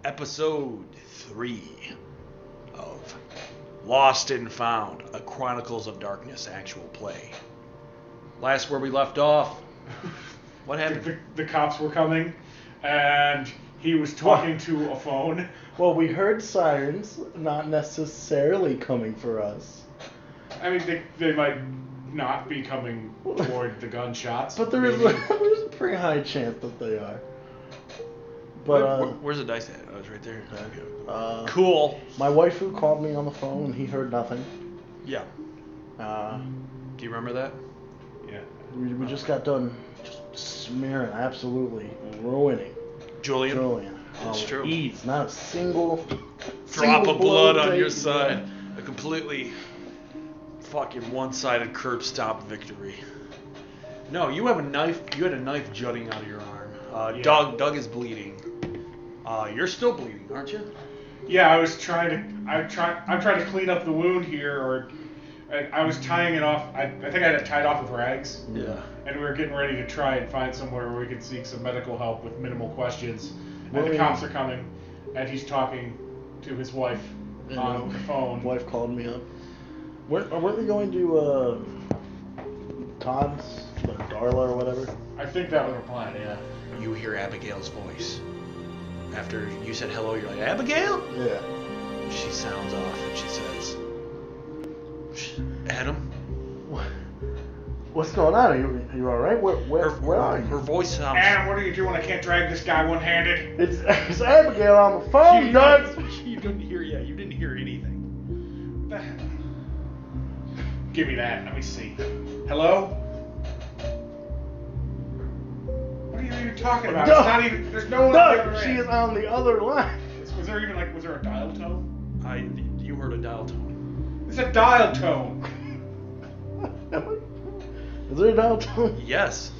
Episode 3 of Lost and Found, a Chronicles of Darkness actual play. Last where we left off, what happened? The cops were coming, and he was talking to a phone. Well, we heard sirens, not necessarily coming for us. I mean, they might not be coming toward the gunshots. But there's a pretty high chance that they are. But where's the dice at? Oh, it's right there. Okay. Cool. My waifu called me on the phone, and he heard nothing. Yeah. Do you remember that? Yeah. We just got done just smearing, absolutely ruining Julian. It's Oh, true. Ease, not a single Drop of blood on your taken. side. A completely fucking one-sided curb stop victory. No, you have a knife. You had a knife jutting out of your arm. Yeah. Doug is bleeding. You're still bleeding, aren't you? Yeah, I'm trying to clean up the wound here, or I was tying it off. I think I had it tied off with rags. Yeah. And we were getting ready to try and find somewhere where we could seek some medical help with minimal questions. And the cops are coming, and he's talking to his wife on the phone. Wife called me up. Weren't we going to Todd's, Darla or whatever? I think that was our plan, yeah. You hear Abigail's voice. After you said hello, you're like, Abigail? Yeah. She sounds off and she says, Adam? What's going on? Are you all right? Where are you? Her voice sounds... Adam, what are you doing? I can't drag this guy one-handed. It's Abigail on the phone, Doug. You didn't hear anything. What the hell? Give me that. Let me see. Hello? What are you even talking about? No. It's not even. There's no one on the other Doug, she end. is on the other line. Was there a dial tone? You heard a dial tone. It's a dial tone. Is there a dial tone? Yes.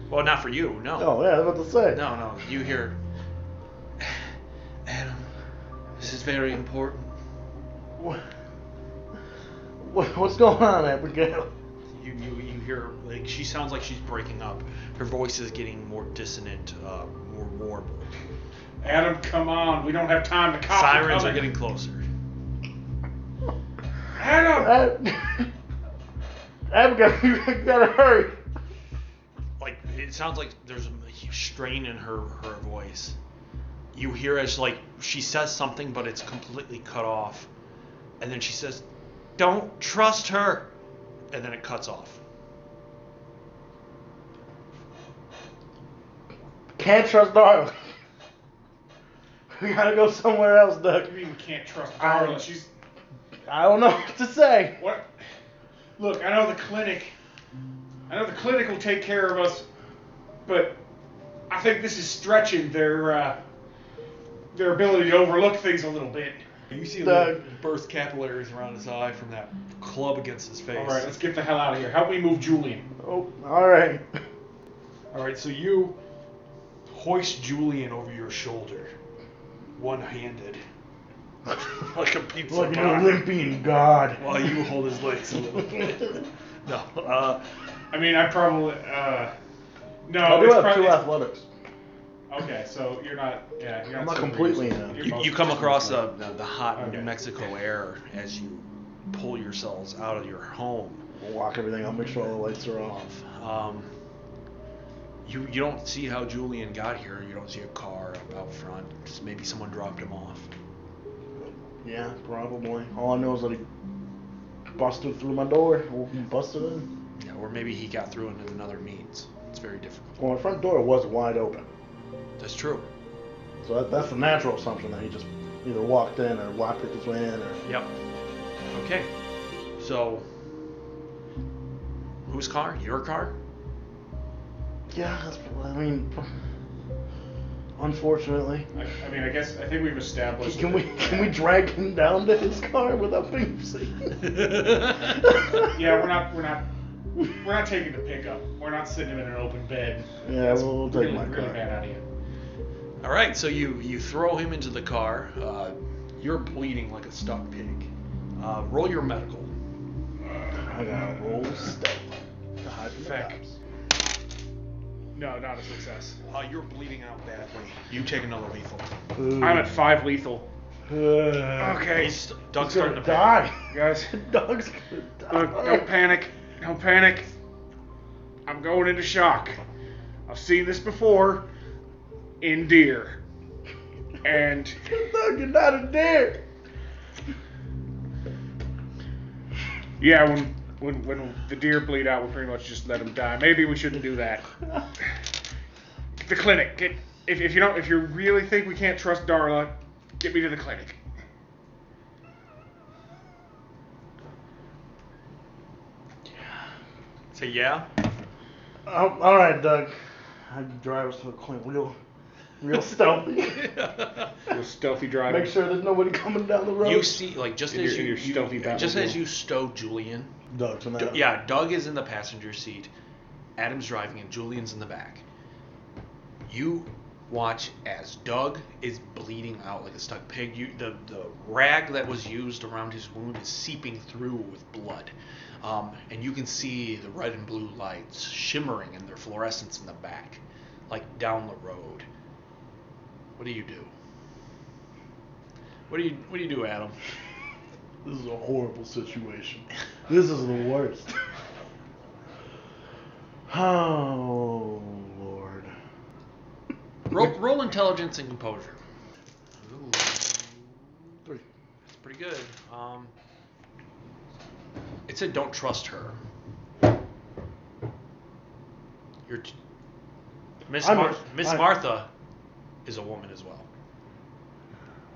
Well, not for you, no. Oh, yeah, I was about to say. No, you hear, Adam, this is very important. What's going on, Abigail? You hear, like, she sounds like she's breaking up. Her voice is getting more dissonant, more warbled. Adam, come on. We don't have time. The cops Sirens are coming. getting closer. Adam! Abigail, you gotta hurry. Like, it sounds like there's a huge strain in her voice. You hear as, like, she says something, but it's completely cut off. And then she says, don't trust her. And then it cuts off. Can't trust Darla. We gotta go somewhere else, Doug. You mean we can't trust Darla? She's... I don't know what to say. What? Look, I know the clinic will take care of us, but I think this is stretching their ability to overlook things a little bit. You see little burst capillaries around his eye from that club against his face. All right, let's get the hell out of here. Help me move Julian. Oh, all right. All right, so you hoist Julian over your shoulder, one-handed, like a pizza Like an box, Olympian god. while you hold his legs a little bit. No, I mean, I probably no. I do it's have probably, two athletics. Okay, so you're not. Yeah, you're I'm not not super completely used- in. you're you most- come across the hot Okay. New Mexico air as you pull yourselves out of your home. We'll lock everything up, make sure all the lights are off. You don't see how Julian got here. You don't see a car out front. Just maybe someone dropped him off. Yeah, probably. All I know is that he busted through my door. Busted in. Yeah, or maybe he got through into another means. It's very difficult. Well, my front door was wide open. That's true. So that's the natural assumption that he just either walked in or lockpicked his way in or... Yep. Okay. So, whose car? Your car? Yeah, unfortunately. I mean, I think we've established. Can we drag him down to his car without being seen? Yeah, we're not taking the pickup. We're not sitting him in an open bed. Yeah, That's we'll take really, my really car. bad idea. All right, so you throw him into the car. You're bleeding like a stuck pig. Roll your medical. I gotta roll stealth to hide from the Feck. cops. No, not a success. You're bleeding out badly. You take another lethal. I'm at 5 lethal. Okay. Doug's starting to die. Guys, Doug's gonna die. look, don't panic. Don't panic. I'm going into shock. I've seen this before in deer. And Doug, you're not a deer. yeah, when the deer bleed out, we pretty much just let them die. Maybe we shouldn't do that. The clinic. If you really think we can't trust Darla, get me to the clinic. Say yeah. All right, Doug. I drive us to the clinic real stealthy. Real stealthy driving. Make sure there's nobody coming down the road. You see, like just as your stealthy as you stow Julian. Doug's in that. Yeah, Doug is in the passenger seat. Adam's driving, and Julian's in the back. You watch as Doug is bleeding out like a stuck pig. The rag that was used around his wound is seeping through with blood. And you can see the red and blue lights shimmering in their fluorescence in the back, like down the road. What do you do? What do you do, Adam? This is a horrible situation. This is the worst. Oh, Lord. Roll intelligence and composure. Ooh. 3. That's pretty good. It said don't trust her. Miss Martha is a woman as well.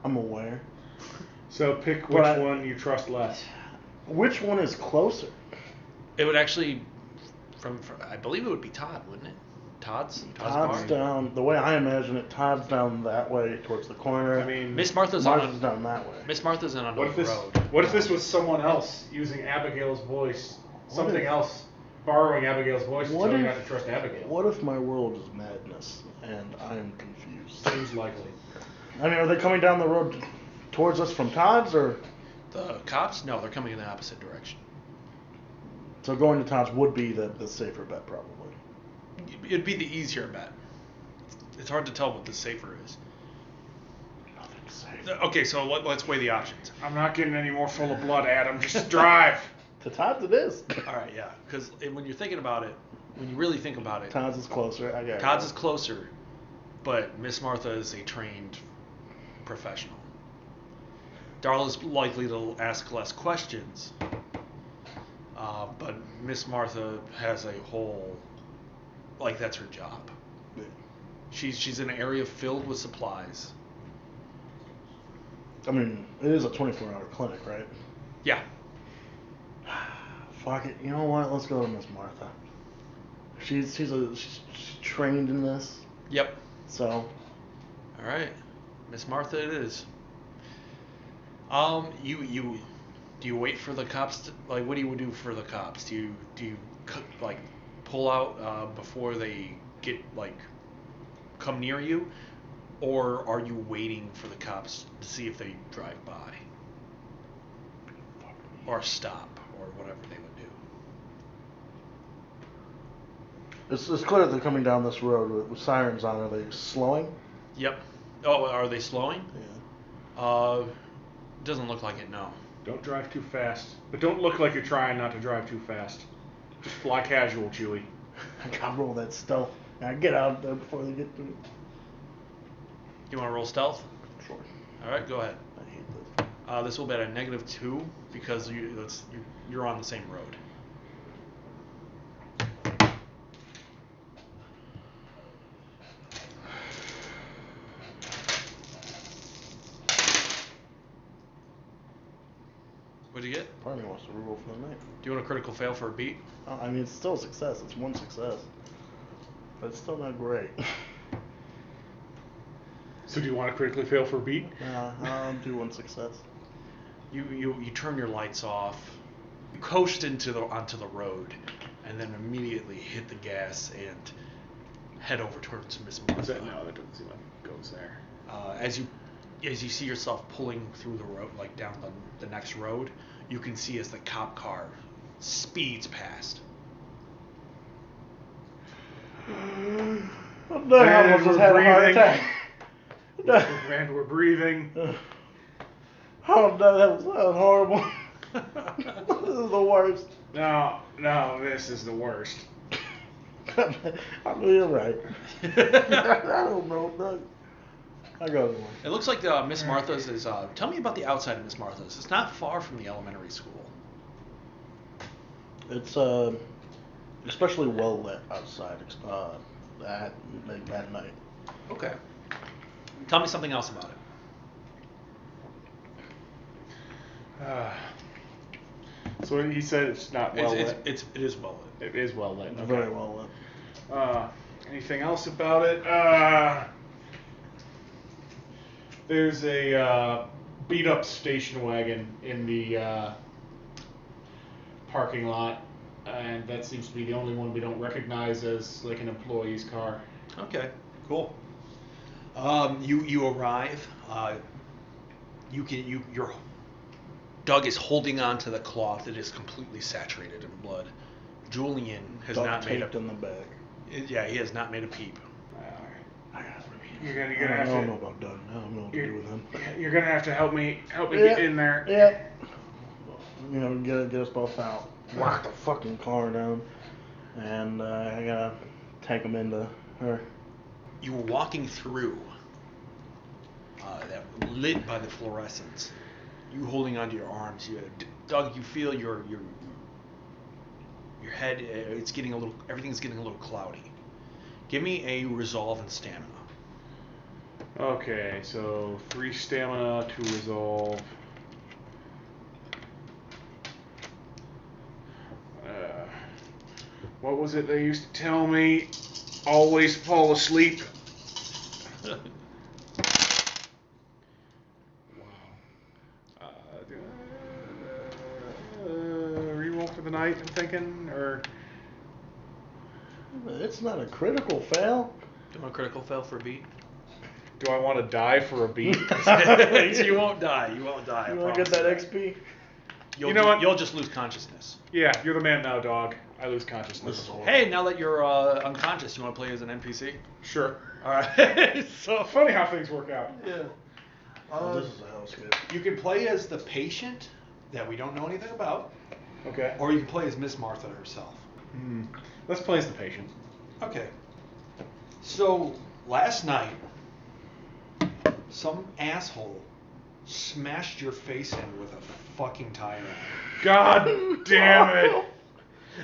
I'm aware. So pick which one you trust less. Which one is closer? It would actually, from I believe it would be Todd, wouldn't it? Todd's bar? down. The way I imagine it, Todd's down that way towards the corner. I mean, Miss Martha's down that way. Miss Martha's on another road. What if this was someone else using Abigail's voice? Something else borrowing Abigail's voice to tell you not to trust Abigail. What if my world is madness and I am confused? Seems likely. I mean, are they coming down the road towards us from Todd's, or? The cops? No, they're coming in the opposite direction. So going to Todd's would be the safer bet, probably. It'd be the easier bet. It's hard to tell what the safer is. Nothing's safe. Okay, so let's weigh the options. I'm not getting any more full of blood, Adam. Just drive. To Todd's it is. All right, yeah. Because when you're thinking about it, when you really think about it, Todd's is closer. I got Todd's is closer, but Miss Martha is a trained professional. Darla's likely to ask less questions, but Miss Martha has a whole, like that's her job. Yeah. She's in an area filled with supplies. I mean, it is a 24-hour clinic, right? Yeah. Fuck it. You know what? Let's go to Miss Martha. She's trained in this. Yep. So. All right, Miss Martha, it is. Do you wait for the cops to, like, what do you do for the cops? Do you like pull out before they get, like, come near you, or are you waiting for the cops to see if they drive by or stop or whatever they would do? It's clear that they're coming down this road with sirens on. Are they slowing? Yep. Oh, are they slowing? Yeah. Doesn't look like it, no. Don't drive too fast. But don't look like you're trying not to drive too fast. Just fly casual, Chewie. I gotta roll that stealth. I get out there before they get to me. You want to roll stealth? Sure. All right, go ahead. I hate this. This will be at a -2 because you're on the same road. What'd you get? Part of me wants to reroll for the night. Do you want a critical fail for a beat? I mean, it's still a success. It's one success. But it's still not great. So do you want to critically fail for a beat? I'll do one success. You turn your lights off. You coast onto the road, and then immediately hit the gas and head over towards Miss Martha. No, that doesn't seem like it goes there. As you see yourself pulling through the road, like down the next road, you can see as the cop car speeds past. No, I almost just had a heart attack. And we're breathing. Oh no, that was horrible. This is the worst. No, this is the worst. I know you're right. I don't know, Doug. I got it. It looks like Miss Martha's is. Tell me about the outside of Miss Martha's. It's not far from the elementary school. It's especially well lit outside at night. Okay. Tell me something else about it. So he said it's not well lit. It is well lit. It is well lit. It's Okay. very well lit. Anything else about it? There's a beat up station wagon in the parking lot, and that seems to be the only one we don't recognize as like an employee's car. Okay. Cool. You arrive. Your Doug is holding on to the cloth that is completely saturated in blood. Julian has Duct not made taped in the bag. Yeah, he has not made a peep. You're gonna I have don't to. know about Doug. I don't know what to do with him. You're gonna have to help me get in there. Yeah. You know, get us both out. Lock the fucking car down, and I gotta take him into her. You were walking through that lit by the fluorescence. You holding onto your arms. Doug, you feel your head. It's getting a little. Everything's getting a little cloudy. Give me a resolve and stamina. Okay, so 3 stamina to resolve. What was it they used to tell me? Always fall asleep. Wow. Reroll for the night, I'm thinking, or It's not a critical fail. Do you want a critical fail for a beat? do I want to die for a beat? You won't die. You won't die. You want to get that XP? You'll You know what? You'll just lose consciousness. Yeah, you're the man now, dog. I lose consciousness. Hey, now that you're unconscious, you want to play as an NPC? Sure. All right. So Funny how things work out. yeah. Oh, this is a hellscape. You can play as the patient that we don't know anything about, Okay. or you can play as Miss Martha herself. Let's play as the patient. Okay. So last night, some asshole smashed your face in with a fucking tire iron. God damn it!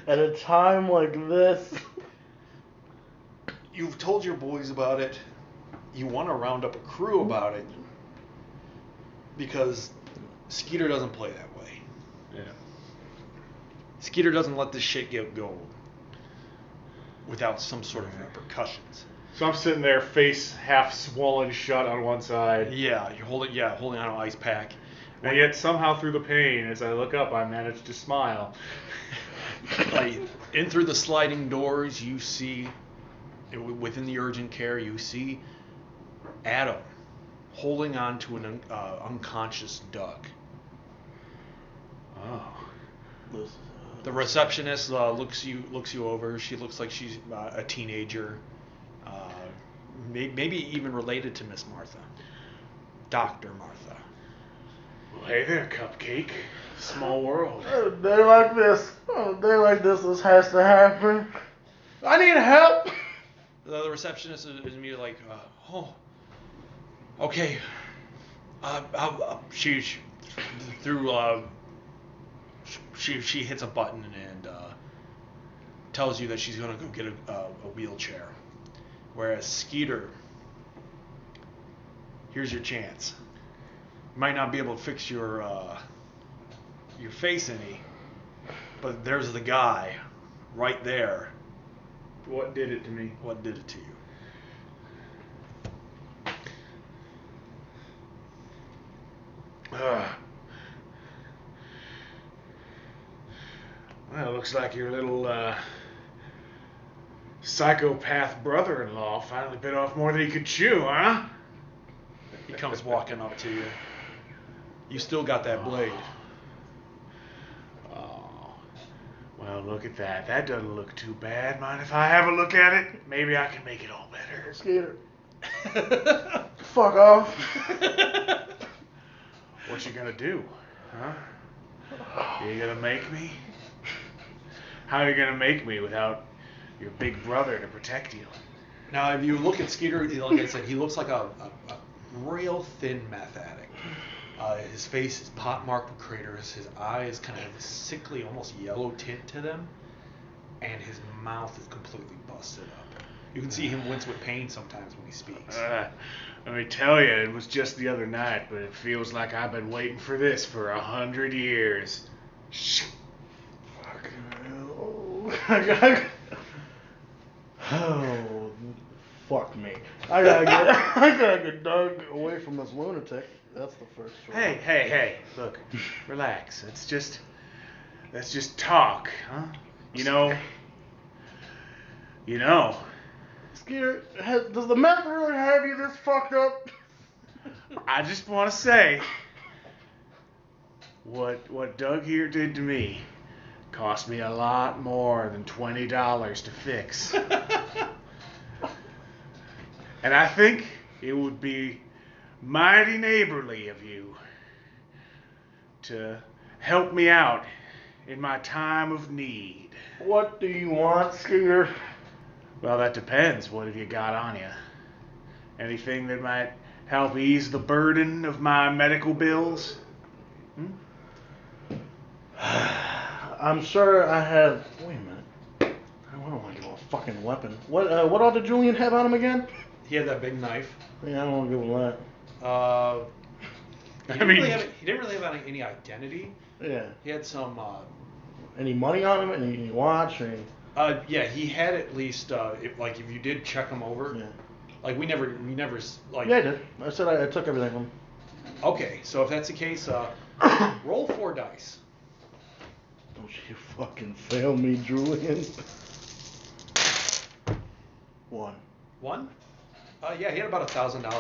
At a time like this. You've told your boys about it. You want to round up a crew about it because Skeeter doesn't play that way. Yeah. Skeeter doesn't let this shit go without some sort of repercussions. So I'm sitting there, face half swollen shut on one side. Yeah, you're holding on an ice pack. And yet somehow through the pain, as I look up, I manage to smile. Like, in through the sliding doors, you see, within the urgent care, you see Adam holding on to an unconscious Doug. Oh. The receptionist looks you over. She looks like she's a teenager, maybe even related to Miss Martha, Dr. Martha. Well, hey there, Cupcake. Small world. A day like this. A day like this has to happen. I need help. The receptionist is immediately like, oh, okay. She hits a button and tells you that she's gonna go get a wheelchair. Whereas Skeeter, here's your chance. You might not be able to fix your face any, but there's the guy right there. What did it to me? What did it to you? Well, looks like your little psychopath brother-in-law finally bit off more than he could chew, huh? He comes walking up to you. You still got that blade. Oh. Well, Oh, look at that. That doesn't look too bad. Mind if I have a look at it? Maybe I can make it all better. Skeeter. Fuck off. What you gonna do? Huh? You gonna make me? How are you gonna make me without your big brother to protect you? Now, if you look at Skeeter, like I said, he looks like a real thin meth addict. His face is pockmarked with craters. His eyes kind of have a sickly, almost yellow tint to them. And his mouth is completely busted up. You can see him wince with pain sometimes when he speaks. Let me tell you, it was just the other night, but it feels like I've been waiting for this for 100 years. Oh, fuck me. I gotta get Doug away from this lunatic. That's the first one. Hey, look, relax. Let's just talk, huh? You know. Skeeter, does the meth really have you this fucked up? I just want to say, what Doug here did to me cost me a lot more than $20 to fix. And I think it would be mighty neighborly of you to help me out in my time of need. What do you want, Skeeter? Well, that depends. What have you got on you? Anything that might help ease the burden of my medical bills? I'm sure I have. Wait a minute. I don't want to give him a fucking weapon. What all did Julian have on him again? He had that big knife. Yeah, I don't want to give him that. He didn't really have any identity. Yeah. He had some. Any money on him? Any watch? Yeah, he had at least. If you did check him over. Yeah. Like we never like. Yeah, I did. I said I took everything from him. Okay, so if that's the case, roll 4 dice. Don't you fucking fail me, Julian. 1. 1? Yeah, he had about $1,000 one.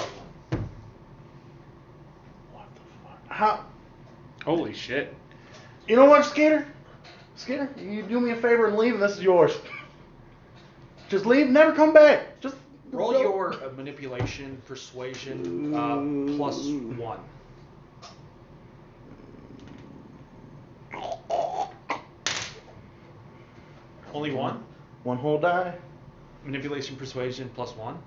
What the fuck? How? Holy shit. You know what, Skeeter? Skeeter, you do me a favor and leave, and this is yours. Just leave, never come back. Just roll go. your manipulation, persuasion, plus 1. Only 1? One whole die. Manipulation, persuasion, plus 1?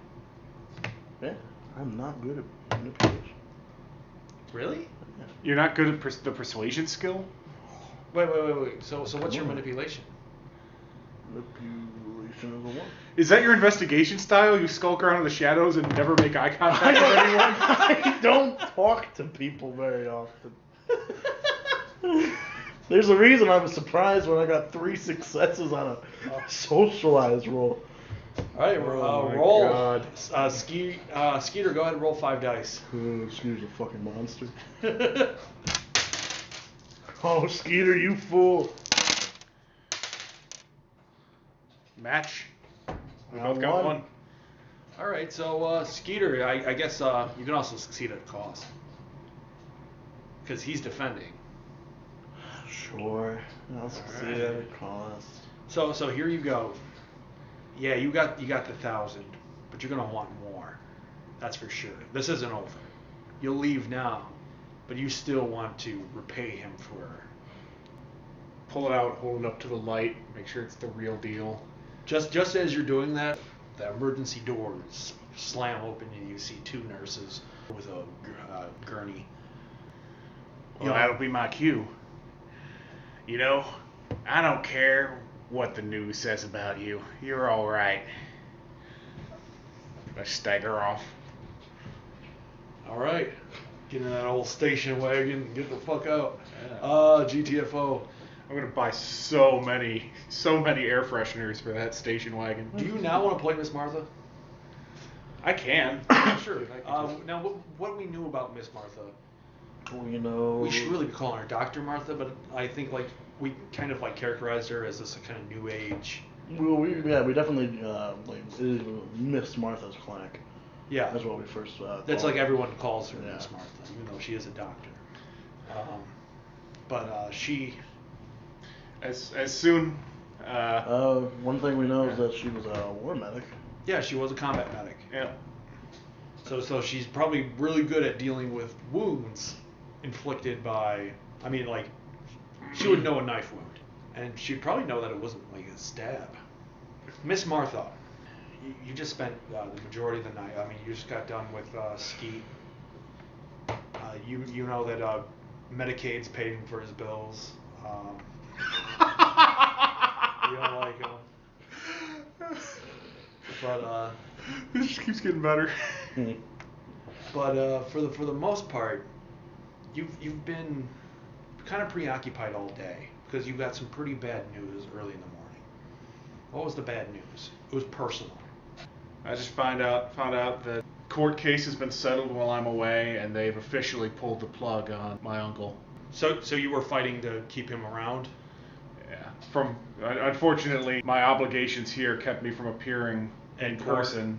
Yeah, I'm not good at manipulation. Really? You're not good at the persuasion skill? Wait. So what's your manipulation? Manipulation is a 1. Is that your investigation style? You skulk around in the shadows and never make eye contact with anyone? I don't talk to people very often. There's a reason I was surprised when I got 3 successes on a socialized roll. All right, roll. God. Skeeter, go ahead and roll 5 dice. Skeeter's a fucking monster. Oh, Skeeter, you fool. Match. We both got 1. All right, so Skeeter, I guess you can also succeed at a cost. Because he's defending. Sure. I'll succeed at a cost. So here you go. Yeah, you got the 1,000, but you're gonna want more. That's for sure. This isn't over. You'll leave now, but you still want to repay him for. Pull it out, hold it up to the light, make sure it's the real deal. Just as you're doing that, the emergency doors slam open and you see 2 nurses with a gurney. Well, that'll be my cue. You know, I don't care what the news says about you. You're all right. I stagger off. All right. Get in that old station wagon. Get the fuck out. Yeah. GTFO. I'm gonna buy so many air fresheners for that station wagon. Do you now want to play Miss Martha? I can. Sure. Now, what we knew about Miss Martha, You know. we should really be calling her Dr. Martha, but I think we kind of characterized her as this kind of new age. Well, we definitely Miss Martha's clinic. Yeah. That's what we first. That's called her. Everyone calls her Yeah. Miss Martha, even though she is a doctor. But she. As soon One thing we know is that she was a war medic. Yeah, she was a combat medic. Yeah. So she's probably really good at dealing with wounds inflicted by, I mean, like, she would know a knife wound. And she'd probably know that it wasn't like a stab. Miss Martha, you just spent the majority of the night, I mean, you just got done with Skeet. You know that Medicaid's paid him for his bills. You don't like him. But this just keeps getting better. But for the most part, you've been kind of preoccupied all day because you got some pretty bad news early in the morning. What was the bad news? It was personal. I just found out that court case has been settled while I'm away, and they've officially pulled the plug on my uncle. So you were fighting to keep him around? Yeah. Unfortunately, my obligations here kept me from appearing in person.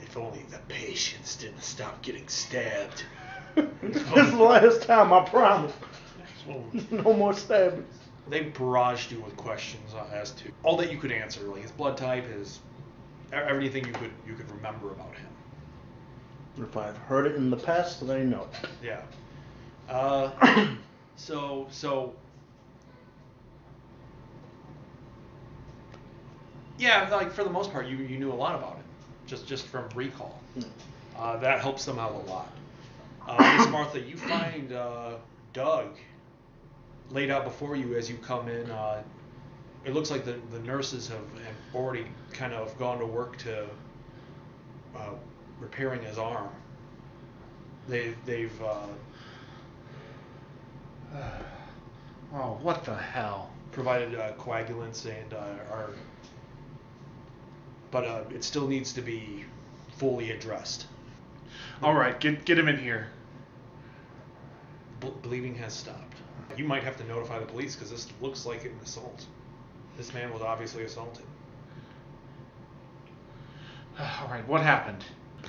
If only the patients didn't stop getting stabbed. This is the last time, I promise. No more stabbing. They barraged you with questions as to all that you could answer, like his blood type, his everything you could remember about him. If I've heard it in the past, they know it. Yeah. So yeah, like for the most part, you knew a lot about him, just from recall. That helps them out a lot. Miss Martha, you find Doug laid out before you as you come in. It looks like the nurses have already kind of gone to work to repairing his arm. They've oh, what the hell? provided coagulants and but it still needs to be fully addressed. All right, get him in here. Bleeding has stopped. You might have to notify the police because this looks like an assault. This man was obviously assaulted. All right, what happened?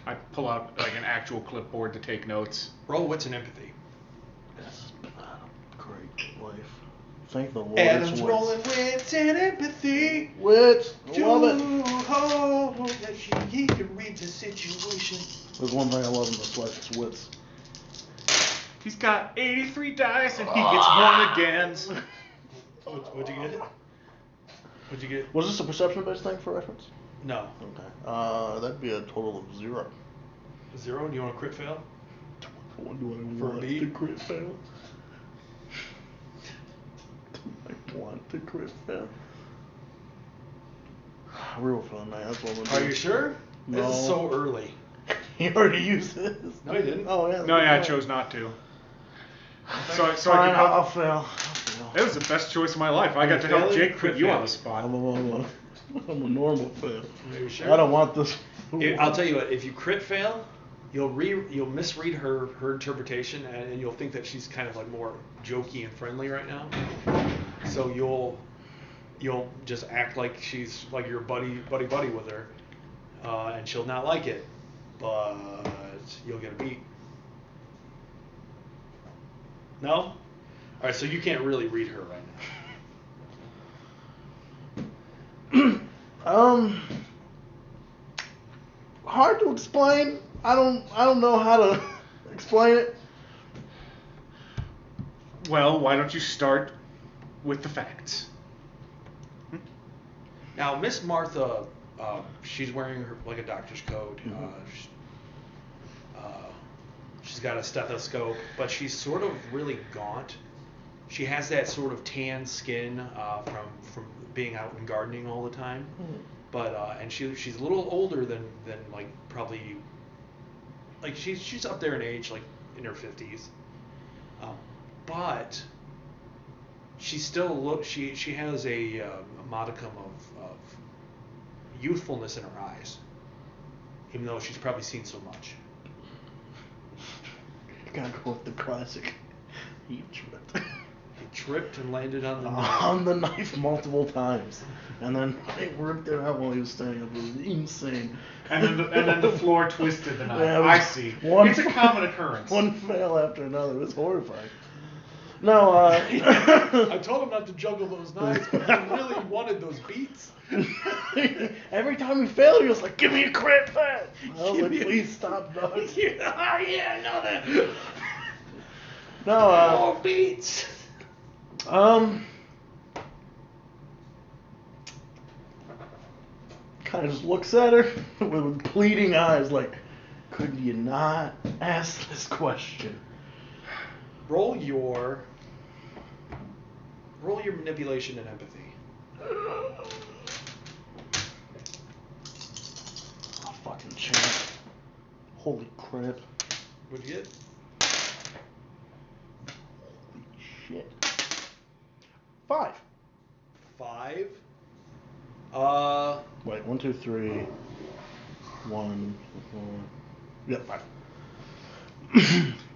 I pull out like an actual clipboard to take notes. Roll wits and empathy. That's been a great life. Thank the Lord. Adam's rolling wits and empathy. Wits. I love it. Hope that he can read the situation. There's one thing I love in this life, it's wits. He's got 83 dice and he gets one again. What'd you get? What'd you get? Was this a perception-based thing for reference? No. Okay. That'd be a total of 0. 0? Do you want a crit fail? What do I For want a beat? to crit fail? Do I want to crit fail? Real fun, man. That's what we're doing. Are you sure? No. This is so early. You already used this. No, you didn't. Oh, yeah. No, yeah, I chose not to. So Fine, I I'll could fail. It was the best choice of my life. I got to help Jake put you on the spot. I'm a normal fail. Are you sure? I don't want this. I'll tell you what. If you crit fail, you'll misread her interpretation, and you'll think that she's kind of like more jokey and friendly right now. So you'll just act like she's like your buddy with her, and she'll not like it, but you'll get a beat. No? All right, so you can't really read her right now. Hard to explain. I don't know how to explain it. Well, why don't you start with the facts? Now, Miss Martha, she's wearing like a doctor's coat. She's got a stethoscope, but she's sort of really gaunt. She has that sort of tan skin from being out and gardening all the time. But and she's a little older than like probably like she's up there in age, like in her 50s. But she still she has a modicum of youthfulness in her eyes, even though she's probably seen so much. Gotta go with the classic. He tripped. He tripped and landed on the knife. On the knife multiple times, and then it ripped it out while he was standing up. It was insane. And then the floor twisted the knife. Yeah, I see. It's a common occurrence. One fail after another. It was horrifying. No, I told him not to juggle those knives, but he really wanted those beats. every time he failed, he was like, "Give me a crit back." I was like, "Please stop, dog." Yeah, no, that. No, More beats. Kind of just looks at her with pleading eyes, like, "Could you not ask this question?" Roll your manipulation and empathy. Oh, fucking champ. Holy crap. What'd you get? Holy shit. 5. 5. Wait, 1, 2, 3. 1, 4. Yep, 5.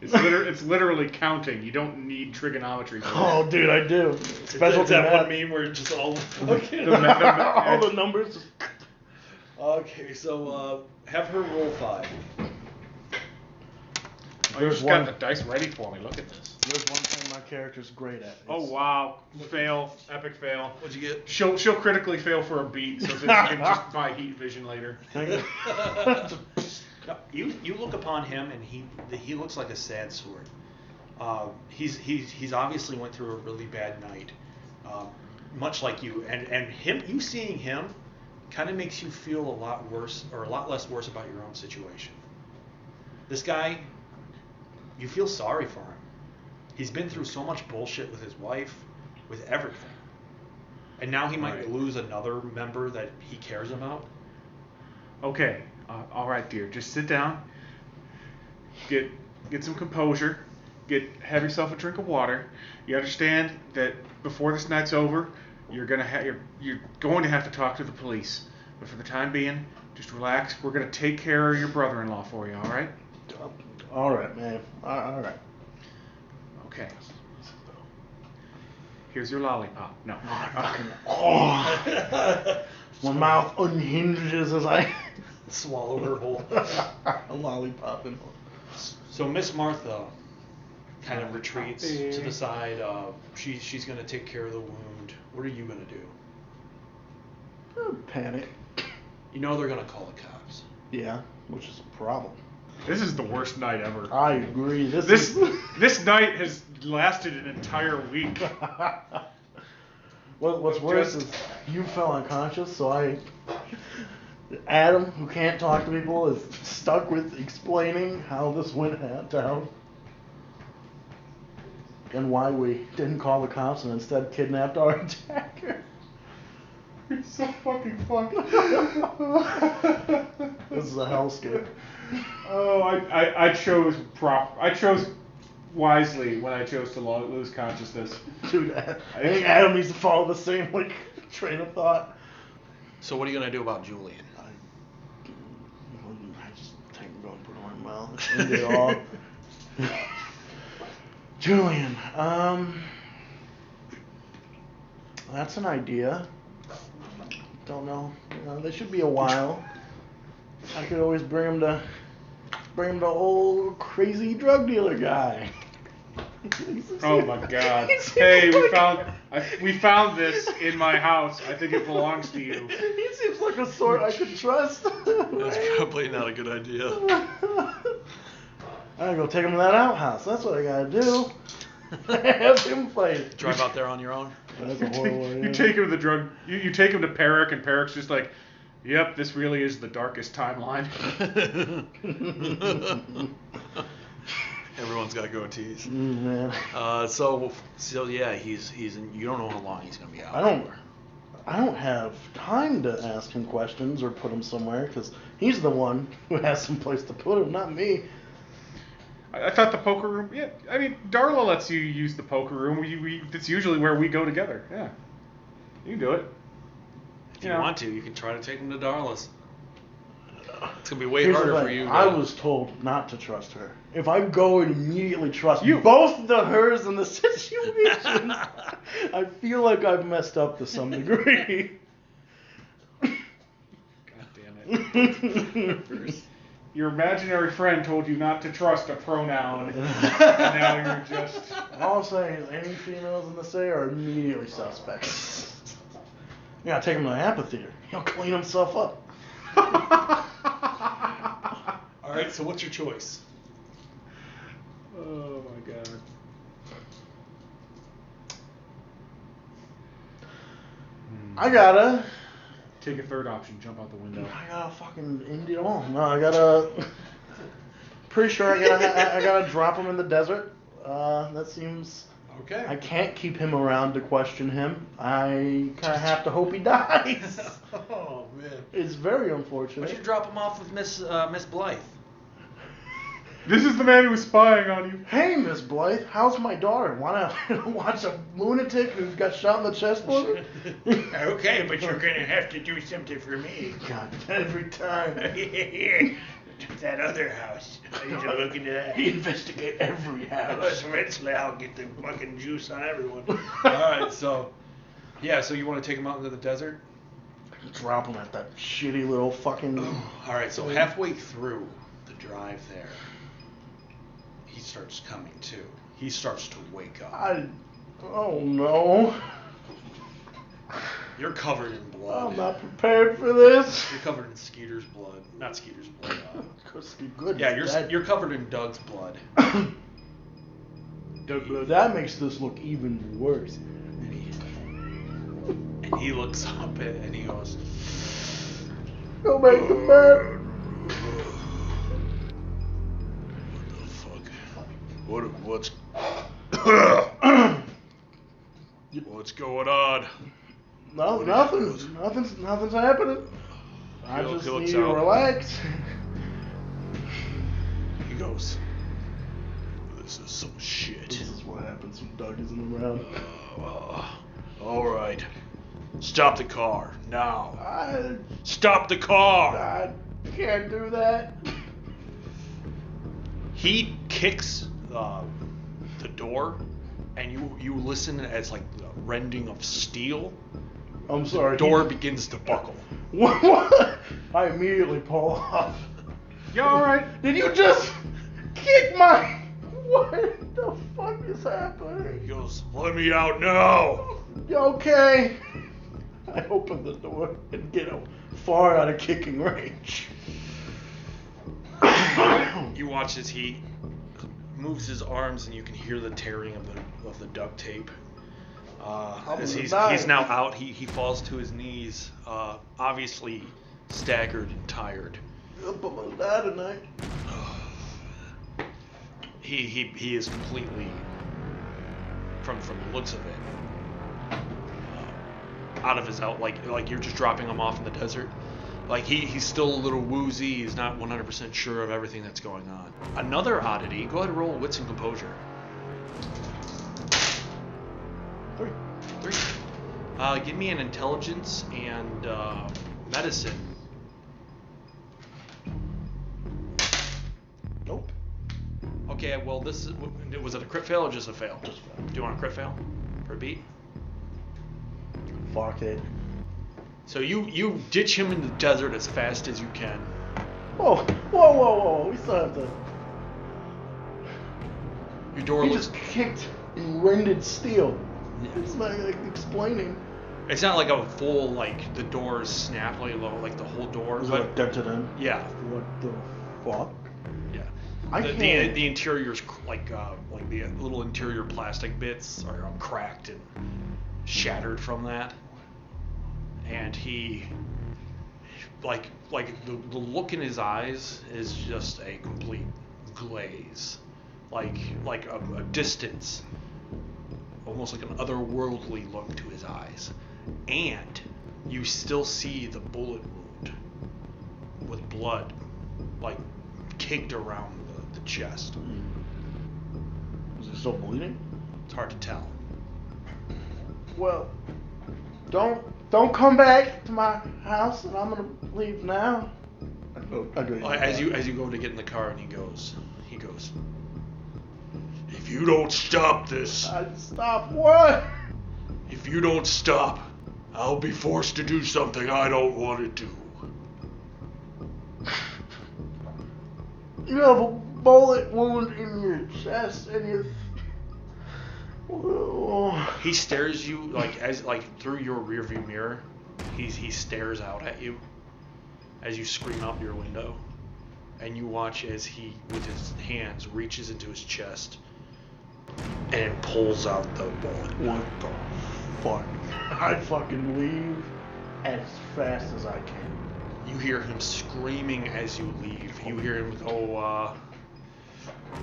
It's literally counting. You don't need trigonometry for Oh, dude, I do. Special Is that math. one meme where it's just all fucking... All the numbers. Okay, so have her roll 5. Oh, you just got the dice ready for me. Look at this. There's one thing my character's great at. Oh wow! Fail, epic fail. What'd you get? She'll critically fail for a beat, so that you can just buy heat vision later. No, you look upon him and he looks like a sad sort. He's obviously went through a really bad night, much like you. And you seeing him kind of makes you feel a lot worse or a lot less worse about your own situation. This guy, you feel sorry for him. He's been through so much bullshit with his wife, with everything. And now he might lose another member that he cares about. Okay, all right, dear. Just sit down. Get some composure. Have yourself a drink of water. You understand that before this night's over, you're going to have to talk to the police. But for the time being, just relax. We're going to take care of your brother-in-law for you. All right? All right, man. All right. Okay. Here's your lollipop. No. My mouth unhinges as I Swallow her whole. a lollipop. So Miss Martha kind of retreats to the side. She's going to take care of the wound. What are you going to do? Panic. You know they're going to call the cops. Yeah, which is a problem. This is the worst night ever. I agree. This night has lasted an entire week. What's worse is you fell unconscious, so Adam, who can't talk to people, is stuck with explaining how this went down and why we didn't call the cops and instead kidnapped our attacker. You're so fucking fucked. This is a hellscape. Oh, I chose wisely when I chose to lose consciousness. Dude, I think Adam needs to follow the same train of thought. So what are you going to do about Julian? I just think I'm going to put it in my mouth. End it all. Julian, that's an idea. Don't know. There should be a while. I could always bring him to old crazy drug dealer guy. Oh my God! Hey, we found this in my house. I think it belongs to you. He seems like a sort I could trust. That's probably not a good idea. I gotta go take him to that outhouse. That's what I gotta do. Have him fight. Drive out there on your own. That's a horrible idea. You take him to the drug. You take him to Perrick, and Perrick's just like, "Yep, this really is the darkest timeline." Everyone's got goatees. Man. So yeah, he's you don't know how long he's gonna be out. I don't have time to ask him questions or put him somewhere because he's the one who has some place to put him, not me. I thought the poker room. Yeah, I mean, Darla lets you use the poker room. That's usually where we go together. Yeah, you can do it. If you want to, you can try to take him to Darla's. It's gonna be way Here's harder the for thing. you. I was told not to trust her. If I go and immediately trust both the hers and the situation, I feel like I've messed up to some degree. God damn it. Your imaginary friend told you not to trust a pronoun, and now you're just... All I'm saying is any females in the city are immediately suspects. You gotta take him to the amphitheater. He'll clean himself up. All right, so what's your choice? Oh my god. I gotta... Take a third option, jump out the window. I gotta fucking end it all. No, I gotta... Pretty sure I gotta drop him in the desert. That seems... Okay. I can't keep him around to question him. I kind of have to hope he dies. Oh, man. It's very Why unfortunate. don't you drop him off with Miss Blythe? This is the man who was spying on you. Hey, Miss Blythe, how's my daughter? Wanna watch a lunatic who got shot in the chest booger? Okay, but you're gonna have to do something for me. God, every time. That other house. I need to look into that. He investigate every house. Eventually I'll get the fucking juice on everyone. All right, so you want to take him out into the desert? Drop him at that shitty little fucking... All right, so halfway through the drive there, he starts coming to. He starts to wake up. Oh no. You're covered in blood. I'm not prepared for this. You're covered in Skeeter's blood. Not Skeeter's blood. Good. Yeah, you're covered in Doug's blood. Doug blood. That makes this look even worse. And he looks up and he goes, Go back to bed. What the fuck? What's going on? No, nothing's happening. I He just looks need to out. relax. He goes, this is some shit. This is what happens when Doug isn't around. All right. Stop the car now. I Stop the car. can't do that. He kicks the door, and you listen as like the rending of steel. I'm sorry. The door begins to buckle. What? I immediately pull off. You alright? Did you just kick my... What the fuck is happening? He goes, let me out now. You okay? I open the door and get far out of kicking range. You watch as he moves his arms, and you can hear the tearing of the duct tape. As he's now out, he falls to his knees, obviously staggered and tired. Up on my dad tonight. He is completely, from the looks of it, out of his like you're just dropping him off in the desert. Like he's still a little woozy. He's not 100% sure of everything that's going on. Another oddity. Go ahead and roll wits and composure. 3. Give me an intelligence and medicine. Nope. Okay, well was it a crit fail or just a fail? Just fail. Do you want a crit fail for a beat? Fuck it. So you ditch him in the desert as fast as you can. Whoa. We still have to... Your door He looks... just kicked and rended steel. It's not like explaining. It's not like a full, like, the doors snap, like the whole door. Is But it dented in? yeah. What the fuck? Yeah. The interior's like the little interior plastic bits are cracked and shattered from that. And he, like the look in his eyes is just a complete glaze, like a distance, almost like an otherworldly look to his eyes. And you still see the bullet wound with blood, like caked around the chest. Is it still bleeding? It's hard to tell. Well, don't come back to my house, and I'm gonna leave now. I go As you go to get in the car, and he goes, if you don't stop this, Stop what? if you don't stop, I'll be forced to do something I don't want to do. You have a bullet wound in your chest and your. Oh. He stares you like through your rearview mirror. He stares out at you as you scream out your window, and you watch as he, with his hands, reaches into his chest and pulls out the bullet. What the fuck? I fucking leave as fast as I can. You hear him screaming as you leave. You hear him go,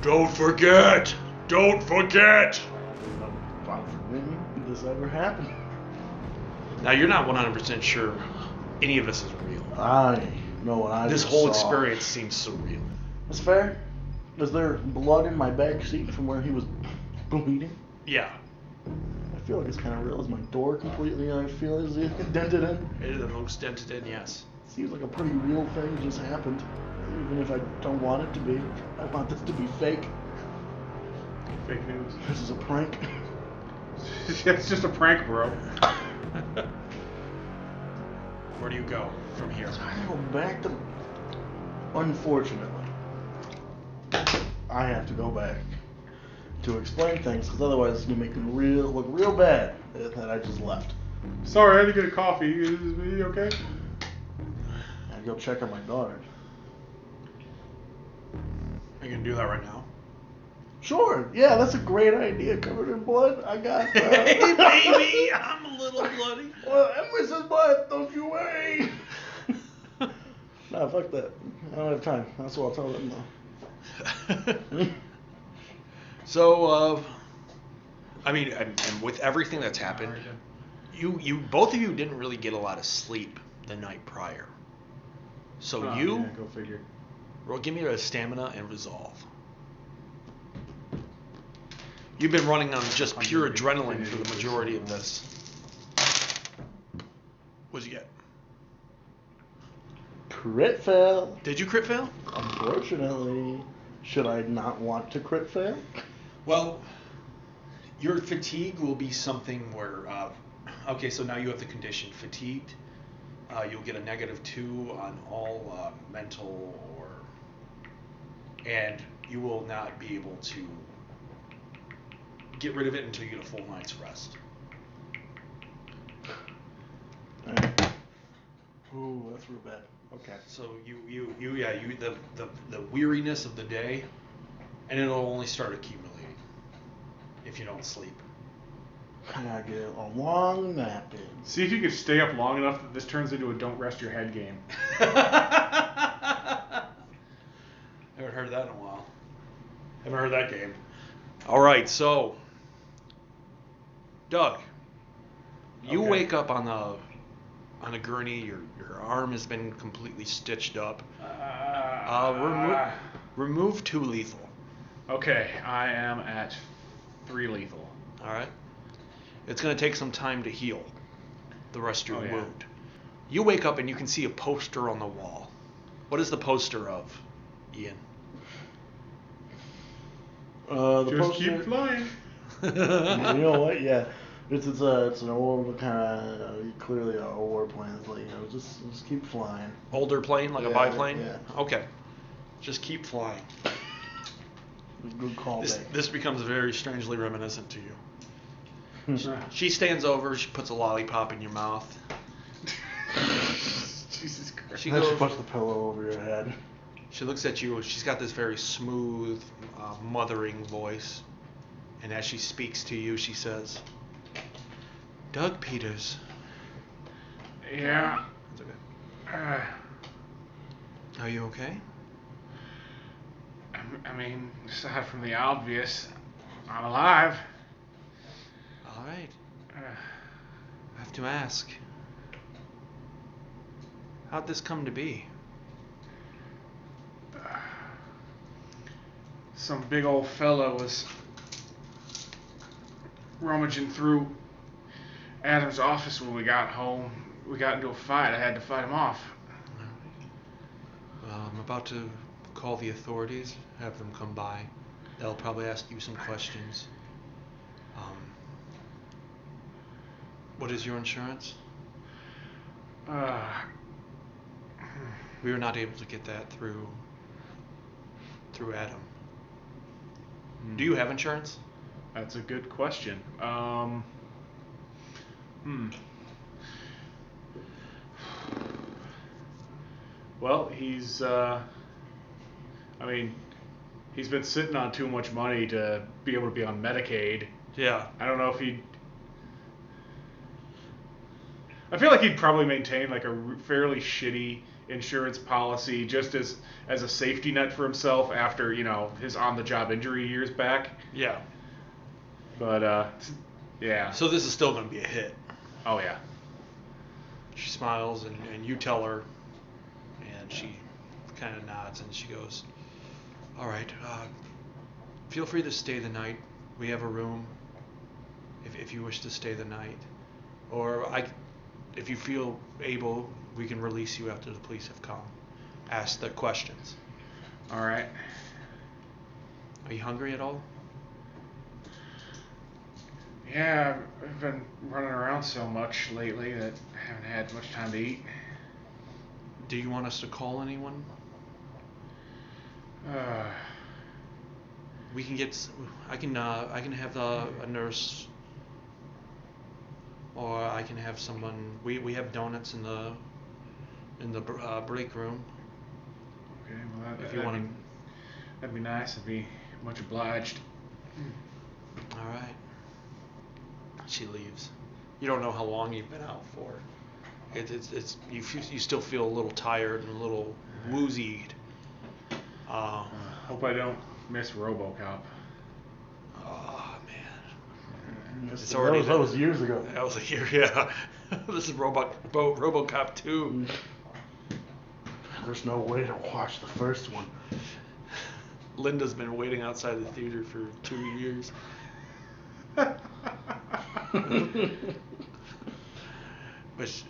"Don't forget! Don't forget!" When did this ever happen? Now, you're not 100% sure any of this is real. I know what I This just whole saw. experience seems surreal. That's fair. Is there blood in my back seat from where he was bleeding? Yeah. I feel like it's kind of real. Is my door completely, I feel, is it dented in? It looks dented in, yes. Seems like a pretty real thing just happened. Even if I don't want it to be. I want this to be fake. Fake news. This is a prank. It's just a prank, bro. Where do you go from here? I go back to. Unfortunately, I have to go back to explain things because otherwise it's gonna make me look real bad that I just left. Sorry, I had to get a coffee. Is he okay? I'd go check on my daughter. Are you gonna do that right now? Sure, yeah, that's a great idea. Covered in blood, I got. Hey, baby, I'm a little bloody. Well, Mrs. Blood, don't you worry. Nah, fuck that. I don't have time. That's what I'll tell them though. So, I mean, and with everything that's happened, you both of you didn't really get a lot of sleep the night prior. So Oh, you, yeah, go figure. well, give me a stamina and resolve. You've been running on just pure adrenaline for the majority of this. What'd you get? Crit fail. Did you crit fail? Unfortunately, should I not want to crit fail? Well, your fatigue will be something where, okay, so now you have the condition fatigued. You'll get a -2 on all mental and you will not be able to get rid of it until you get a full night's rest. Ooh, that's real bad. Okay. So the weariness of the day, and it'll only start accumulating if you don't sleep. I gotta get a long nap in. See if you can stay up long enough that this turns into a don't rest your head game. Haven't heard that in a while. Haven't heard that game. All right, so Doug, you Okay. wake up on a gurney. Your arm has been completely stitched up. Remove 2 lethal. Okay, I am at 3 lethal. All right. It's going to take some time to heal the rest of your wound. You wake up and you can see a poster on the wall. What is the poster of, Ian? The Just poster, keep flying. You know what? Yeah, it's an old kind of clearly a warplane. It's like, just keep flying. Older plane, like a Yeah, biplane? yeah. Okay. Just keep flying. Good call. This becomes very strangely reminiscent to you. She stands over, she puts a lollipop in your mouth. Jesus Christ. She Then she goes, puts the pillow over your head. she looks at you, she's got this very smooth, mothering voice. And as she speaks to you, she says, Doug Peters. Yeah. It's okay. Are you okay? I mean, aside from the obvious, I'm alive. All right. I have to ask, how'd this come to be? Some big old fella was rummaging through Adam's office when we got home. We got into a fight. I had to fight him off. All right. Well, I'm about to call the authorities, have them come by. They'll probably ask you some questions. What is your insurance? We were not able to get that through through Adam. Do you have insurance? That's a good question. Well, he's been sitting on too much money to be able to be on Medicaid. Yeah. I don't know if I feel like he'd probably maintain like a fairly shitty insurance policy just as a safety net for himself after, his on-the-job injury years back. Yeah. But, yeah. So this is still going to be a hit. Oh, yeah. She smiles, and you tell her, and she kind of nods, and she goes, all right, feel free to stay the night. We have a room if you wish to stay the night. Or if you feel able, we can release you after the police have come. Ask the questions. All right. Are you hungry at all? Yeah, I've been running around so much lately that I haven't had much time to eat. Do you want us to call anyone? We can get. I can have a nurse, or I can have someone. We have donuts in the break room. Okay, well If you want to. That'd be nice. I'd be much obliged. All right. She leaves. You don't know how long you've been out for. It's you still feel a little tired and a little woozied. Hope I don't miss RoboCop. Oh man. It's already that was years ago. That was a year, yeah. This is RoboCop 2. There's no way to watch the first one. Linda's been waiting outside the theater for 2 years. Which,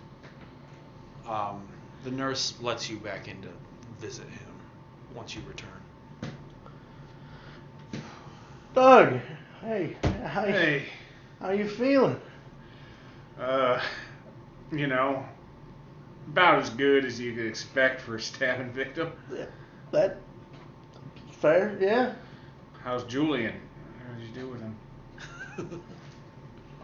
the nurse lets you back in to visit him once you return. Doug, hey, Hey. how you feeling? About as good as you could expect for a stabbing victim. That fair, yeah. How's Julian? What did you do with him?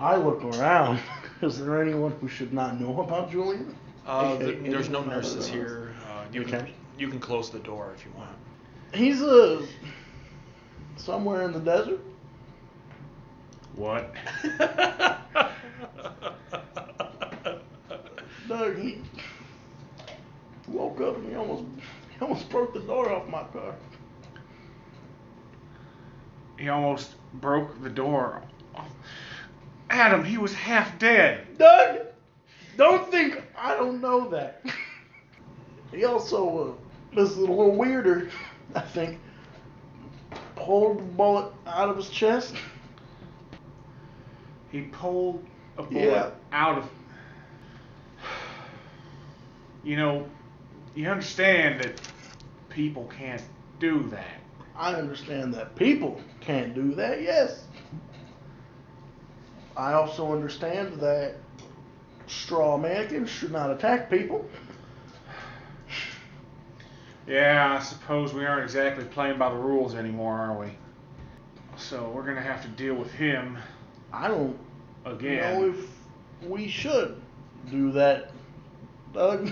I look around. Is there anyone who should not know about Julian? There's no nurses here. You Okay. can close the door if you want. He's somewhere in the desert. What? Doug, he woke up and he almost broke the door off my car. He almost broke the door. Adam, he was half dead. Doug, don't think I don't know that. He also, this is a little weirder, I think, pulled a bullet out of his chest. He pulled a bullet Yeah. out of... You understand that people can't do that. I understand that people can't do that, yes. I also understand that straw mannequins should not attack people. Yeah, I suppose we aren't exactly playing by the rules anymore, are we? So we're going to have to deal with him I don't again. know if we should do that, Doug.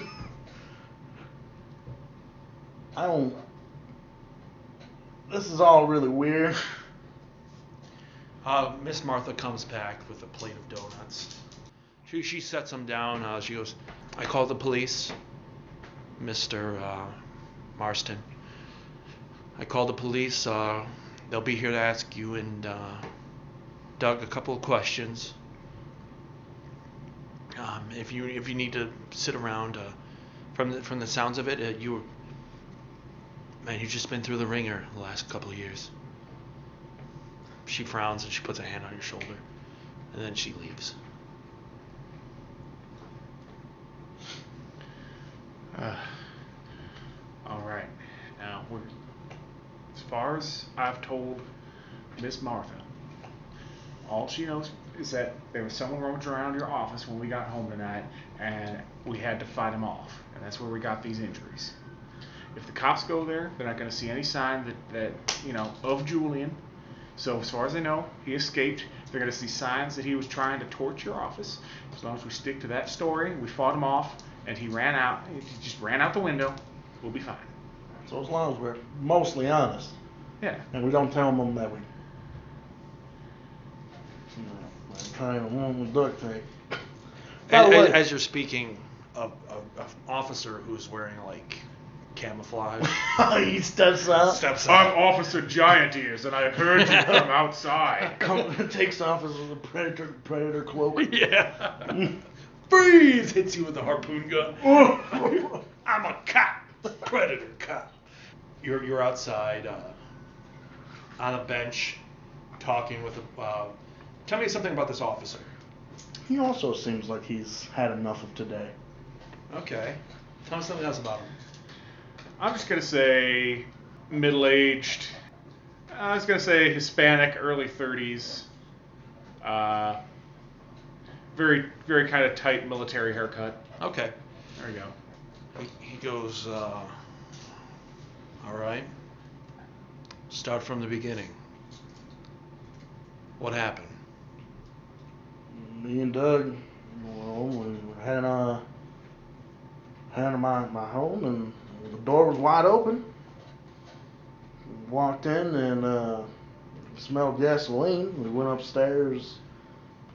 This is all really weird. Miss Martha comes back with a plate of donuts. She sets them down. She goes, I called the police, Mr. Marston. I called the police. They'll be here to ask you and Doug a couple of questions. If you need to sit around, from the sounds of it, you've just been through the ringer the last couple of years. She frowns and she puts a hand on your shoulder, and then she leaves. All right. Now, as far as I've told Miss Martha, all she knows is that there was someone roaming around your office when we got home tonight, and we had to fight him off, and that's where we got these injuries. If the cops go there, they're not going to see any sign that of Julian. So as far as they know, he escaped. They're going to see signs that he was trying to torch your office. As long as we stick to that story, we fought him off, and he ran out. He just ran out the window. We'll be fine. So as long as we're mostly honest, Yeah. and we don't tell them that we, like trying to warm the duct tape. By the way, As you're speaking, an officer who's wearing like camouflage he steps out, I'm Officer Giant Ears, and I heard you from outside. takes off his predator cloak. Yeah. Freeze! Hits you with a harpoon gun. I'm a cop. Predator cop. You're outside on a bench talking with a. Tell me something about this officer. He also seems like he's had enough of today. Okay. Tell me something else about him. I'm just going to say middle-aged. I was going to say Hispanic, early 30s. Very, very kind of tight military haircut. Okay. There we go. He goes, all right. Start from the beginning. What happened? Me and Doug, well, we were heading to my home, and the door was wide open. We walked in and smelled gasoline. We went upstairs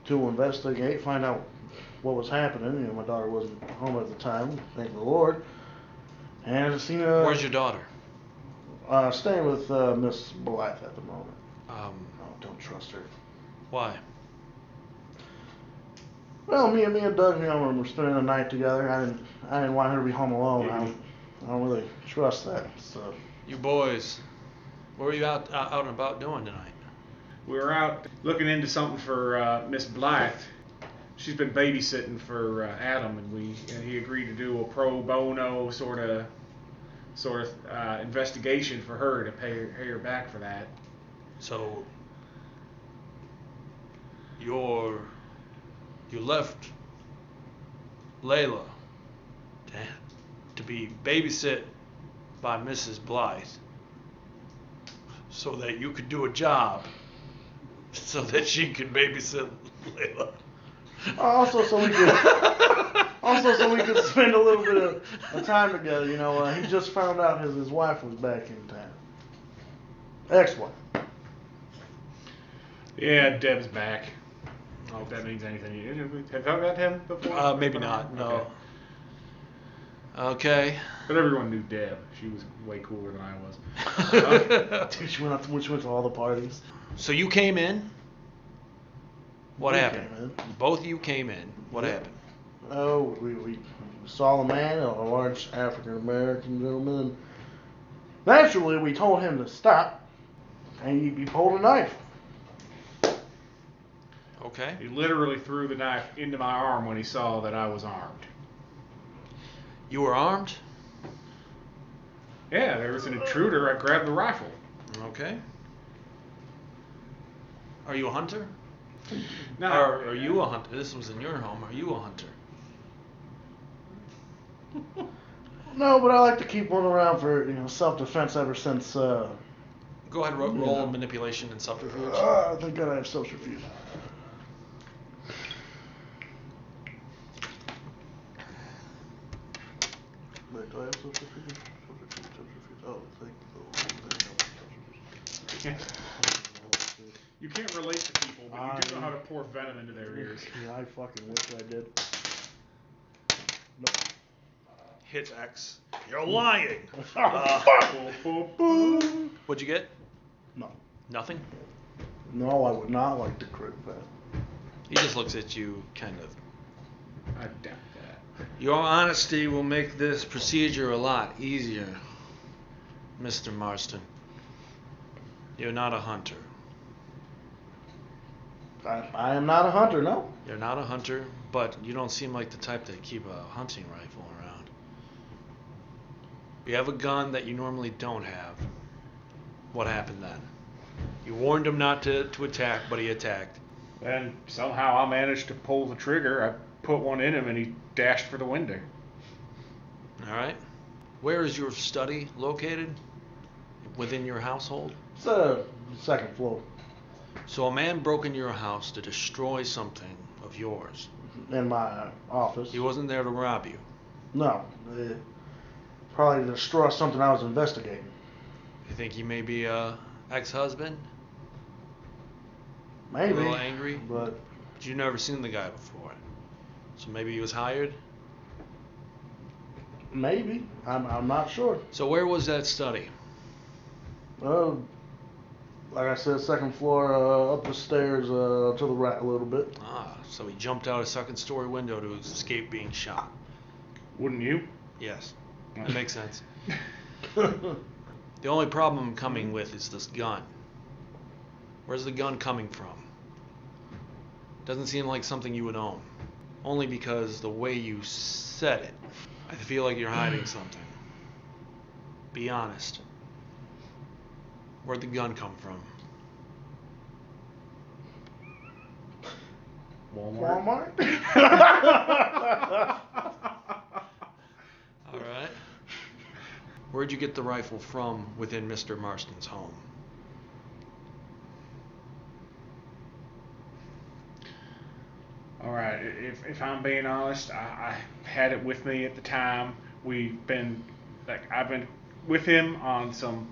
to investigate, find out what was happening. My daughter wasn't home at the time, thank the Lord. And I seen Where's your daughter? Staying with Miss Blythe at the moment. Um, Oh, don't trust her. Why? Well, me and Doug, we're spending the night together. I didn't want her to be home alone. I don't really trust that. So. You boys, what were you out and about doing tonight? We were out looking into something for Miss Blythe. She's been babysitting for Adam, and he agreed to do a pro bono sort of investigation for her to pay her back for that. So you left Layla to be babysit by Mrs. Blythe so that you could do a job so that she could babysit Layla. Also, so we could spend a little bit of time together. He just found out his wife was back in town. Ex-wife. Yeah, Deb's back. Oh, if that means anything. Have you met him before? Maybe not. No. Okay. But everyone knew Deb. She was way cooler than I was. Dude, she went to all the parties. So you came in. What We happened? came in. Both of you came in. What happened? Oh, we saw the man, a large African American gentleman. And naturally, we told him to stop, and he pulled a knife. Okay. He literally threw the knife into my arm when he saw that I was armed. You were armed? Yeah, there was an intruder. I grabbed the rifle. Okay. Are you a hunter? No. Are you a hunter? This was in your home. Are you a hunter? No, but I like to keep one around for self-defense ever since. Go ahead, roll manipulation and subterfuge. I think I have subterfuge. Wait, do I have subterfuge? Oh, You can't relate to people, but you do know how to pour venom into their ears. Yeah, I fucking wish I did. Nope. Hit X. You're lying. What'd you get? No. Nothing? No, I would not like to crit that. He just looks at you kind of. I doubt that. Your honesty will make this procedure a lot easier, Mr. Marston. You're not a hunter. I am not a hunter, no. You're not a hunter, but you don't seem like the type to keep a hunting rifle around. You have a gun that you normally don't have. What happened then? You warned him not to attack, but he attacked. And somehow I managed to pull the trigger. I put one in him and he dashed for the window. All right. Where is your study located? Within your household? It's the second floor. So a man broke into your house to destroy something of yours. In my office. He wasn't there to rob you. No. Probably to destroy something I was investigating. You think he may be a ex-husband? Maybe. A little angry? But You've never seen the guy before. So maybe he was hired? maybe. I'm not sure. So where was that study? Like I said, second floor, up the stairs, to the right a little bit. So he jumped out a second-story window to escape being shot. Wouldn't you? Yes, that makes sense. The only problem I'm coming with is this gun. Where's the gun coming from? Doesn't seem like something you would own. Only because the way you said it, I feel like you're hiding something. Be honest. Where'd the gun come from? Walmart. All right. Where'd you get the rifle from within Mr. Marston's home? All right. If I'm being honest, I had it with me at the time. I've been with him on some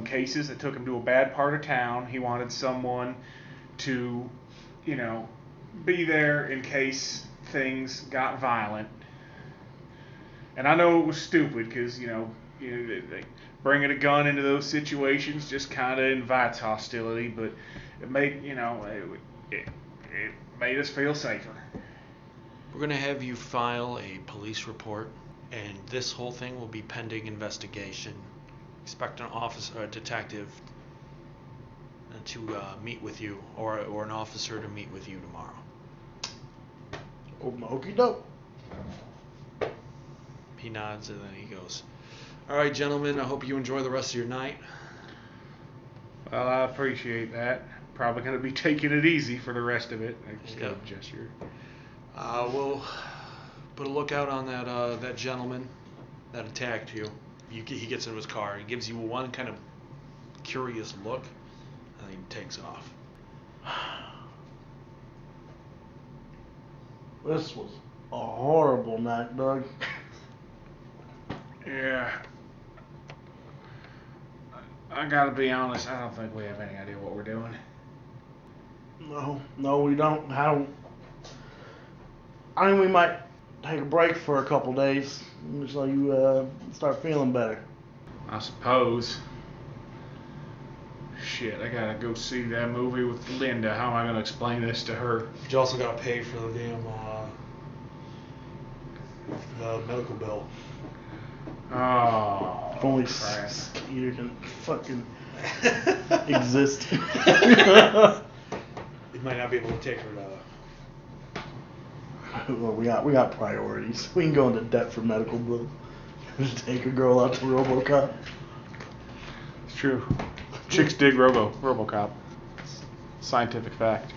cases that took him to a bad part of town. He wanted someone to, be there in case things got violent. And I know it was stupid because, they bringing a gun into those situations just kind of invites hostility, but it made, it made us feel safer. We're going to have you file a police report, and this whole thing will be pending investigation. Expect an officer or a detective to meet with you, or an officer to meet with you tomorrow. Okie doke. He nods and then he goes, all right, gentlemen, I hope you enjoy the rest of your night. Well, I appreciate that. Probably going to be taking it easy for the rest of it. I just got a gesture. We'll put a lookout on that gentleman that attacked you. He gets into his car. He gives you one kind of curious look, and then he takes off. This was a horrible night, Doug. Yeah. I gotta be honest, I don't think we have any idea what we're doing. No, we don't. I mean, we might take a break for a couple days so you start feeling better. I suppose. Shit, I gotta go see that movie with Linda. How am I gonna explain this to her? You also got to pay for the damn medical bill. Oh, If only crap. Skeeter can fucking exist. You might not be able to take her to... Well, we got priorities. We can go into debt for medical bills. Take a girl out to RoboCop. It's true. Chicks dig RoboCop. Scientific fact.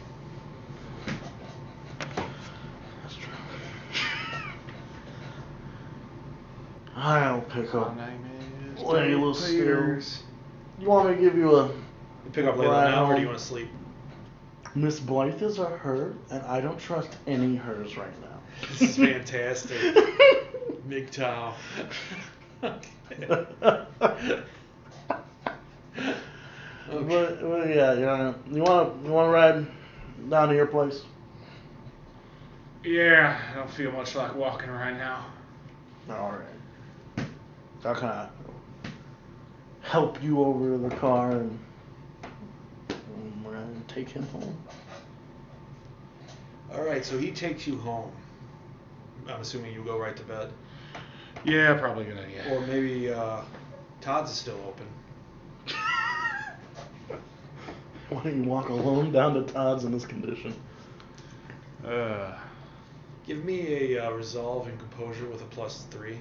That's true. I'll pick up My name is Layla Peters. still. You want me to give you a You pick up Layla ride now, or do home? you want to sleep? Miss Blythe is a her, and I don't trust any hers right now. This is fantastic. MGTOW. But yeah, you wanna ride down to your place? Yeah, I don't feel much like walking right now. All right. So I'll kind of help you over to the car, and we're gonna take him home. All right, so he takes you home. I'm assuming you go right to bed. Yeah, probably a good idea. Or maybe Todd's is still open. Why don't you walk alone down to Todd's in this condition? Give me a resolve and composure with a +3.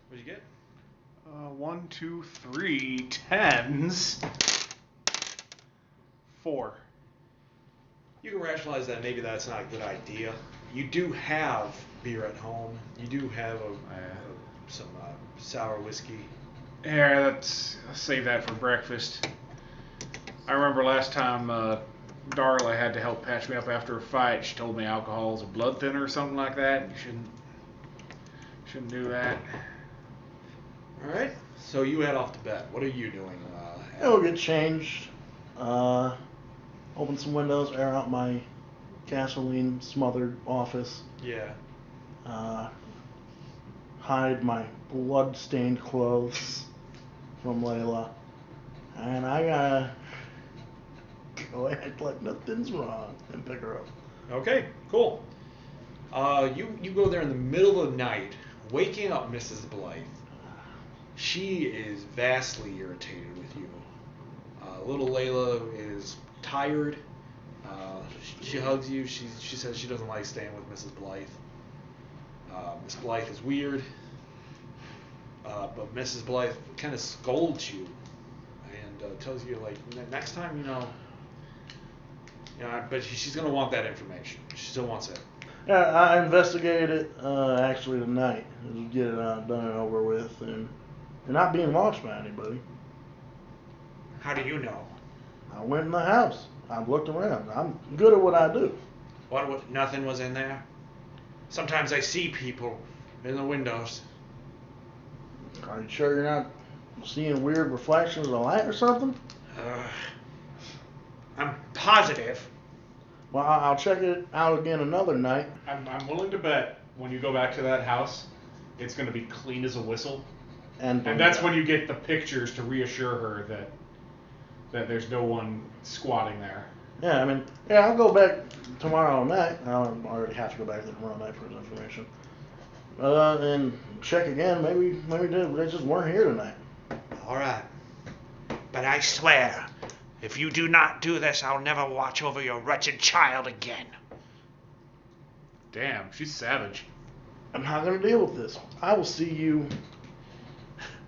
What'd you get? 1, 2, 3 10s. 4. You can rationalize that maybe that's not a good idea. You do have beer at home. You do have some sour whiskey. Yeah, let's save that for breakfast. I remember last time Darla had to help patch me up after a fight. She told me alcohol is a blood thinner or something like that. You shouldn't do that. All right. So you head off to bed. What are you doing? We'll get changed. Open some windows, air out my gasoline smothered office. Yeah. Hide my blood stained clothes from Layla. And I gotta go act like nothing's wrong and pick her up. Okay, cool. You go there in the middle of the night, waking up Mrs. Blythe. She is vastly irritated with you. Little Layla is tired. She hugs you. She says she doesn't like staying with Mrs. Blythe. Miss Blythe is weird. But Mrs. Blythe kind of scolds you and tells you, like, next time, you know, but she's going to want that information. She still wants it. Yeah, I investigated it actually tonight. Just get it done and over with, and you're not being watched by anybody. How do you know? I went in the house. I looked around. I'm good at what I do. What? Nothing was in there? Sometimes I see people in the windows. Are you sure you're not seeing weird reflections of light or something? I'm positive. Well, I'll check it out again another night. I'm willing to bet when you go back to that house, it's going to be clean as a whistle. And that's when you get the pictures to reassure her that there's no one squatting there. Yeah, I mean, yeah, I'll go back tomorrow night. I already have to go back there tomorrow night for his information. And check again. Maybe they just weren't here tonight. All right. But I swear, if you do not do this, I'll never watch over your wretched child again. Damn, she's savage. I'm not going to deal with this. I will see you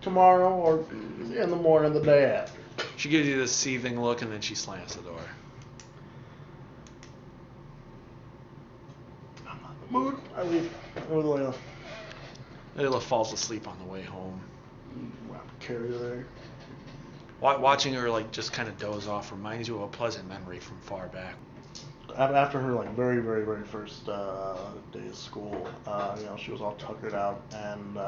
tomorrow or in the morning the day after. She gives you this seething look, and then she slams the door. I'm not in the mood. I leave with Layla. Layla falls asleep on the way home. Carry her there. Watching her like just kind of doze off reminds you of a pleasant memory from far back. After her like very, very, very first day of school, she was all tuckered out, and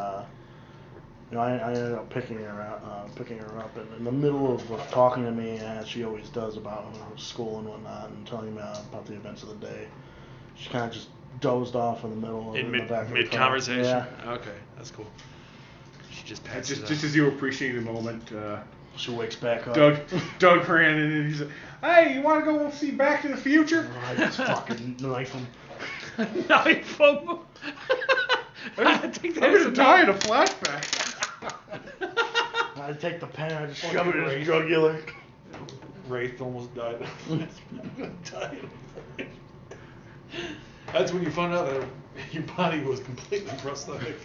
I ended up picking her up in the middle of talking to me, as she always does, about school and whatnot, and telling me about the events of the day. She kind of just dozed off in the middle In the back of the mid car. conversation. Yeah. Okay, that's cool. She just passes Just as you appreciate the moment, She wakes back up. Doug ran in and he said, "Hey, you want to go see Back to the Future?" I just fucking knife him. Knife him. I'm gonna die in a flashback. I take the pen, I just shove it in his drug dealer. Wraith almost died. That's when you found out that your body was completely prosthetic.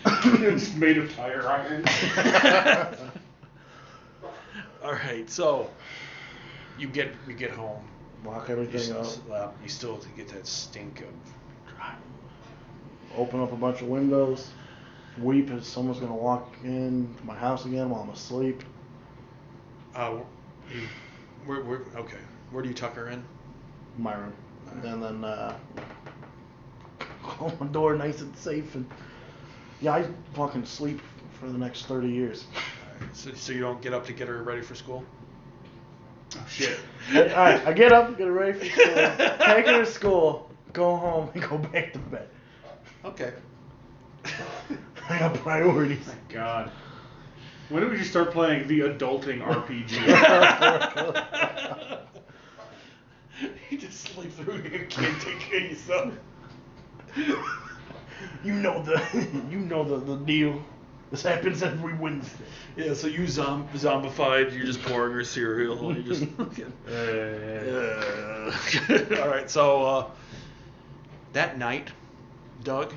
It's made of tire iron. All right, so you get home. Lock everything up. You still get that stink of. Open up a bunch of windows. Weep as someone's gonna walk in my house again while I'm asleep. Okay. Where do you tuck her in? My room. And then hold my door nice and safe, and I fucking sleep for the next 30 years. All right, so you don't get up to get her ready for school? Oh shit. Alright, I get up, get her ready for school, take her to school, go home, and go back to bed. Okay. I got priorities. My God. When did we just start playing the adulting RPG? You just sleep through. You can't take care of yourself. You know the deal. This happens every Wednesday. Yeah, so you zombified. You're just pouring her cereal. You just. All right, so that night, Doug.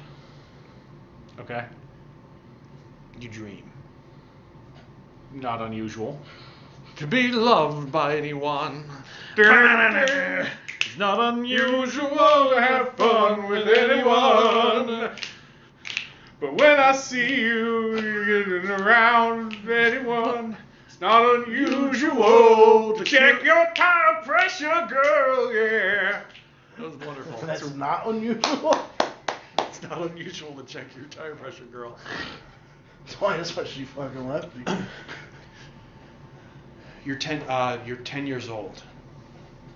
Okay. You dream. Not unusual. to be loved by anyone. It's not unusual to have fun with anyone. But when I see you getting around anyone, it's not unusual to check your tire pressure, girl, yeah. That was wonderful. That's not unusual. It's not unusual to check your tire pressure, girl. That's why she fucking left me. You're 10 years old.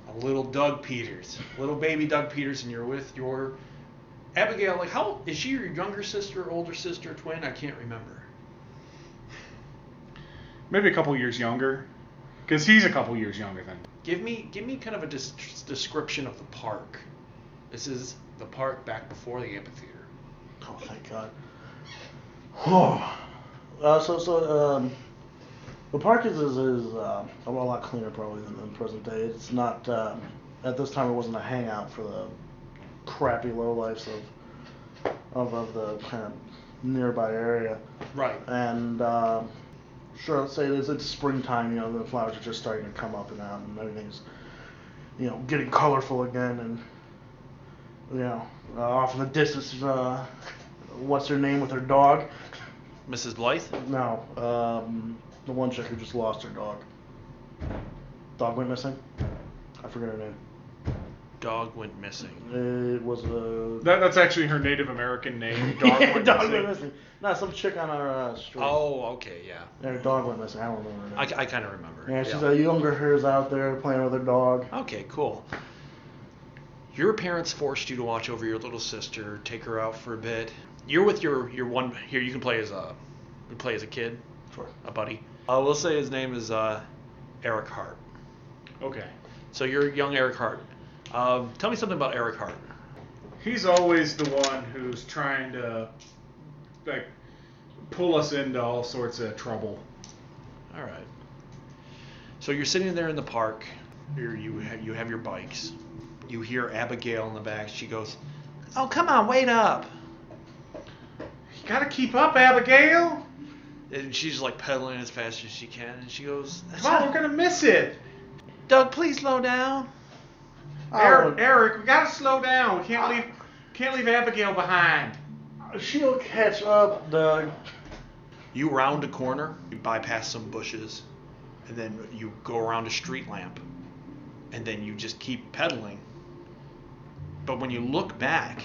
A little baby Doug Peters, and you're with your Abigail. Like, how is she? Your younger sister, older sister, twin? I can't remember. Maybe a couple years younger, because he's a couple years younger than me. Give me kind of a description of the park. This is the park back before the amphitheater. Oh, thank God. So the park is a lot cleaner probably than the present day. It's not at this time. It wasn't a hangout for the crappy lowlifes of the kind of nearby area. Right. And sure, let's say it's springtime. The flowers are just starting to come up and out, and everything's getting colorful again. And off in the distance, what's her name with her dog? Mrs. Blythe? No, the one chick who just lost her dog. Dog went missing? I forget her name. Dog went missing. It was a... That's actually her Native American name. Dog went dog missing. went missing. No, some chick on our street. Oh, okay, yeah. Her dog went missing. I don't remember her name. I kind of remember. Yeah, she's a younger hers out there playing with her dog. Okay, cool. Your parents forced you to watch over your little sister, take her out for a bit. You're with your one here. You can play as a kid, Sure. a buddy. We'll say his name is Eric Hart. Okay. So you're young Eric Hart. Tell me something about Eric Hart. He's always the one who's trying to pull us into all sorts of trouble. All right. So you're sitting there in the park. You have your bikes. You hear Abigail in the back. She goes, "Oh, come on, wait up." You gotta keep up, Abigail. And she's like pedaling as fast as she can. And she goes, Come on, we're gonna miss it. Doug, please slow down. Eric, we gotta slow down. We can't leave Abigail behind. She'll catch up, Doug. You round a corner, you bypass some bushes, and then you go around a street lamp, and then you just keep pedaling. But when you look back,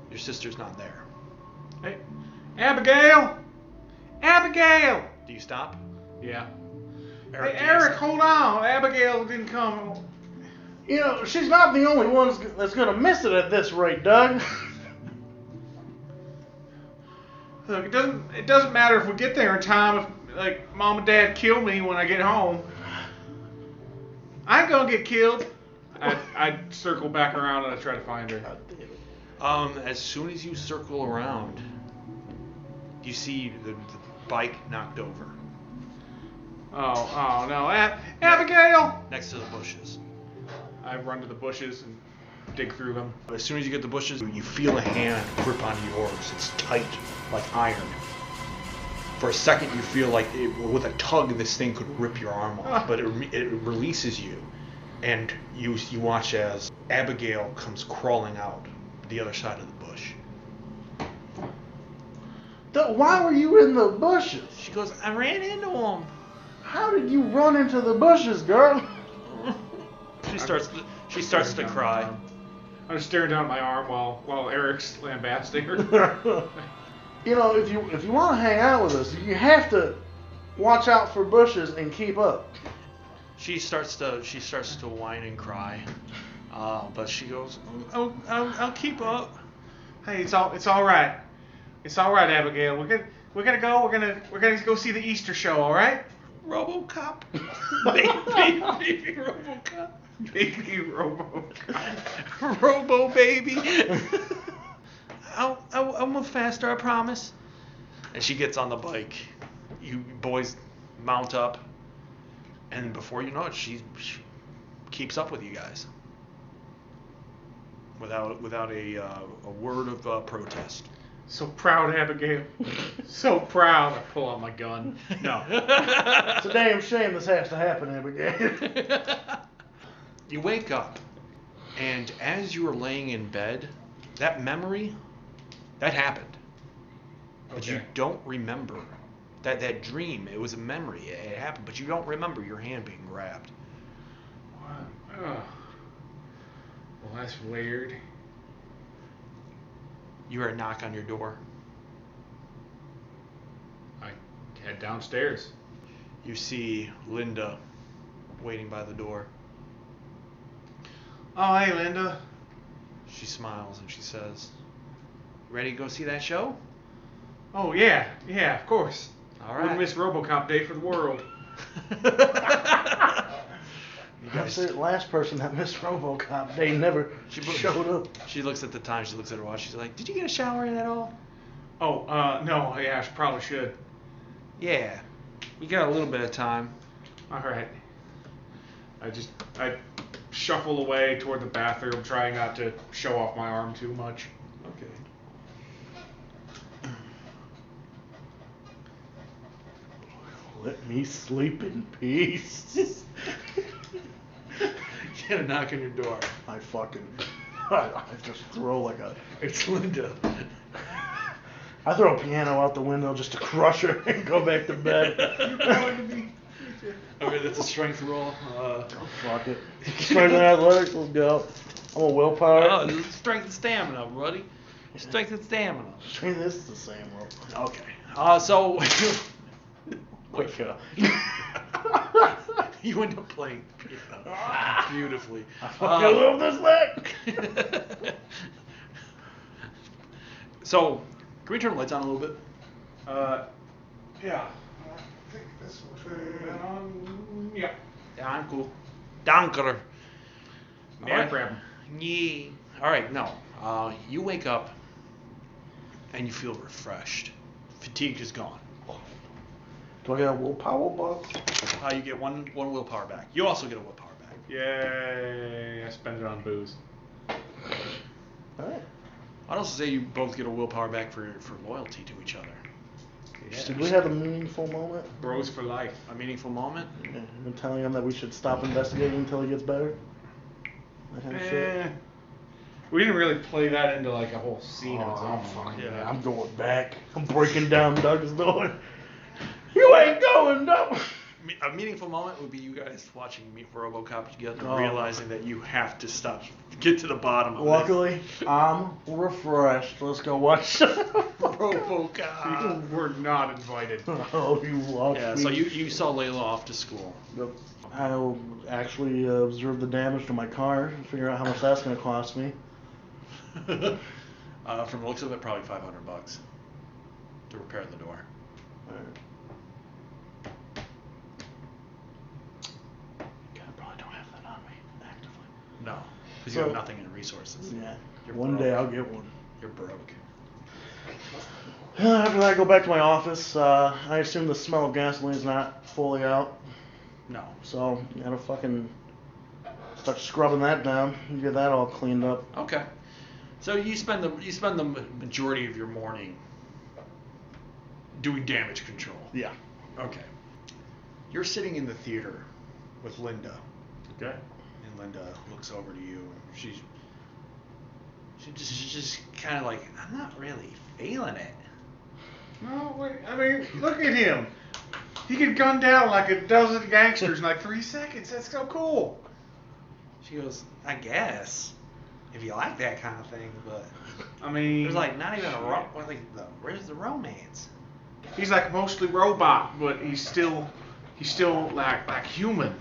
your sister's not there. Hey, Abigail! Abigail! Do you stop? Yeah. Eric, Hey, Eric, hold on. Abigail didn't come. She's not the only one that's gonna miss it at this rate, Doug. Look, it doesn't matter if we get there in time. If Mom and Dad kill me when I get home, I ain't gonna get killed. I circle back around and I try to find her. As soon as you circle around, you see the bike knocked over Oh no, Abigail! next to the bushes. I run to the bushes and dig through them. As soon as you get the bushes, you feel a hand grip onto yours. It's tight, like iron. For a second, you feel like with a tug, this thing could rip your arm off, but it releases you, and you watch as Abigail comes crawling out the other side of the bush. Why were you in the bushes? She goes, "I ran into him." How did you run into the bushes, girl? She starts to cry. I'm just staring down at my arm while Eric's lambasting her. If you want to hang out with us, you have to watch out for bushes and keep up. She starts to whine and cry, but she goes, "Oh, I'll keep up." Hey, it's all right. It's all right, Abigail. We're gonna go. We're gonna go see the Easter show. All right? RoboCop, baby RoboCop, Baby RoboCop. Robo baby. I'll move faster, I promise. And she gets on the bike. You boys mount up, and before you know it, she keeps up with you guys without a word of protest. So proud, Abigail. So proud. I pull out my gun. No. It's a damn shame this has to happen, Abigail. You wake up, and as you were laying in bed, that memory, that happened. But you Okay. don't remember. That dream, it was a memory. It happened, but you don't remember your hand being grabbed. What? Oh. Well, that's weird. You hear a knock on your door. I head downstairs. You see Linda waiting by the door. Oh, hey, Linda. She smiles and she says, "Ready to go see that show?" Oh, yeah, of course. All Wouldn't right. miss RoboCop Day for the world. You That's guys, the last person that missed RoboCop. They never showed up. she looks at the time. She looks at her watch. She's like, "Did you get a shower in at all?" Oh, no, yeah, I probably should. Yeah. We got a little bit of time. All right. I shuffle away toward the bathroom, trying not to show off my arm too much. Okay. Let me sleep in peace. Get a knock on your door. I just throw like a. It's Linda. I throw a piano out the window just to crush her and go back to bed. Okay, that's a strength roll. Fuck it. Strength and athletics, let's go. I'm a willpower. Strength and stamina, buddy. Strength and stamina. Strength is the same roll. Okay. So Wake up. you end up playing piano beautifully. I fucking love this leg. So, can we turn the lights on a little bit? Yeah. I think this will turn on. Yeah. Yeah, I'm cool. Danker. No problem. Yeah. All right. No. You wake up and you feel refreshed. Fatigue is gone. Do I get a willpower buff? You get one willpower back. You also get a willpower back. Yay! I spend it on booze. Alright. I'd also say you both get a willpower back for loyalty to each other. Did we have a meaningful moment? Bros for life. A meaningful moment? Yeah, I'm telling him that we should stop investigating until he gets better? That kind of shit? We didn't really play that into like a whole scene of its I'm own. fine. Yeah. I'm going back. I'm breaking down Doug's door. You ain't going, Doug! A meaningful moment would be you guys watching RoboCop together, Oh. realizing that you have to stop, get to the bottom of Luckily, I'm refreshed. Let's go watch. this. RoboCop. We're not invited. Oh, you lucky. Yeah, so you saw Layla off to school. Yep. I'll actually observe the damage to my car and figure out how much that's going to cost me. From the looks of it, probably $500 to repair the door. God, probably don't have that on me actively. No, because you So- have nothing in resources. Yeah. You're One broke. day I'll get one. You're broke. After that, I go back to my office. I assume the smell of gasoline is not fully out, No. so you gotta fucking start scrubbing that down and get that all cleaned up. Okay. So you spend the majority of your morning doing damage control. Yeah. Okay. You're sitting in the theater with Linda, Okay. and Linda looks over to you. She's just kind of like, I'm not really feeling it. No, wait. I mean, look at him. He could gun down like a dozen gangsters in like 3 seconds. That's so cool. She goes, I guess, if you like that kind of thing, but I mean, there's like not even a where's the romance? he's like mostly robot, but he's still like human.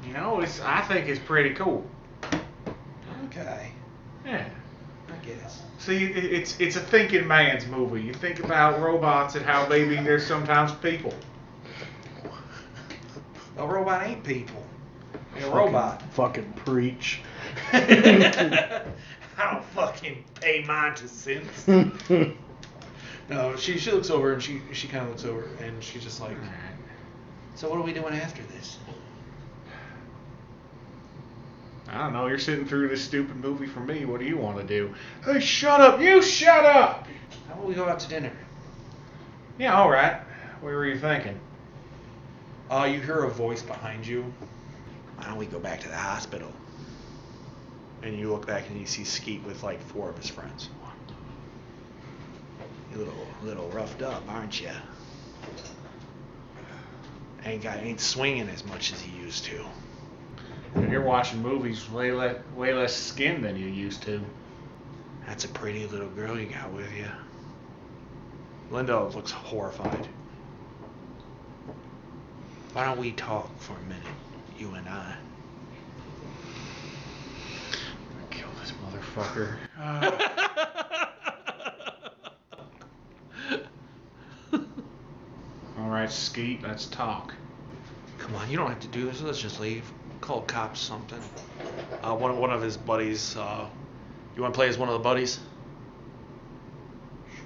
You know, I think it's pretty cool. Okay, Yeah. I guess. See, it's a thinking man's movie. You think about robots and how maybe they're sometimes people. A robot ain't people. They're a robot. Fucking preach. I don't fucking pay mine to sins. No, she looks over and she kind of looks over and she's just like, so what are we doing after this? I don't know. You're sitting through this stupid movie for me. What do you want to do? Hey, shut up! You shut up! How about we go out to dinner? Yeah, all right. What were you thinking? You hear a voice behind you, Why don't we go back to the hospital? and you look back and you see Skeet with like 4 of his friends. You're a little roughed up, aren't you? Ain't swinging as much as he used to. If you're watching movies way less skin than you used to. That's a pretty little girl you got with you. Linda looks horrified. Why don't we talk for a minute, you and I? Kill this motherfucker. All right, Skeet, let's talk. Come on, you don't have to do this. Let's just leave. Call cops, something. One of his buddies. You want to play as one of the buddies?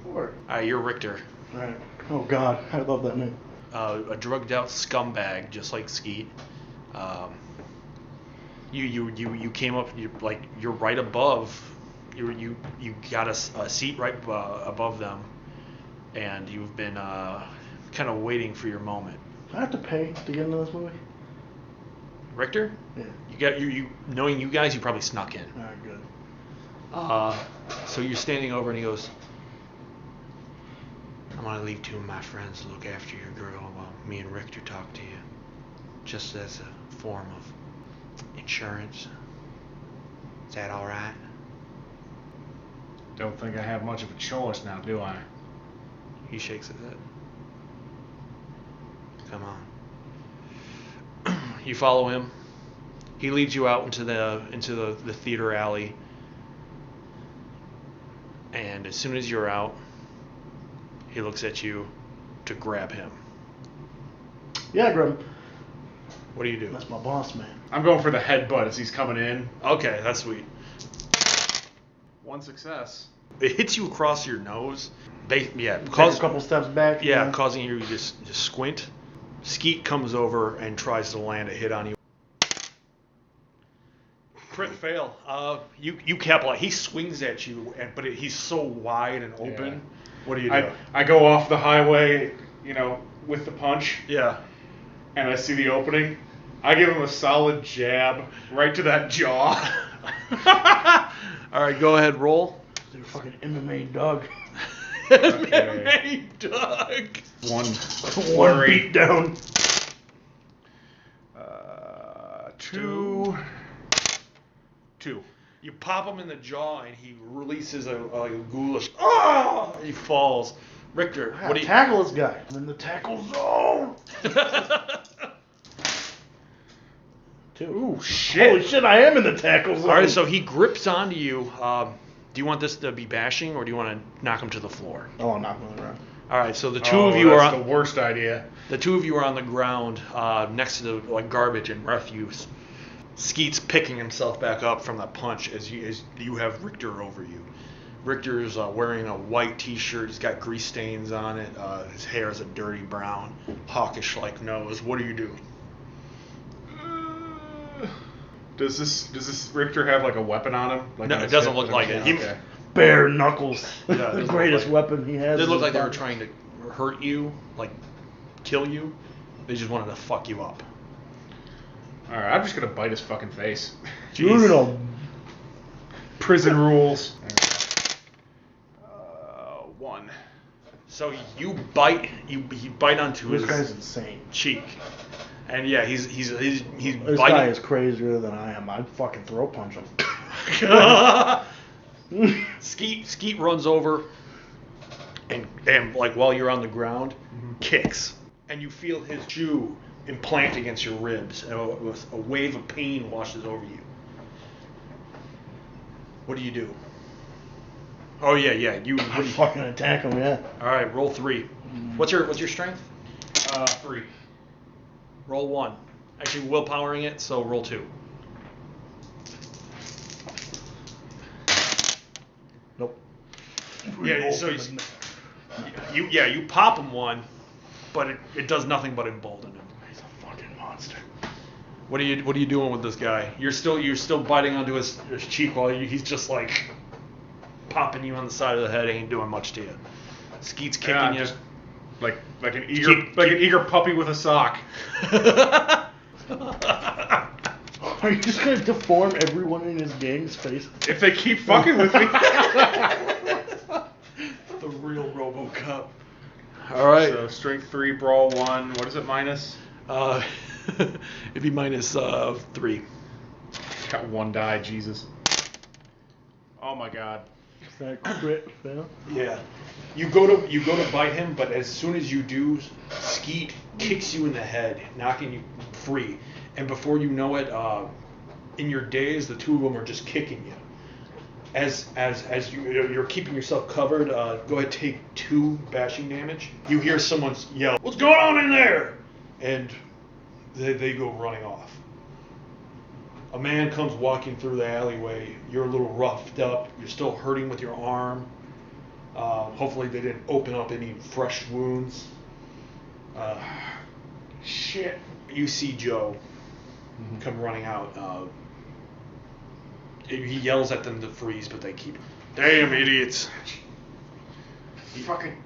Sure. You're Richter. Right. Oh God, I love that name. A drugged out scumbag, just like Skeet. You came up. You're right above. You got a seat right above them, and you've been kind of waiting for your moment. Do I have to pay to get into this movie? Richter? Yeah. You knowing you guys, you probably snuck in. All right, good. So you're standing over, and he goes, I'm gonna leave 2 of my friends to look after your girl while me and Richter talk to you. Just as a form of insurance. Is that alright? Don't think I have much of a choice now, do I? he shakes his head. Come on. You follow him. He leads you out into the theater alley. And as soon as you're out, he looks at you to grab him. Yeah, grab him. What do you do? That's my boss, man. I'm going for the headbutt as he's coming in. Okay, that's sweet. 1 success. It hits you across your nose. Take a couple steps back. Yeah, you know? causing you to just squint. Skeet comes over and tries to land a hit on you. Crit fail. You capitalize. He swings at you, but he's so wide and open. Yeah. What do you do? I go off the highway, with the punch, Yeah. and I see the opening. I give him a solid jab right to that jaw. All right, go ahead, roll. They're fucking MMA dog. MMA Doug. One One beat down. 2. You pop him in the jaw, and he releases a ghoulish. Oh! He falls. Richter, what do you tackle this guy? I'm in the tackle zone. 2. Ooh, shit. Holy shit! I am in the tackle zone. All right, so he grips onto you. Do you want this to be bashing, or do you want to knock him to the floor? Oh, I'm knocking him around. All right, so the two of you are that's on the worst idea. the two of you are on the ground next to the garbage and refuse. Skeet's picking himself back up from that punch as you have Richter over you. Richter's wearing a white T-shirt. He's got grease stains on it. His hair is a dirty brown, hawkish-like nose. What do you do? Does this Richter have like a weapon on him? Like No, on it his doesn't hip? look like it. He- Okay. Bare knuckles. Yeah, it the doesn't greatest look weapon he has. They in look his like they were body. trying to hurt you, like kill you. They just wanted to fuck you up. All right, I'm just gonna bite his fucking face. Jeez. No. Prison rules. 1. So you bite onto This his guy's insane. cheek, and yeah, he's This biting. guy is crazier than I am. I'd fucking throw punch him. Skeet runs over and like while you're on the ground, kicks, and you feel his shoe implant against your ribs, and a wave of pain washes over you. What do you do? Oh yeah, you. I fucking attack him, yeah. All right, roll 3. What's your strength? 3. Roll 1. Actually, willpowering it, so roll 2. Nope. Yeah, so you pop him one, but it does nothing but embolden him. He's a fucking monster. What are you doing with this guy? You're still biting onto his cheek while he's just like popping you on the side of the head. Ain't doing much to you. Skeet's kicking Yeah, you. just like an eager puppy with a sock. Are you just gonna deform everyone in his gang's face? If they keep fucking with me. The real RoboCop. All right. So strength 3, brawl 1. What is it minus? It'd be minus 3. Got 1 die. Jesus. Oh my God. Is that crit fail? Yeah. You go to bite him, but as soon as you do, Skeet kicks you in the head, knocking you free. And before you know it, in your daze, the two of them are just kicking you. As you're keeping yourself covered, go ahead, take 2 bashing damage. You hear someone yell, "What's going on in there?" And they go running off. A man comes walking through the alleyway. You're a little roughed up. You're still hurting with your arm. Hopefully they didn't open up any fresh wounds. Shit. You see Joe come running out. He yells at them to freeze, but they keep. Damn idiots! Fucking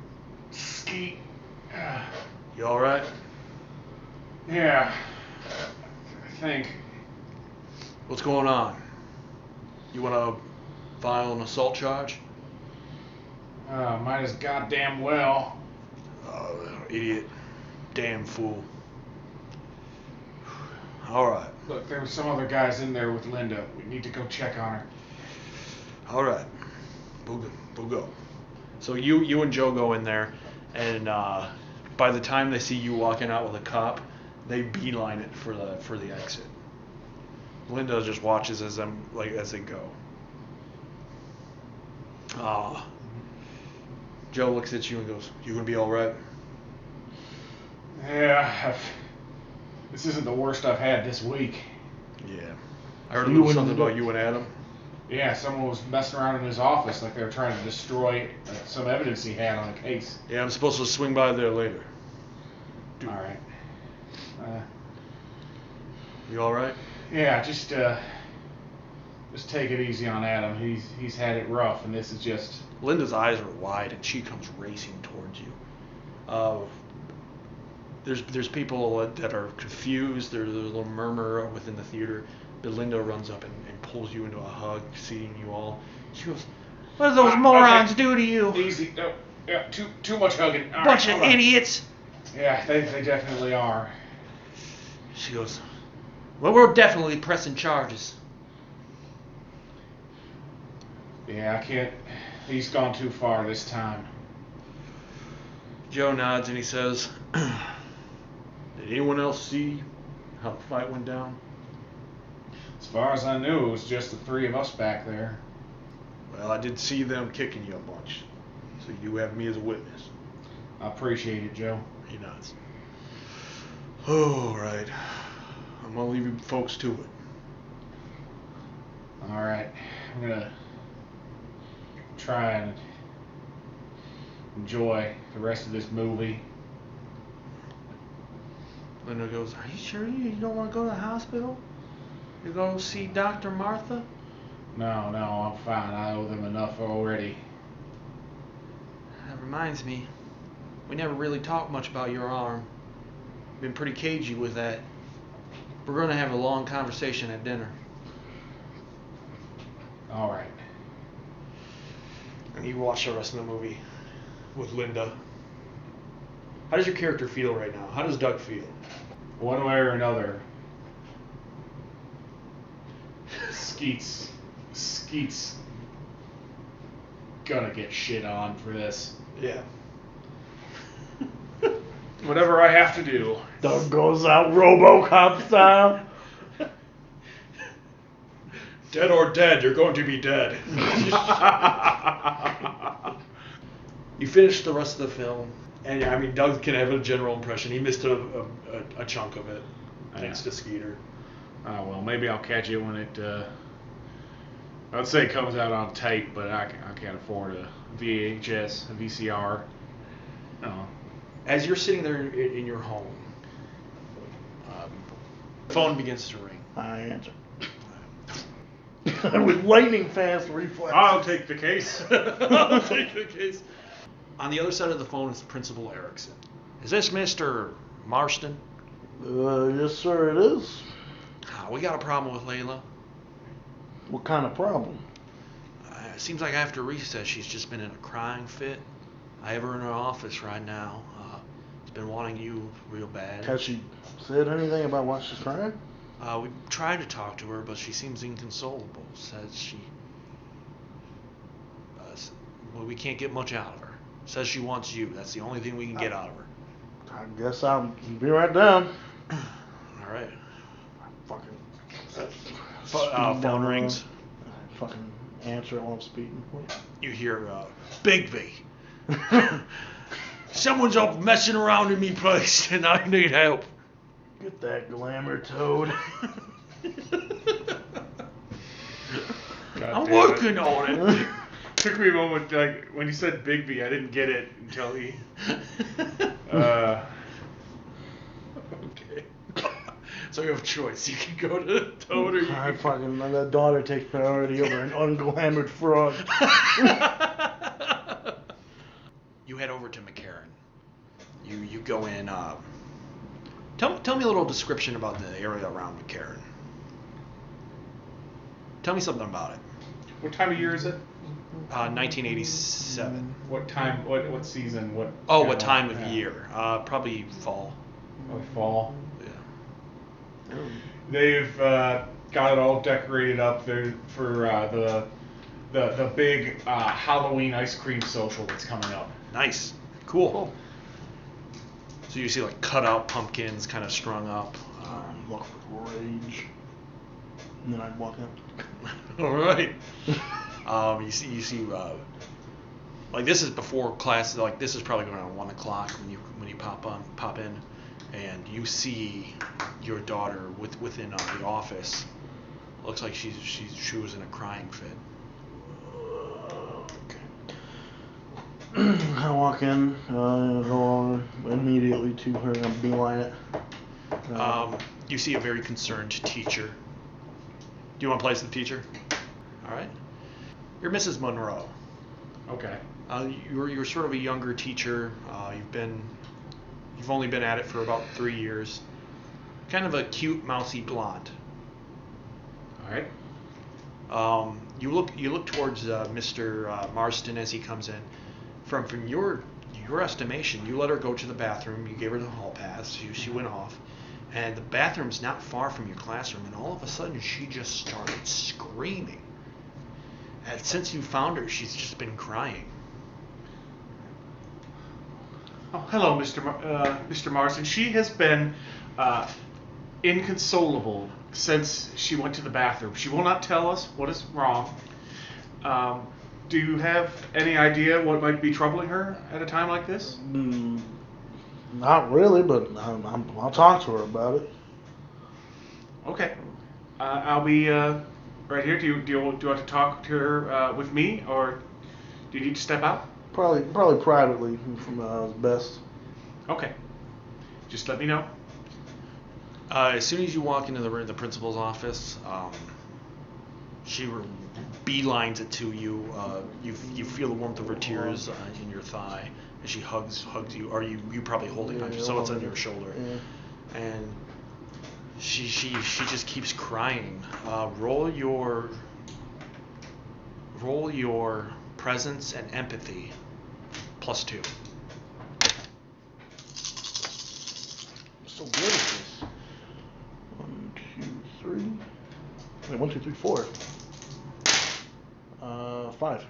Skeet. You all right? Yeah. I think. What's going on? You want to file an assault charge? Might as goddamn well. Idiot. Damn fool. All right. Look, there were some other guys in there with Linda. We need to go check on her. All right. We'll go. So you and Joe go in there, and by the time they see you walking out with a cop, they beeline it for the exit. Linda just watches as they go. Joe looks at you and goes, "You gonna be all right?" Yeah, this isn't the worst I've had this week. Yeah. I heard a little something about you and Adam. Yeah, someone was messing around in his office like they were trying to destroy some evidence he had on a case. Yeah, I'm supposed to swing by there later. All right. You all right? Yeah, just take it easy on Adam. He's had it rough, and this is just. Linda's eyes are wide, and she comes racing towards you. There's people that are confused. There's a little murmur within the theater. But Linda runs up and pulls you into a hug, seeing you all. She goes, "What did those morons do to you? Easy. No, yeah, too much hugging. All Bunch right, of hold on. idiots." Yeah, they definitely are. She goes, "Well, we're definitely pressing charges." Yeah, I can't. He's gone too far this time. Joe nods and he says, "Did anyone else see how the fight went down?" As far as I knew, it was just the 3 of us back there. "Well, I did see them kicking you a bunch, so you have me as a witness." I appreciate it, Joe. He nods. "Oh, right. I'm gonna leave you folks to it." All right, I'm gonna try and enjoy the rest of this movie. Linda goes, "Are you sure you don't want to go to the hospital? You go see Dr. Martha?" No, I'm fine. I owe them enough already. That reminds me, we never really talked much about your arm. Been pretty cagey with that. We're going to have a long conversation at dinner. All right. And you watch the rest of the movie with Linda. How does your character feel right now? How does Doug feel? One way or another, Skeet's gonna get shit on for this. Yeah. Whatever I have to do. Doug goes out RoboCop style. Dead or dead, you're going to be dead. You finish the rest of the film, and I mean, Doug can have a general impression. He missed a chunk of it, thanks to Skeeter. Oh, well, maybe I'll catch it when it, I'd say it comes out on tape, but I can't afford a VHS, a VCR. No. As you're sitting there in your home, the phone begins to ring. I answer. With lightning fast reflexes. I'll take the case. I'll take the case. On the other side of the phone is Principal Erickson. Is this Mr. Marston? Yes, sir, it is. We got a problem with Layla. What kind of problem? It seems like after recess she's just been in a crying fit. I have her in her office right now. She's been wanting you real bad. Has she said anything about why she's crying? We tried to talk to her, but she seems inconsolable. Says she... well, we can't get much out of her. Says she wants you. That's the only thing we can get out of her. I guess I'll be right down. All right. Fucking... phone rings. Fucking answer it while I'm speeding. You hear, Bigby. Someone's up messing around in me place, and I need help. Get that glamour, Toad. I'm working on it. Took me a moment, like, when you said Bigby, I didn't get it until he... Okay. So you have a choice. You can go to Toad or you I can... fucking... That daughter takes priority over an unglamored frog. You head over to McCarran. You go in... Tell me a little description about the area around McCarran. Tell me something about it. What time of year is it? 1987. What time, what season, what... What time of year? Probably fall. Oh, fall. Yeah. They've got it all decorated up there for the big Halloween ice cream social that's coming up. Nice. Cool. So you see like cut out pumpkins kind of strung up. Walk with rage. And then I'd walk out. All right. You see like this is before class. Like this is probably around 1 o'clock when you pop in, and you see your daughter within the office. Looks like she was in a crying fit. I walk in, go immediately to her and beeline it. You see a very concerned teacher. Do you want to place the teacher? All right. You're Mrs. Monroe. Okay. You're sort of a younger teacher. You've only been at it for about 3 years. Kind of a cute, mousy blonde. All right. You look towards Mr. Marston as he comes in. From your estimation, you let her go to the bathroom. You gave her the hall pass. She went off, and the bathroom's not far from your classroom. And all of a sudden, she just started screaming. And since you found her, she's just been crying. Oh, hello, Mr. Marston. She has been inconsolable since she went to the bathroom. She will not tell us what is wrong. Do you have any idea what might be troubling her at a time like this? Not really, but I'll talk to her about it. Okay. I'll be right here. Do you want to talk to her with me, or do you need to step out? Probably privately from best. Okay. Just let me know. As soon as you walk into the principal's office, she beelines it to you. You feel the warmth of her tears in your thigh as she hugs you, or you probably holding on, so it's on your shoulder, and she just keeps crying. Roll your presence and empathy +2. I'm so good at this. 1, 2, 3. Wait, 1, 2, 3, 4. 5.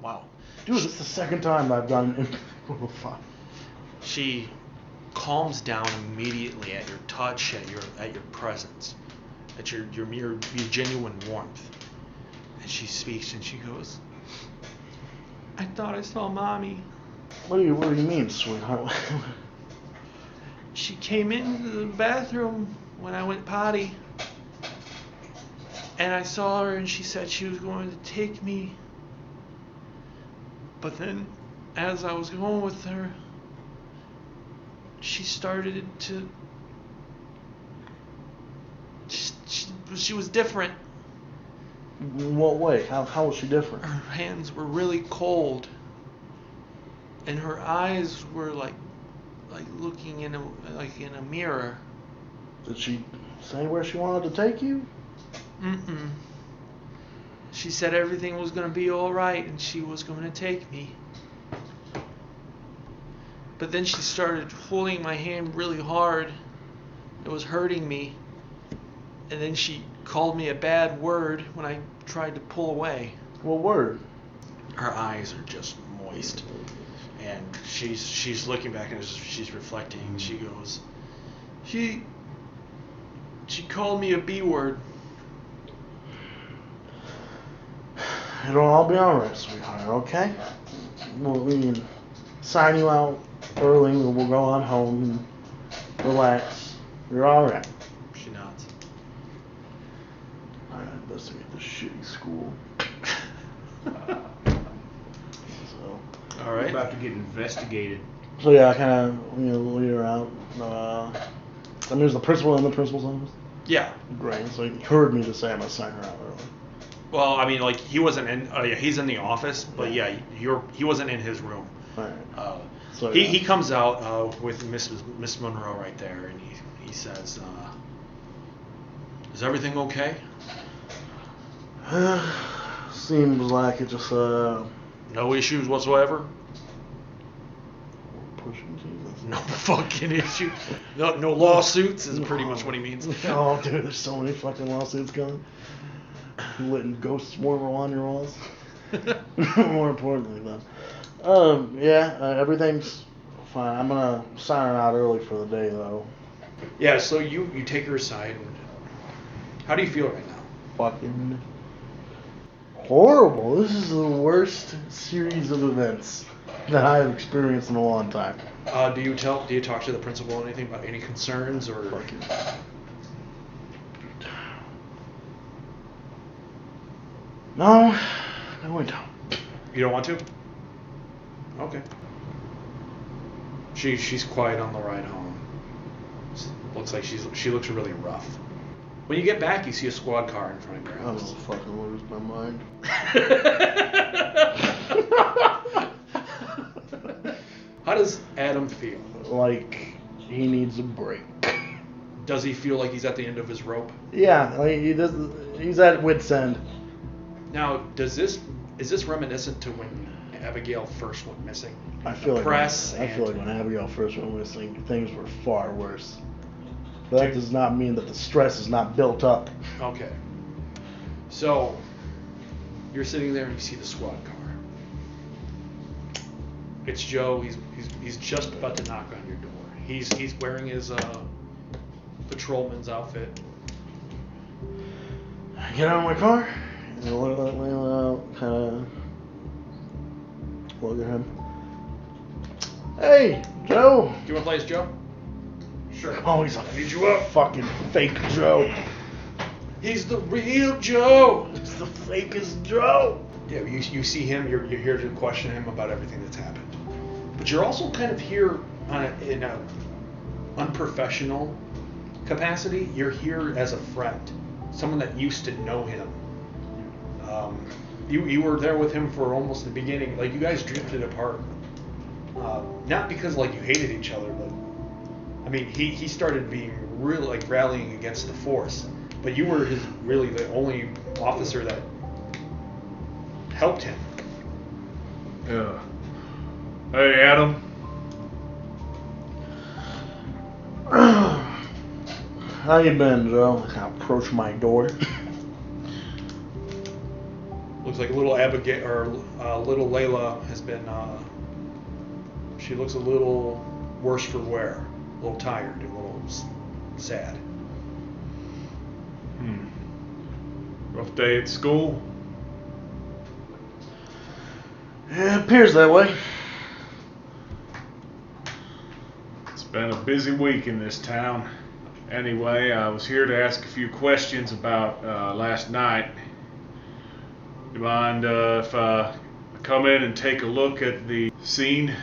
Wow. Dude, it's the second time I've done 5. She calms down immediately at your touch, at your presence, at your genuine warmth. And she speaks and she goes, "I thought I saw Mommy. What do you mean, sweetheart? She came into the bathroom when I went potty, and I saw her and she said she was going to take me. But then, as I was going with her, she started to... She was different. In what way? How was she different? Her hands were really cold. and her eyes were like looking in a mirror. Did she say where she wanted to take you? Mm-mm. She said everything was going to be all right and she was going to take me. But then she started holding my hand really hard. It was hurting me. And then she called me a bad word when I tried to pull away. What word? Her eyes are just moist. And she's looking back and she's reflecting. And she goes, She called me a B word. It'll all be alright, sweetheart, okay? We can sign you out early. We'll go on home and relax. You're alright. She nods. Alright, investigate this shitty school. All right. About to get investigated. So yeah, I kind of lead her out. I mean, is the principal in the principal's office? Yeah. Great. So he heard me just say I'm gonna sign her out early. Well, I mean, like he wasn't in. Yeah, he's in the office, but yeah, he wasn't in his room. Alright. So He comes out with Miss Monroe right there, and he says, "Is everything okay?" Seems like it just No issues whatsoever. pushing Jesus. No fucking issue. No lawsuits is pretty much what he means. Oh, dude, there's so many fucking lawsuits coming. Letting ghosts swarm on your walls. More importantly, though. Everything's fine. I'm gonna sign her out early for the day, though. Yeah. So you take her aside. And how do you feel right now? Fucking horrible. This is the worst series of events that I have experienced in a long time. Do you talk to the principal anything about any concerns or? Fucking. No, I don't. You don't want to? Okay. She's quiet on the ride home. Looks like she looks really rough. When you get back, you see a squad car in front of your I'm house. gonna fucking lose my mind. How does Adam feel? Like he needs a break. Does he feel like he's at the end of his rope? Yeah, like he's at wit's end. Now, is this reminiscent to when Abigail first went missing? I feel like Press I feel like when Abigail first went missing, things were far worse. But that does not mean that the stress is not built up. Okay. So, you're sitting there and you see the squad car. It's Joe. He's just about to knock on your door. He's wearing his patrolman's outfit. I get out of my car and look at Layla out, kind of look at him. Hey, Joe. Do you want to play as Joe? Sure. Oh, he's a Need you up. fucking fake Joe. He's the real Joe. It's the fakest Joe. Yeah, you see him. You're here to question him about everything that's happened. But you're also kind of here in a unprofessional capacity. You're here as a friend, someone that used to know him. You were there with him for almost the beginning. Like you guys drifted apart, not because like you hated each other, but I mean he started being really like rallying against the force. But you were really the only officer that helped him. Yeah. Hey, Adam. How you been, Joe? I approach my door. Looks like little Abigail or little Layla has been. She looks a little worse for wear, a little tired, a little sad. Rough day at school. Yeah, it appears that way. It's been a busy week in this town. Anyway, I was here to ask a few questions about last night. You mind if I come in and take a look at the scene?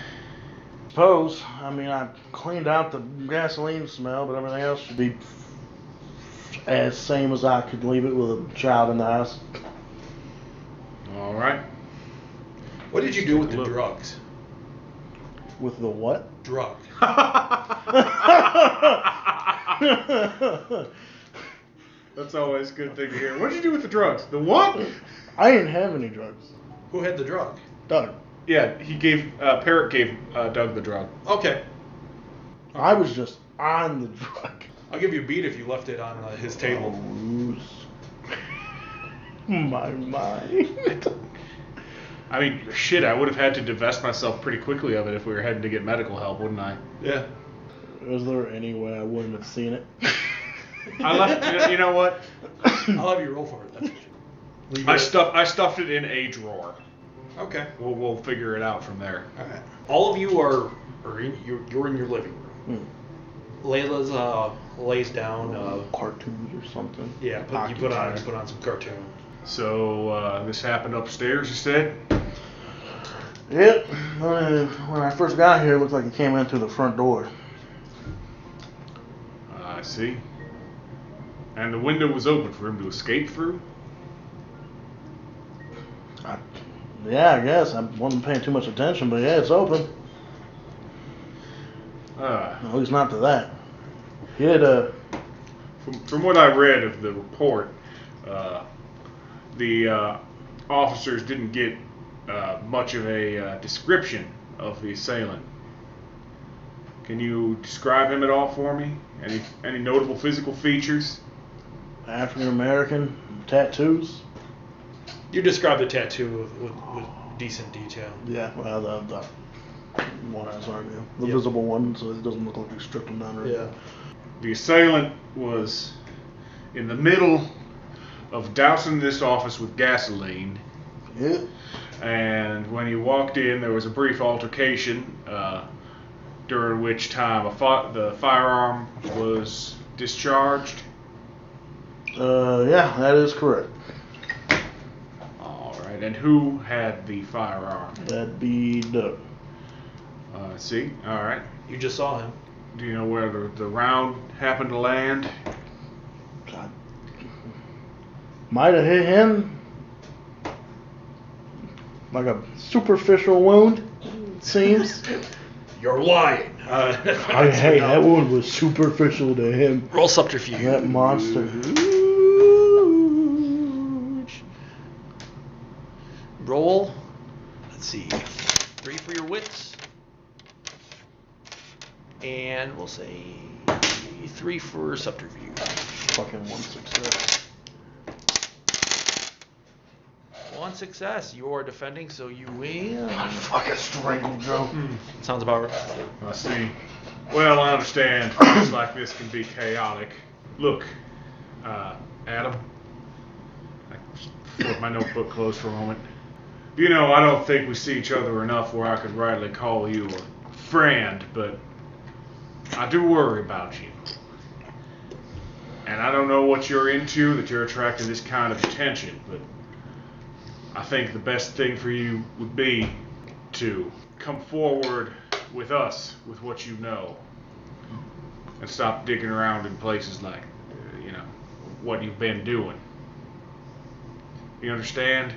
Suppose. I mean, I cleaned out the gasoline smell, but everything else should be as same as I could leave it with a child in the house. All right. What did you do with the Look. drugs? With the what? Drug. That's always a good thing to hear. What'd you do with the drugs? The what? I didn't have any drugs. Who had the drug? Doug. Yeah, Parrot gave Doug the drug. Okay. I was just on the drug. I'll give you a beat if you left it on his table. My. I mean, shit, I would have had to divest myself pretty quickly of it if we were heading to get medical help, wouldn't I? Yeah. Was there any way I wouldn't have seen it? I left, you know what? I'll have you roll for it. That's what you I stuffed it in a drawer. Okay. We'll figure it out from there. All right. All of you you're in your living room. Layla's lays down. Cartoons or something. Yeah, you put on some cartoon. So this happened upstairs, you said? Yep. When I first got here, it looked like it came in through the front door. I see. And the window was open for him to escape through? Yeah, I guess. I wasn't paying too much attention, but yeah, it's open. At least not to that. He had From what I read of the report, the officers didn't get much of a description of the assailant. Can you describe him at all for me? Any notable physical features? African American, tattoos. You describe the tattoo with decent detail. Yeah, well, the one I saw, the visible one, so it doesn't look like he stripped him down. Yeah. The assailant was in the middle of dousing this office with gasoline. Yeah. And when he walked in, there was a brief altercation, during which time the firearm was discharged. Yeah, that is correct. All right. And who had the firearm? That'd be Doug. See? All right. You just saw him. Do you know where the round happened to land? God. Might have hit him. Like a superficial wound, it seems. You're lying. Hey, that wound was superficial to him. Roll subterfuge. That monster. Roll. Let's see. 3 for your wits. And we'll say 3 for subterfuge. Fucking 1 success. 1 success. You are defending, so you win. Fucking strangled Joe. Sounds about right. I see. Well, I understand things like this can be chaotic. Look, Adam. I flip my notebook closed for a moment. You know, I don't think we see each other enough where I could rightly call you a friend, but I do worry about you. And I don't know what you're into that you're attracting this kind of attention, but I think the best thing for you would be to come forward with us with what you know and stop digging around in places like, what you've been doing. You understand?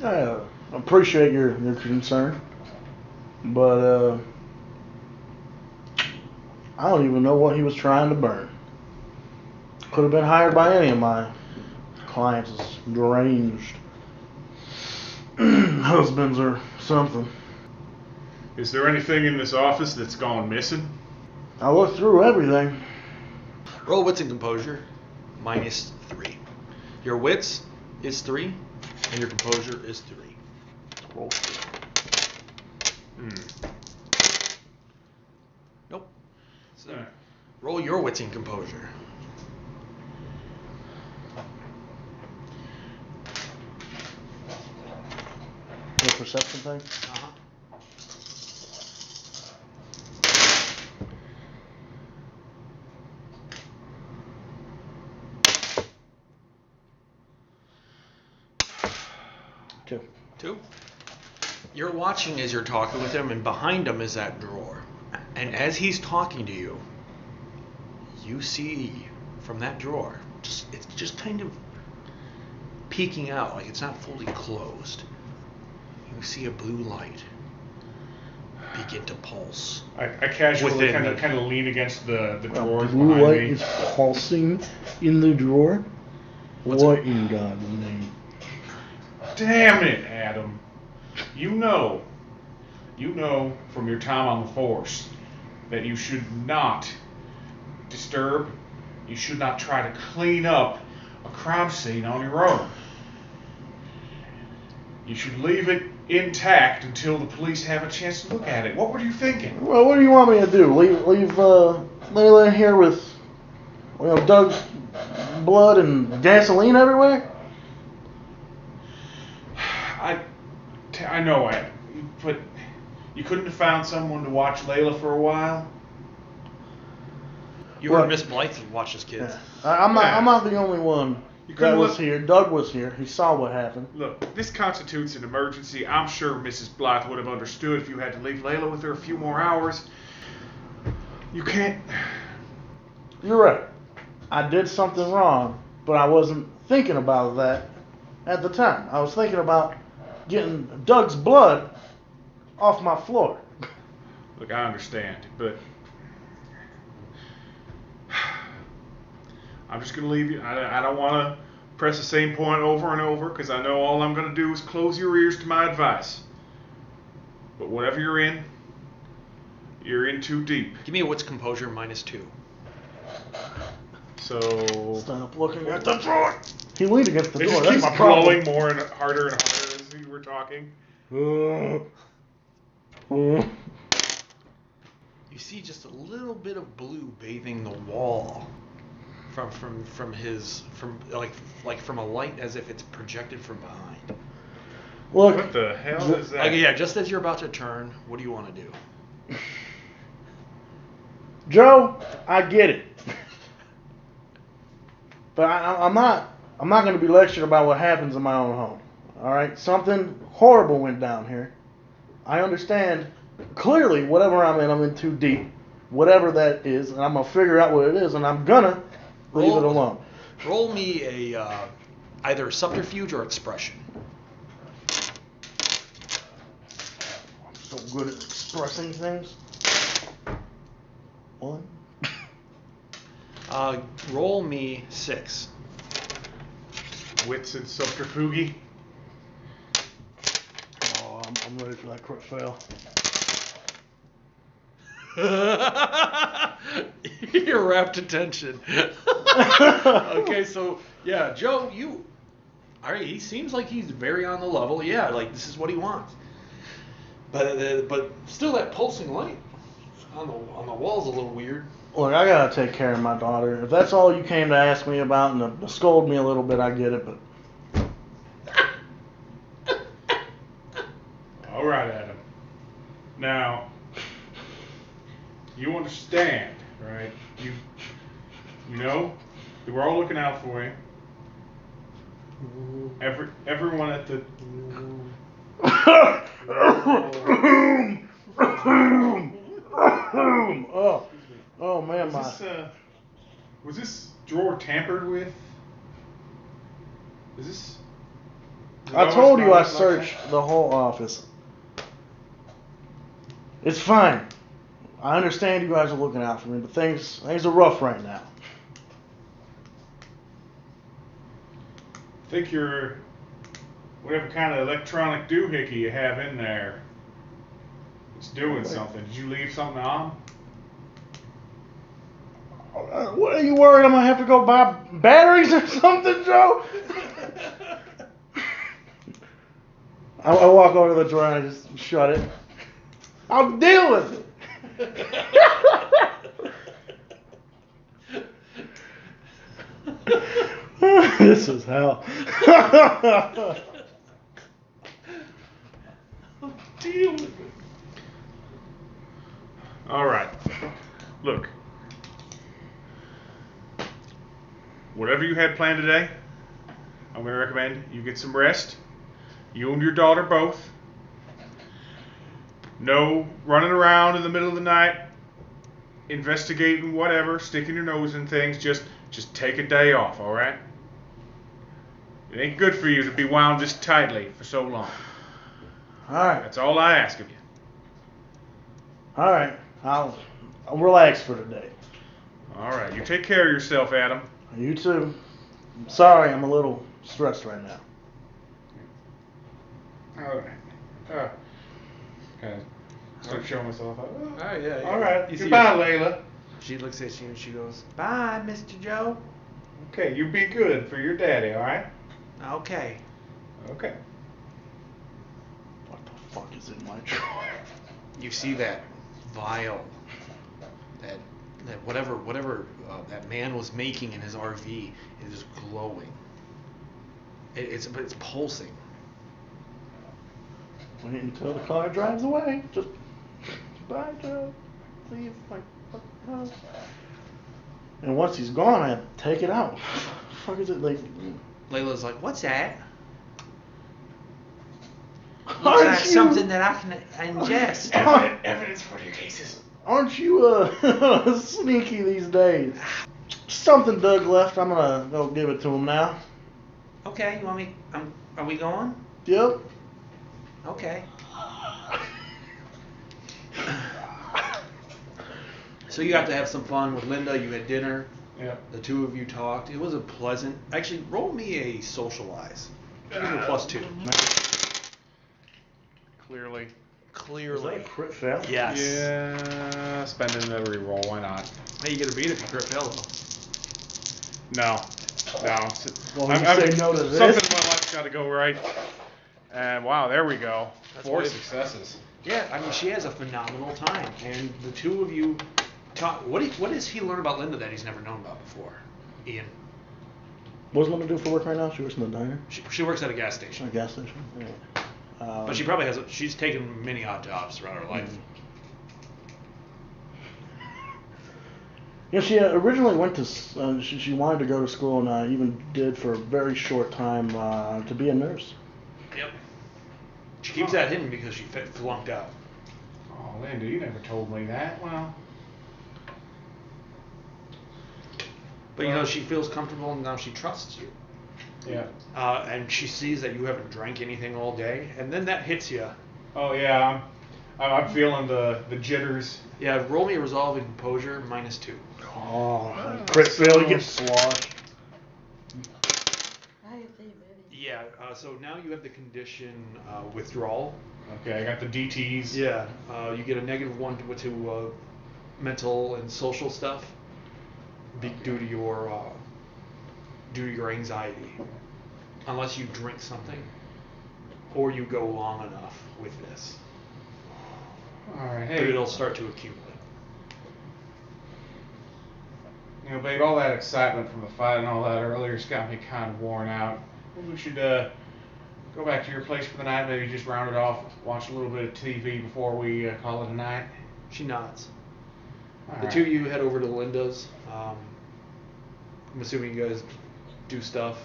I appreciate your concern, but I don't even know what he was trying to burn. Could have been hired by any of my clients as deranged husbands or something. Is there anything in this office that's gone missing? I looked through everything. Roll wits and composure. -3. Your wits is 3, and your composure is 3. Roll. Nope. So, roll your wits and composure. The perception thing? Uh-huh. Two. You're watching as you're talking with him, and behind him is that drawer. And as he's talking to you, you see from that drawer, it's just kind of peeking out, like it's not fully closed. You see a blue light. begin to pulse. I casually Within kind of lean against the drawers Blue behind light me. is pulsing in the drawer. What's What it? in God's name? Damn it, Adam. You know from your time on the force that you should not disturb, you should not try to clean up a crime scene on your own. You should leave it intact until the police have a chance to look at it. What were you thinking? Well, what do you want me to do? Leave Layla in here with, Doug's blood and gasoline everywhere? I know, but you couldn't have found someone to watch Layla for a while? You heard Miss Blythe watch his kids. Yeah. I'm not the only one that couldn't was look- here. Doug was here. He saw what happened. Look, this constitutes an emergency. I'm sure Mrs. Blythe would have understood if you had to leave Layla with her a few more hours. You can't... You're right. I did something wrong, but I wasn't thinking about that at the time. I was thinking about getting Doug's blood off my floor. Look, I understand, but... I'm just going to leave you. I don't want to press the same point over and over, because I know all I'm going to do is close your ears to my advice. But whatever you're in too deep. Give me a wits composure -2. So... Stop looking at the drawer. He leaned against the It door. just That's keeps my problem. glowing more and harder as we were talking. You see just a little bit of blue bathing the wall from a light as if it's projected from behind. Look, What the hell is that? Like, yeah, just as you're about to turn, what do you want to do? Joe, I get it, but I'm not going to be lectured about what happens in my own home. All right, something horrible went down here. I understand clearly whatever I'm in too deep, whatever that is, and I'm gonna figure out what it is, and I'm gonna leave it alone. Roll me a either subterfuge or expression. I'm so good at expressing things. 1. Roll me 6. Wits and subterfuge. Oh, I'm ready for that crit fail. Your rapt attention. Okay, so yeah, Joe, he seems like he's very on the level. Yeah, like this is what he wants. But still, that pulsing light on the wall's a little weird. Look, I gotta take care of my daughter. If that's all you came to ask me about and to scold me a little bit, I get it. But All right, Adam. Now, you understand, right? You know, that we're all looking out for you. Everyone at the... oh man, Was this drawer tampered with? Is this... I told you I searched the whole office. It's fine. I understand you guys are looking out for me, but things are rough right now. I think your whatever kind of electronic doohickey you have in there, it's doing something. Did you leave something on? What are you worried? I'm gonna have to go buy batteries or something, Joe? I walk over to the drawer and I just shut it. I'll deal with it. This is hell. Deal with it. All right. Look. Whatever you had planned today, I'm going to recommend you get some rest. You and your daughter both. No running around in the middle of the night, investigating whatever, sticking your nose in things. Just take a day off, all right? It ain't good for you to be wound this tightly for so long. All right. That's all I ask of you. All right, I'll relax for today. All right, you take care of yourself, Adam. You too. I'm sorry, I'm a little stressed right now. All right. Kind of start showing myself out. Oh, yeah. All right. You see Goodbye, her- Layla. She looks at you and she goes, "Bye, Mr. Joe." Okay, you be good for your daddy, all right? Okay. Okay. What the fuck is in my drawer? You see that vial, that whatever that man was making in his RV, it is glowing. It's pulsing. Wait until the car drives away. Just bye, Joe. Leave my fucking house. And once he's gone, I have to take it out. Fuck is it like? Layla's like, "What's that?" Looks Aren't like you- something that I can ingest. Evidence for your cases. Aren't you sneaky these days? Something Doug left. I'm gonna go give it to him now. Okay, you want me? Are we going? Yep. Okay. So you got to have some fun with Linda. You had dinner. Yeah. The two of you talked. It was a pleasant. Actually, roll me a socialize. Give me a +2. Clearly. Is that Clearly. a crit fail? Yes. Yeah, spending the reroll, why not? Hey, you get a beat if you crit fail though. No. Well, you say no to this? Something in my life's got to go right. And wow, there we go. That's 4 why- successes. Yeah, I mean she has a phenomenal time, and the two of you talk. What does he learn about Linda that he's never known about before? Ian. What does Linda do for work right now? She works in the diner? She works at a gas station, A gas station? Yeah. but she probably has. She's taken many odd jobs throughout her life. Yeah, she originally went to, she wanted to go to school and even did for a very short time to be a nurse. Yep. She keeps that hidden because she flunked out. Oh, Linda, you never told me that. Well, But you know, she feels comfortable and now she trusts you. yeah. And she sees that you haven't drank anything all day, and then that hits you. Oh, yeah, I'm feeling the jitters. Yeah, roll me a resolve and composure -2. Oh, crit fail, you get sloshed. Yeah, so now you have the condition withdrawal. Okay, I got the DTs. Yeah, you get a -1 to mental and social stuff due to your anxiety, unless you drink something or you go long enough with this. All right, But hey, it'll start to accumulate. you know, babe, all that excitement from the fight and all that earlier's got me kind of worn out. Maybe we should go back to your place for the night, maybe just round it off, watch a little bit of TV before we call it a night. She nods. All The right. two of you head over to Linda's. I'm assuming you guys do stuff.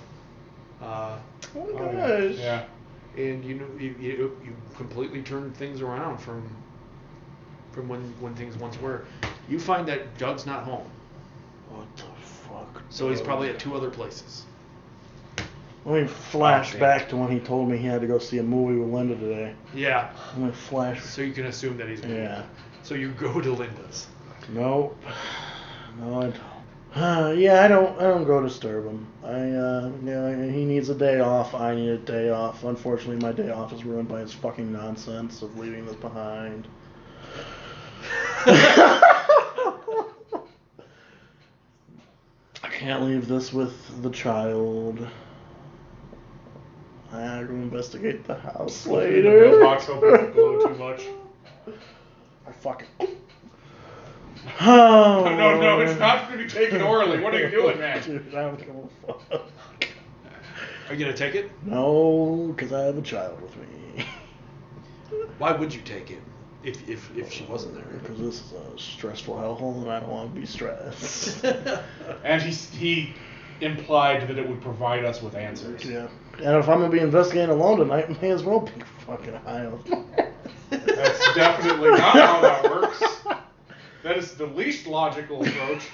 Oh my Oh, gosh. yeah. And you completely turn things around from when things once were. You find that Doug's not home, What the fuck? so he's probably at 2 other places. Let me flash Oh, back to when he told me he had to go see a movie with Linda today. Yeah. Let me flash. So you can assume that he's moving. Yeah. So you go to Linda's. Nope. No, I don't. Yeah, I don't go disturb him. He needs a day off. I need a day off. Unfortunately, my day off is ruined by his fucking nonsense of leaving this behind. I can't leave this with the child. I have to investigate the house The later. mailbox open if it glow too much. I fucking. Oh, No, it's not to be taken orally. What are you doing, man? Dude, I don't give a fuck. Are you gonna take it? No, because I have a child with me. Why would you take it if she wasn't there? Because this is a stressful hellhole and I don't want to be stressed. And he implied that it would provide us with answers. Yeah. And if I'm going to be investigating alone tonight, I may as well be fucking high on. That's definitely not how that works. That is the least logical approach.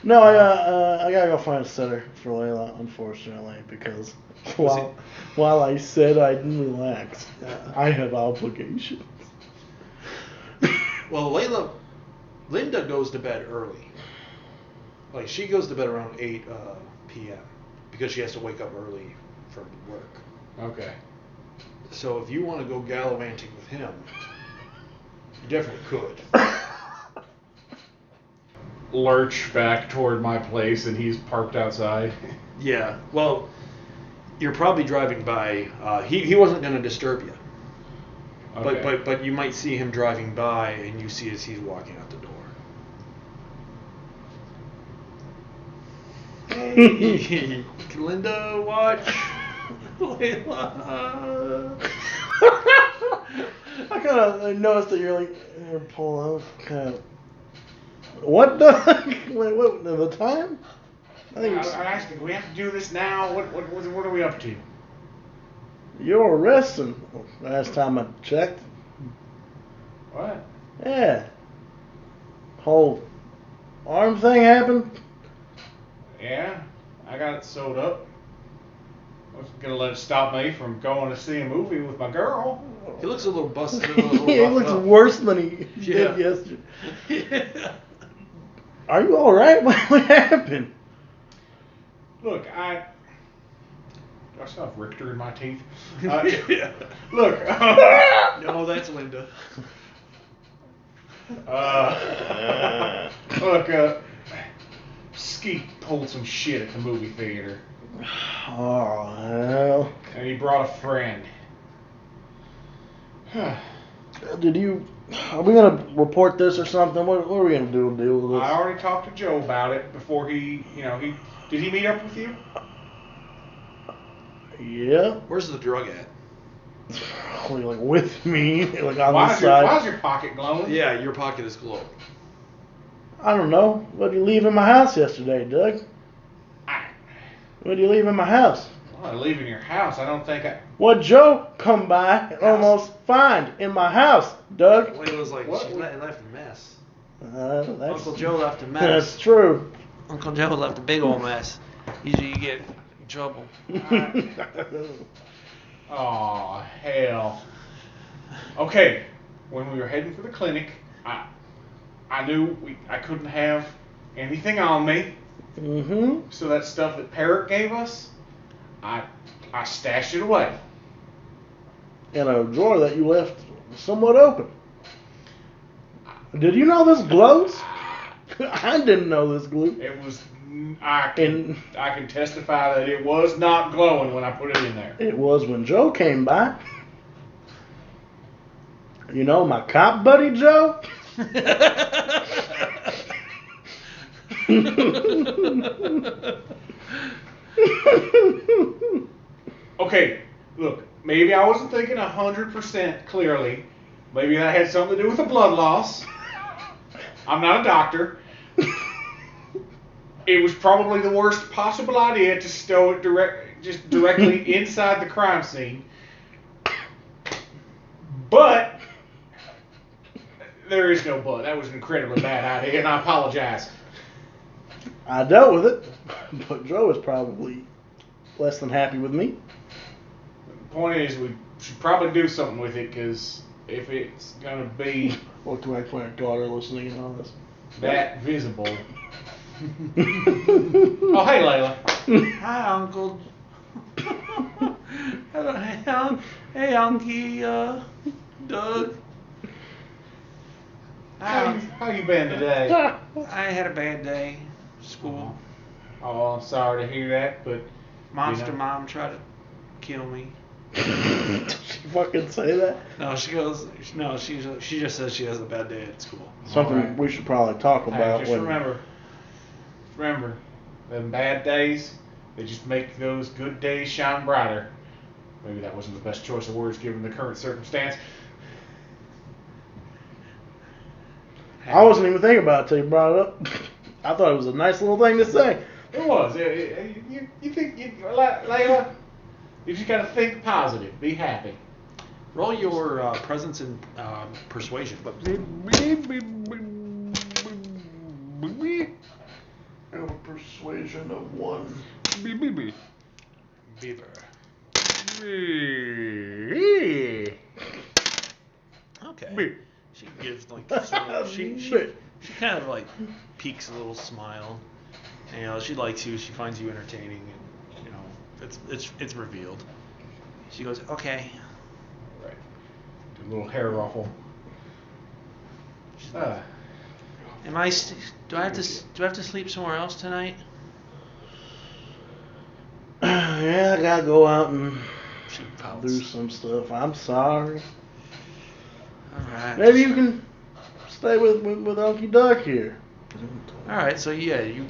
No, I gotta go find a sitter for Layla, unfortunately, because while I said I'd relax, I have obligations. Well, Linda goes to bed early. Like, she goes to bed around 8 p.m. because she has to wake up early for work. Okay. So if you want to go gallivanting with him, you definitely could. Lurch back toward my place, and he's parked outside. Yeah. Well, you're probably driving by. He wasn't going to disturb you. Okay. But you might see him driving by, and you see as he's walking out the door. Hey, Linda, watch. Layla. I kind of noticed that you're pulling out. Kind of. What the? Wait, what? The time? I think I asked him, do we have to do this now? What are we up to? you're arresting. Last time I checked. What? Yeah. Whole arm thing happened. Yeah, I got it sewed up. I wasn't gonna let it stop me from going to see a movie with my girl. He looks a little busted. A little He roughed looks up. worse than he Yeah. did yesterday. Yeah. Are you all right? What happened? Look, do I still have Richter in my teeth? Yeah. Look, No, that's Linda. look, Skeet pulled some shit at the movie theater, Oh hell! and he brought a friend. Did you? Are we gonna report this or something? What are we gonna do to deal with I this? already talked to Joe about it before did he meet up with you? Yeah. Where's the drug at? Like with me, like on Why the is side. your pocket glowing? Yeah, your pocket is glowing. I don't know. What did you leave in my house yesterday, Doug? What did you leave in my house? Well, I leave in your house. I don't think I. What Joe come by and almost find in my house, Doug? Layla was like, What? she left a mess. That's, Uncle Joe left a mess. That's true. Uncle Joe left a big old mess. Usually you get in trouble. Oh hell. Okay, when we were heading for the clinic, I knew I couldn't have anything on me. Mm-hmm. So that stuff that Parrot gave us, I stashed it away. In a drawer that you left somewhat open. Did you know this glows? I didn't know this glue. It was. I can testify that it was not glowing when I put it in there. It was when Joe came by. You know my cop buddy Joe? Okay, look, maybe I wasn't thinking 100% clearly. Maybe that had something to do with the blood loss. I'm not a doctor. It was probably the worst possible idea to stow it directly inside the crime scene. But there is no but. That was an incredibly bad idea, and I apologize. I dealt with it, but Joe is probably less than happy with me. The point is, we should probably do something with it, because if it's going to be What do I put my daughter listening in on this? that visible. Oh, hey, Layla. Hi, Uncle. Hey, Unky, Doug. How you been today? I had a bad day. School. Oh, I'm sorry to hear that, but Monster Mom tried to kill me. Did she fucking say that? No, she goes. No, she just says she has a bad day at school. Something Alright. we should probably talk hey, about. just when, remember, them bad days, they just make those good days shine brighter. Maybe that wasn't the best choice of words given the current circumstance. I wasn't even thinking about it till you brought it up. I thought it was a nice little thing to say. It was. You think, Layla, you just gotta think positive, be happy. Roll your presence and persuasion. A persuasion of 1. Beaver. Okay. She gives like So she kind of like peeks a little smile. And, you know, she likes you. She finds you entertaining, and you know, it's revealed. She goes, okay. Right. Do a little hair ruffle. Am I? Do I have to sleep somewhere else tonight? Yeah, I gotta go out and She pouts. do some stuff. I'm sorry. All right. Maybe you can stay with Unky Duck here. All right. So yeah, you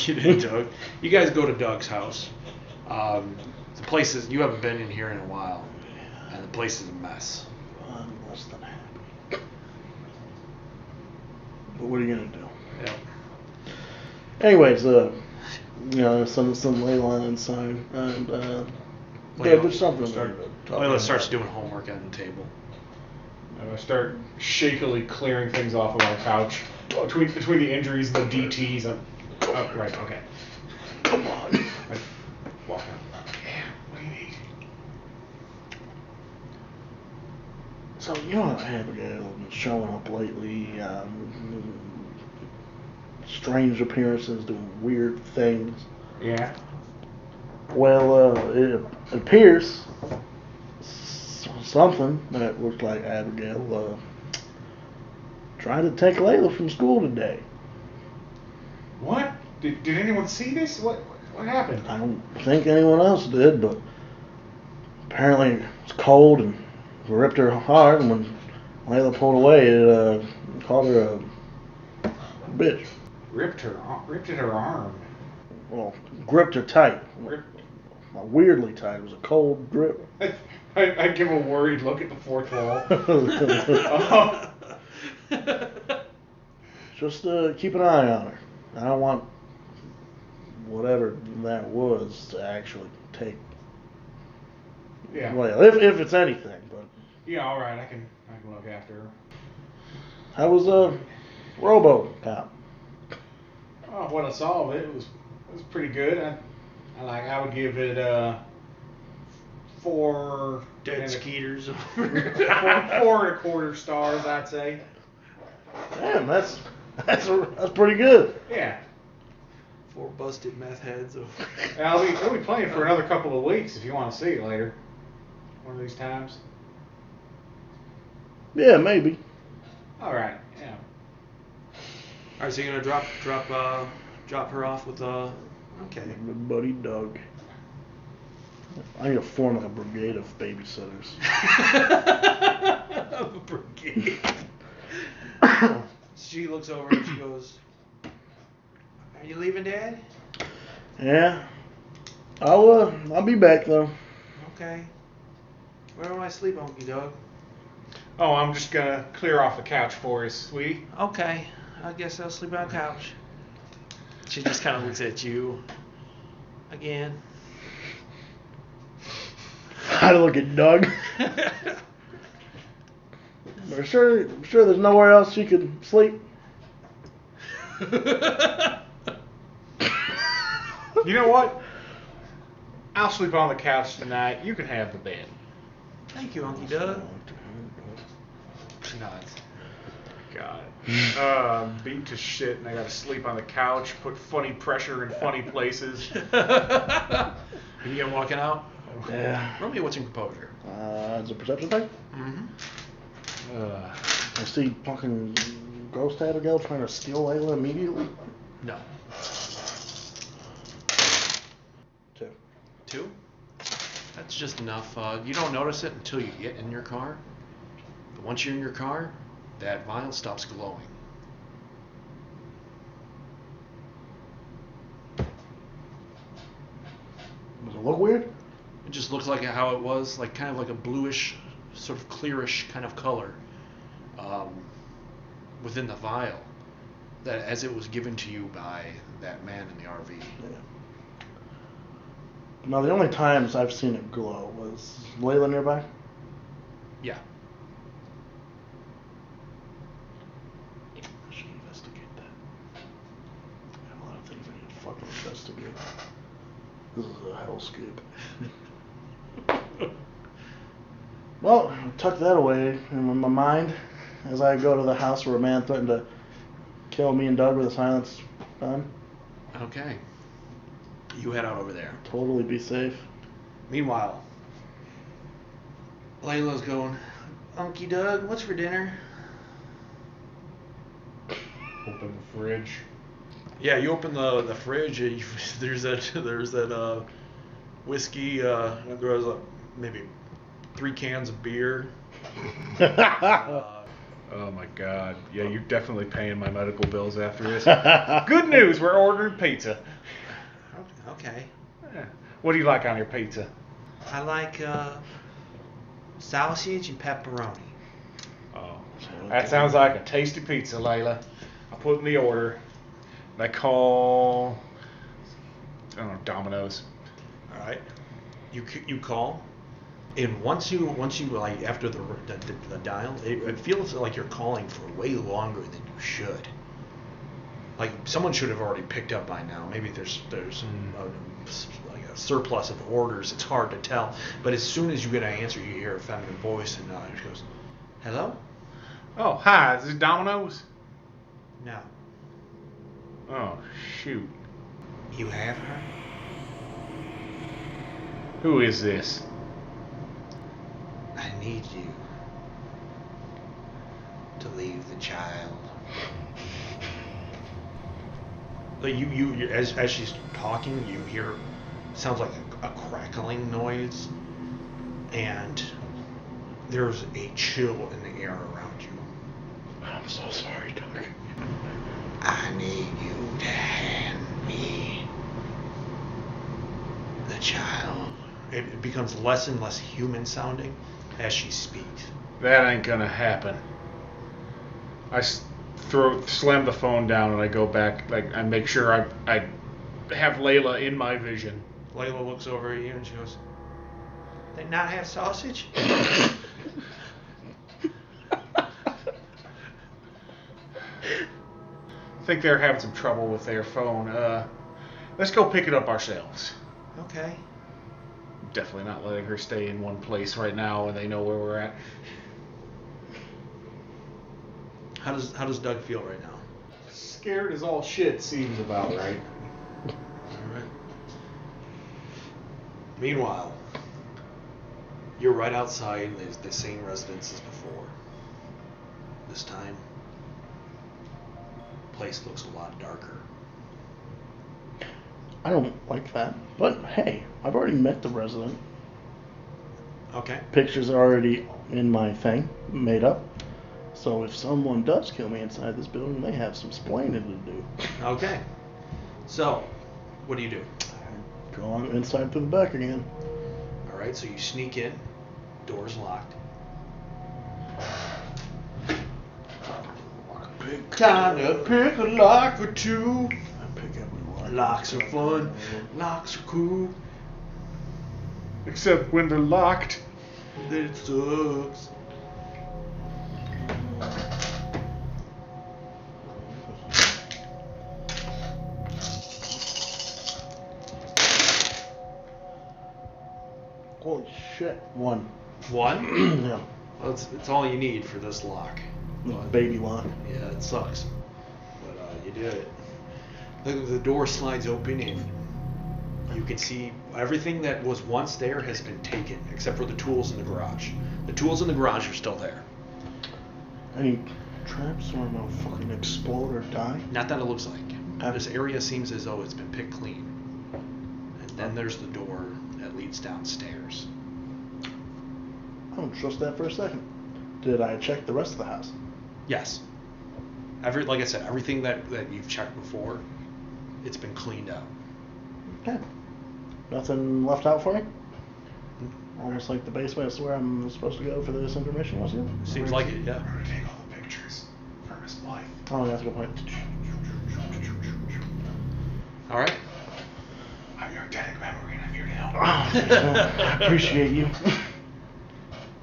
get in, Doug. You guys go to Doug's house. The place is, you haven't been in here in a while, and the place is a mess. I'm less than happy. But what are you gonna do? Yep. Anyways, you know, some Layla inside, and yeah, there's something. Layla starts doing homework on the table. I start shakily clearing things off of our couch. Between the injuries and the DTs, oh, right, okay. Come on. I walk out. Yeah, what do you need? So, you know, Abigail been showing up lately, strange appearances, doing weird things. Yeah. Well, it appears something that looks like Abigail tried to take Layla from school today. What? Did anyone see this? What happened? I don't think anyone else did, but apparently it was cold and ripped her hard, and when Layla pulled away, it called her a bitch. Ripped at her arm. Well, gripped her tight. Weirdly tight. It was a cold grip. I give a worried look at the fourth wall. Just keep an eye on her. I don't want whatever that was to actually take. Yeah. Well, if it's anything, but. Yeah, all right. I can look after her. How was RoboCop? Oh, what I saw of it was pretty good. I would give it 4 Dead Skeeters. 4.25 stars, I'd say. Damn, that's pretty good. Yeah. 4 busted meth heads. I'll be playing for another couple of weeks if you want to see it later. One of these times. Yeah, maybe. All right. Yeah. All right, so you're gonna drop her off with okay. My buddy Doug. I need to form like a brigade of babysitters. A brigade. She looks over and she goes, "Are you leaving, Dad?" Yeah. I'll be back though. Okay. Where will I sleep, Unky Dog? Oh, I'm just gonna clear off the couch for you, sweetie. Okay. I guess I'll sleep on the couch. She just kind of looks at you again. I look at Doug. We're sure there's nowhere else you could sleep. You know what? I'll sleep on the couch tonight. You can have the bed. Thank you, Unky Doug. She nods. God. Beat to shit, and I gotta sleep on the couch, put funny pressure in funny places. Are you gonna walking out? Yeah. Roll me what's in composure. It's a perception thing. Mm-hmm. I see fucking Ghost Abigail trying to steal Layla immediately. No. 2. 2? That's just enough. You don't notice it until you get in your car. But once you're in your car, that vial stops glowing. Does it look weird? It just looks like how it was, like kind of like a bluish, sort of clearish kind of color within the vial, that as it was given to you by that man in the RV. Yeah. Now the only times I've seen it glow was Layla nearby. Yeah. I should investigate that. I have a lot of things I need to fucking investigate. This is a hellscape. Well, tuck that away in my mind. as I go to the house where a man threatened to kill me and Doug with a silence gun. Okay. You head out over there. Totally be safe. Meanwhile, Layla's going, Unky Doug, what's for dinner? Open the fridge. Yeah, you open the fridge. There's that whiskey. There's maybe 3 cans of beer. Oh my God. Yeah, you're definitely paying my medical bills after this. Good news, we're ordering pizza. Okay. Yeah. What do you like on your pizza? I like sausage and pepperoni. Oh, that sounds like a tasty pizza, Layla. I'll put in the order. And I call, I don't know, Domino's. All right. You call, and once you like after the dial, it feels like you're calling for way longer than you should. Like someone should have already picked up by now. Maybe there's like a surplus of orders. It's hard to tell. But as soon as you get an answer, you hear a feminine voice, and it goes, "Hello." Oh, hi, is this Domino's? No. Oh, shoot. You have her? Who is this? I need you to leave the child. Like you as she's talking, you hear sounds like a crackling noise, and there's a chill in the air around you. I'm so sorry, Doug. I need you to hand me the child. It becomes less and less human sounding as she speaks. That ain't gonna happen. I slam the phone down and I go back. Like I make sure I have Layla in my vision. Layla looks over at you and she goes, They not have sausage? I think they're having some trouble with their phone. Let's go pick it up ourselves. Okay. Definitely not letting her stay in one place right now, and they know where we're at. How does Doug feel right now? Scared as all shit seems about right. All right. Meanwhile, you're right outside the same residence as before. This time, the place looks a lot darker. I don't like that. But hey, I've already met the resident. Okay. Pictures are already in my thing, made up. So if someone does kill me inside this building, they have some splaining to do. Okay. So, what do you do? Go on inside through the back again. All right. So you sneak in. Door's locked. Time to pick a lock or two. I pick every lock. Locks are fun. Locks are cool. Except when they're locked. Then it sucks. Holy shit. One. One? Yeah. Well, it's all you need for this lock. Baby lock. Yeah, it sucks. But you did it. The door slides open and you can see everything that was once there has been taken, except for the tools in the garage. The tools in the garage are still there. Any traps or I'm gonna fucking explode or die? Not that it looks like. This area seems as though it's been picked clean. And then there's the door that leads downstairs. I don't trust that for a second. Did I check the rest of the house? Yes. Like I said, everything that you've checked before, it's been cleaned out. Okay. Nothing left out for me? Almost like the basement is where I'm supposed to go for this intermission, was it? Seems like it, yeah. I'm gonna take all the pictures from his wife. Oh, yeah, that's a good point. All right. I'm your lieutenant, remember, and I'm here to help. I appreciate you.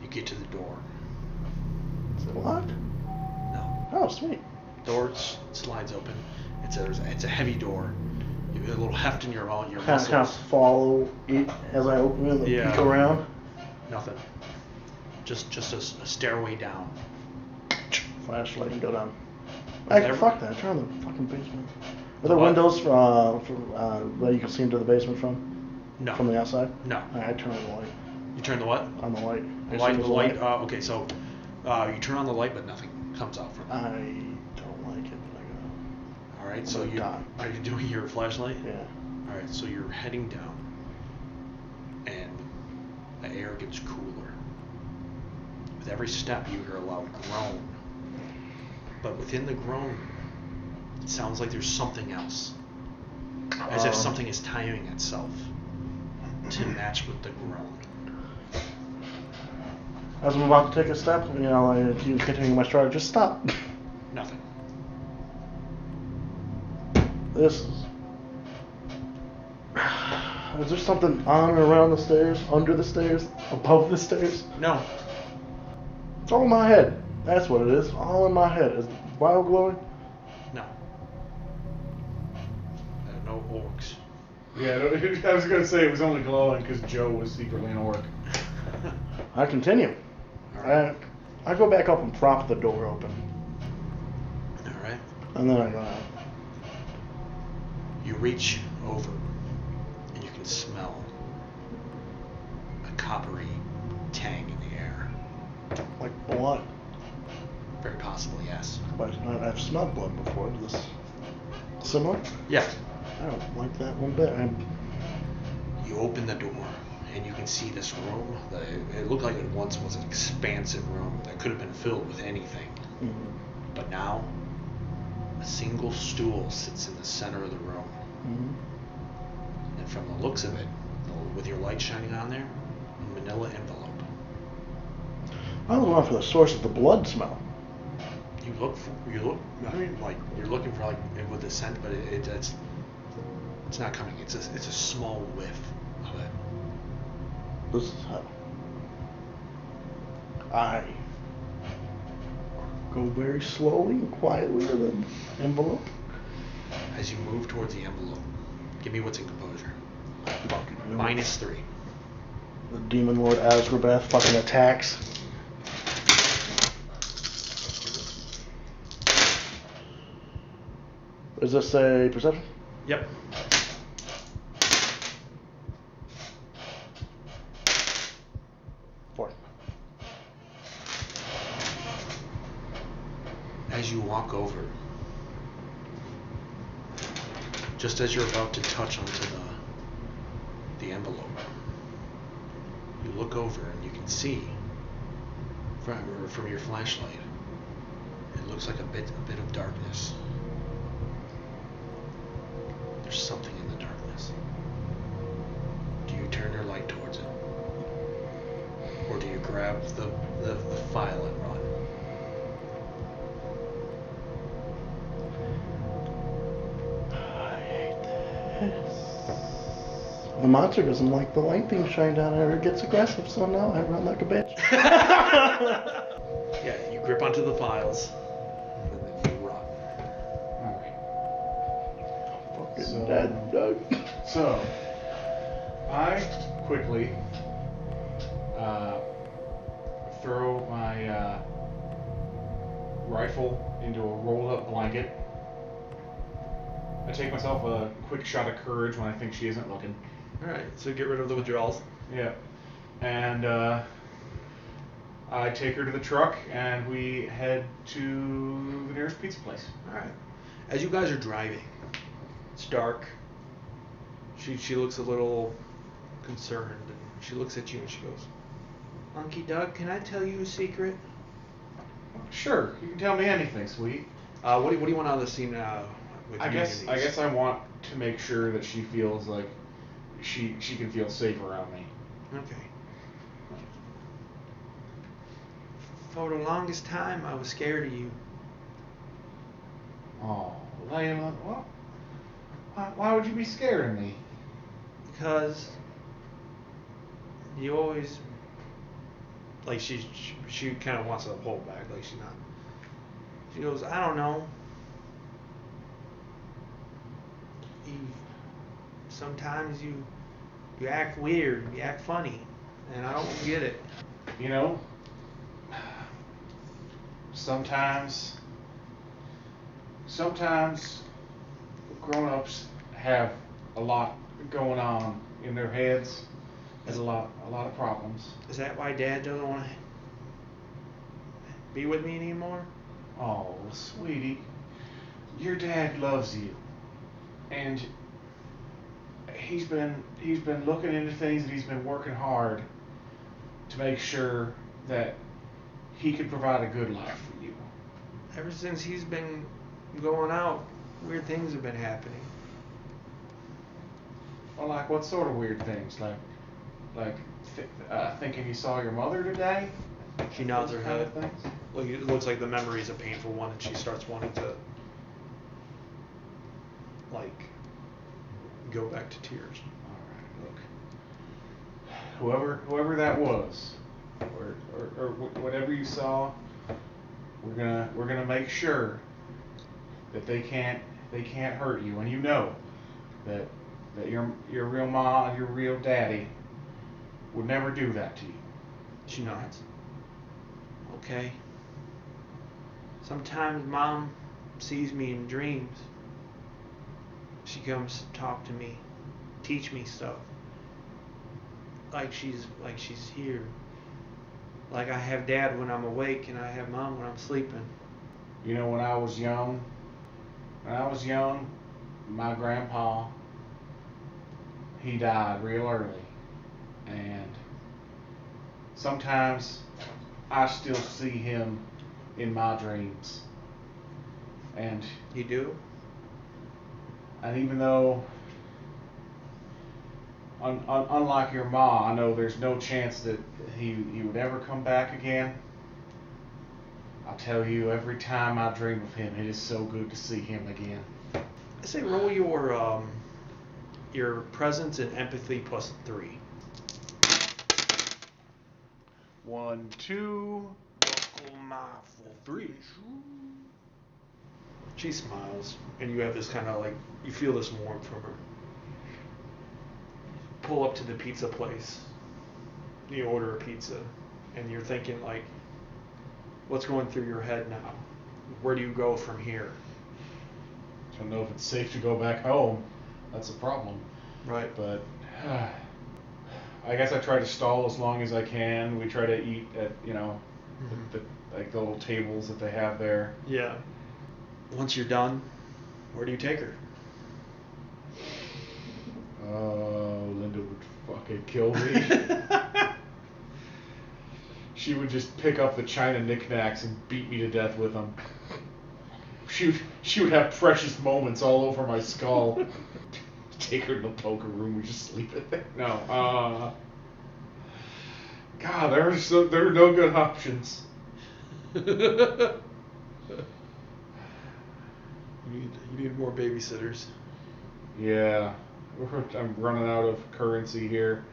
You get to the door. Is it locked? No. Oh, sweet. Door slides open. It's a heavy door. You get a little heft in your Kind of muscles. follow it as I open it and Yeah. peek around. Nothing. Just a stairway down. flashlight and go down. Actually, fuck that. Turn on the fucking basement. Are there What? windows where you can see into the basement from? No. From the outside? No. I turn on the light. You turn the what? On the light. The I light. assume The there's a light. Okay, so you turn on the light, but nothing comes out from it. I don't like it, but I All right. I'm So gonna you die. are you doing your flashlight? go. Yeah. All right. So you're heading down, and the air gets cooler. With every step, you hear a loud groan. But within the groan, it sounds like there's something else, as if something is timing itself to match with the groan. As I'm about to take a step, you know, I continue my stride. Just stop. Nothing. This is. Is there something on or around the stairs, under the stairs, above the stairs? No. It's all in my head. That's what it is. All in my head. Is the vial glowing? No. No orcs. Yeah, I was gonna say it was only glowing because Joe was secretly an orc. I continue. Alright. I go back up and prop the door open. Alright. And then I go out. You reach over and you can smell a coppery tang in the air. Like blood. Very possible, yes. But I've smelled blood before. Is this similar? Yeah. I don't like that one bit. You open the door and you can see this room. It looked like it once was an expansive room that could have been filled with anything. But now, a single stool sits in the center of the room. And from the looks of it, with your light shining on there, a manila envelope. I was going for the source of the blood smell. You look, I mean, like, you're looking for, like, with the scent, but it's not coming. It's a small whiff of it. This is how I go very slowly and quietly to the envelope. As you move towards the envelope, give me what's in composure. Fucking -3. The demon lord Asgrabeth fucking attacks. Is this a perception? Yep. Four. As you walk over, just as you're about to touch onto the envelope, you look over and you can see from your flashlight, it looks like a bit of darkness. There's something in the darkness. Do you turn your light towards it? Or do you grab the file and run? I hate this. The monster doesn't like the light being shined on it, or it gets aggressive, so now I run like a bitch. Yeah, you grip onto the files, and then you run. Alright. Fucking So- dead, Doug. So, I quickly throw my rifle into a rolled up blanket. I take myself a quick shot of courage when I think she isn't looking. Alright, so get rid of the withdrawals. Yeah. And I take her to the truck and we head to the nearest pizza place. Alright. As you guys are driving, it's dark. She looks a little concerned, and she looks at you and she goes, "Unky Doug, can I tell you a secret?" Sure, you can tell me anything, sweet. What do you want out of the scene with I guess I want to make sure that she feels like she can feel safe around me. Okay. For the longest time, I was scared of you. Oh, Layla, what? Why would you be scared of me? Because you always, like, she kind of wants to pull back, like she's not. She goes, "I don't know. Sometimes you act weird, you act funny, and I don't get it." You know, sometimes grown-ups have a lot going on in their heads. There's a lot of problems. Is that why Dad doesn't want to be with me anymore? Oh, sweetie, your dad loves you, and he's been looking into things, and he's been working hard to make sure that he can provide a good life for you. Ever since he's been going out, weird things have been happening. Well, like what sort of weird things? Like thinking you saw your mother today? She nods her Those kind head. of things? Like, it looks like the memory is a painful one, and she starts wanting to, like, go back to tears. All right, look. Whoever that was, or whatever you saw, we're gonna make sure that they can't hurt you, and you know that your real mom and your real daddy would never do that to you. She nods. Okay. Sometimes Mom sees me in dreams. She comes to talk to me, teach me stuff. Like she's here. Like I have Dad when I'm awake and I have Mom when I'm sleeping. You know, when I was young, my grandpa, he died real early, and sometimes I still see him in my dreams. And You do? even though, unlike your ma, I know there's no chance that he would ever come back again. I tell you, every time I dream of him, it is so good to see him again. I say roll your presence and empathy +3. 1, 2, 3. She smiles, and you have this kind of like, you feel this warmth from her. Pull up to the pizza place. You order a pizza, and you're thinking like, what's going through your head now? Where do you go from here? I don't know if it's safe to go back home. That's a problem. Right. But I guess I try to stall as long as I can. We try to eat at, the little tables that they have there. Yeah. Once you're done, where do you take her? Oh, Linda would fucking kill me. She would just pick up the china knickknacks and beat me to death with them. She would have precious moments all over my skull. Take her to the poker room. We just sleep in there. No. God, there are no good options. You need more babysitters. Yeah, I'm running out of currency here.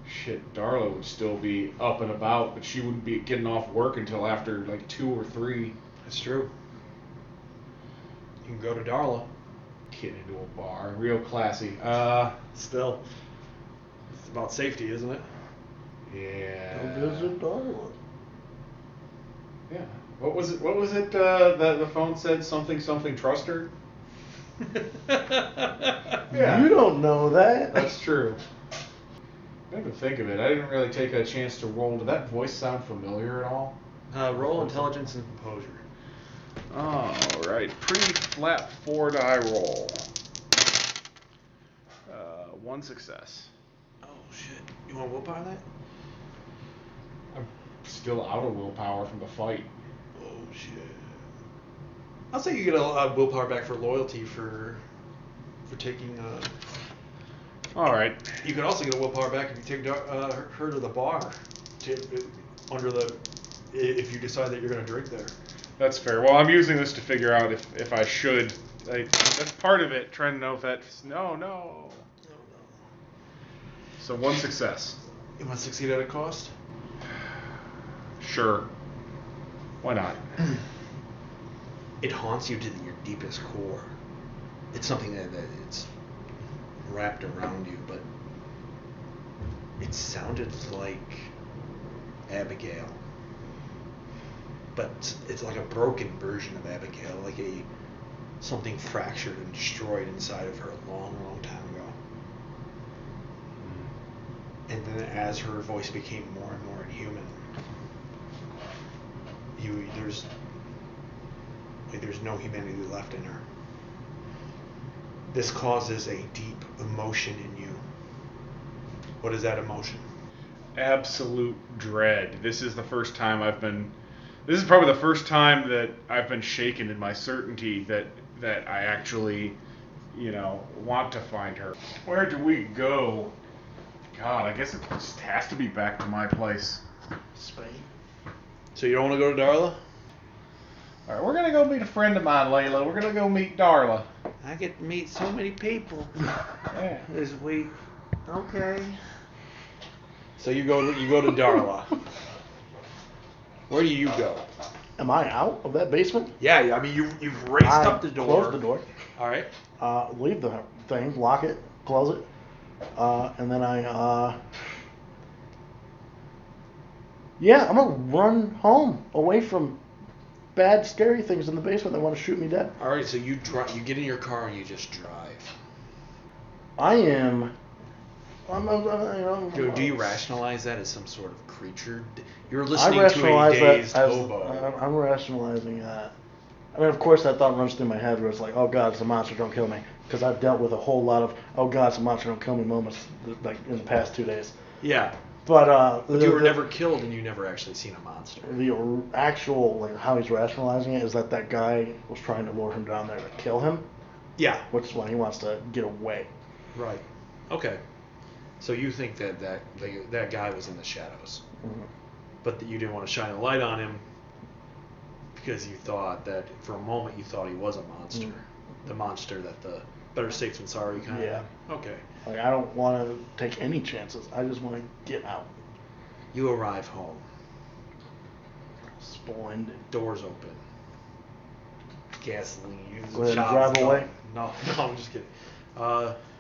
Shit, Darla would still be up and about, but she wouldn't be getting off work until after like 2 or 3. That's true. You can go to Darla. Getting into a bar, real classy. Still, it's about safety, isn't it? Yeah. Go visit Darla. Yeah. What was it? That the phone said something trust her. Yeah. You don't know that. That's true. I didn't even think of it. I didn't really take a chance to roll. Did that voice sound familiar at all? Roll intelligence and composure. Alright, pretty flat 4-die roll. 1 success. Oh shit! You want to willpower that? I'm still out of willpower from the fight. Oh shit! I'll say you get a willpower back for loyalty for taking. Alright. You could also get a willpower back if you take her to the bar, if you decide that you're going to drink there. That's fair. Well, I'm using this to figure out if I should. That's part of it, trying to know if that's... No. So 1 success. You want to succeed at a cost? Sure. Why not? It haunts you to your deepest core. It's something that it's wrapped around you, but it sounded like Abigail. but it's like a broken version of Abigail, like something fractured and destroyed inside of her a long, long time ago. And then as her voice became more and more inhuman, there's no humanity left in her. This causes a deep emotion in you. What is that emotion? Absolute dread. This is probably the first time that I've been shaken in my certainty that I actually, want to find her. Where do we go? God, I guess it just has to be back to my place. Spain. So you don't want to go to Darla? All right, we're going to go meet a friend of mine, Layla. We're going to go meet Darla. I get to meet so many people Yeah. this week. Okay. So you go to Darla. Where do you go? Am I out of that basement? Yeah, I mean you've raced up the door. Close the door. All right. Leave the thing, lock it, close it, and then I'm gonna run home away from bad, scary things in the basement that want to shoot me dead. All right. So you get in your car and you just drive. Do you rationalize that as some sort of creature? You're listening to a dazed hobo. I'm rationalizing that. I mean, of course, that thought runs through my head where it's like, oh God, it's a monster, don't kill me. Because I've dealt with a whole lot of, oh God, it's a monster, don't kill me moments like in the past 2 days. Yeah. But you were never killed and you never actually seen a monster. The actual, like how he's rationalizing it is that guy was trying to lure him down there to kill him. Yeah. Which is why he wants to get away. Right. Okay. So you think that guy was in the shadows, but that you didn't want to shine a light on him because you thought that for a moment you thought he was a monster, the monster that the better safe than sorry kind Yeah. of. Okay. Like I don't want to take any chances. I just want to get out. You arrive home. Splendid. Doors open. Gasoline. Go ahead and drive away. No, I'm just kidding.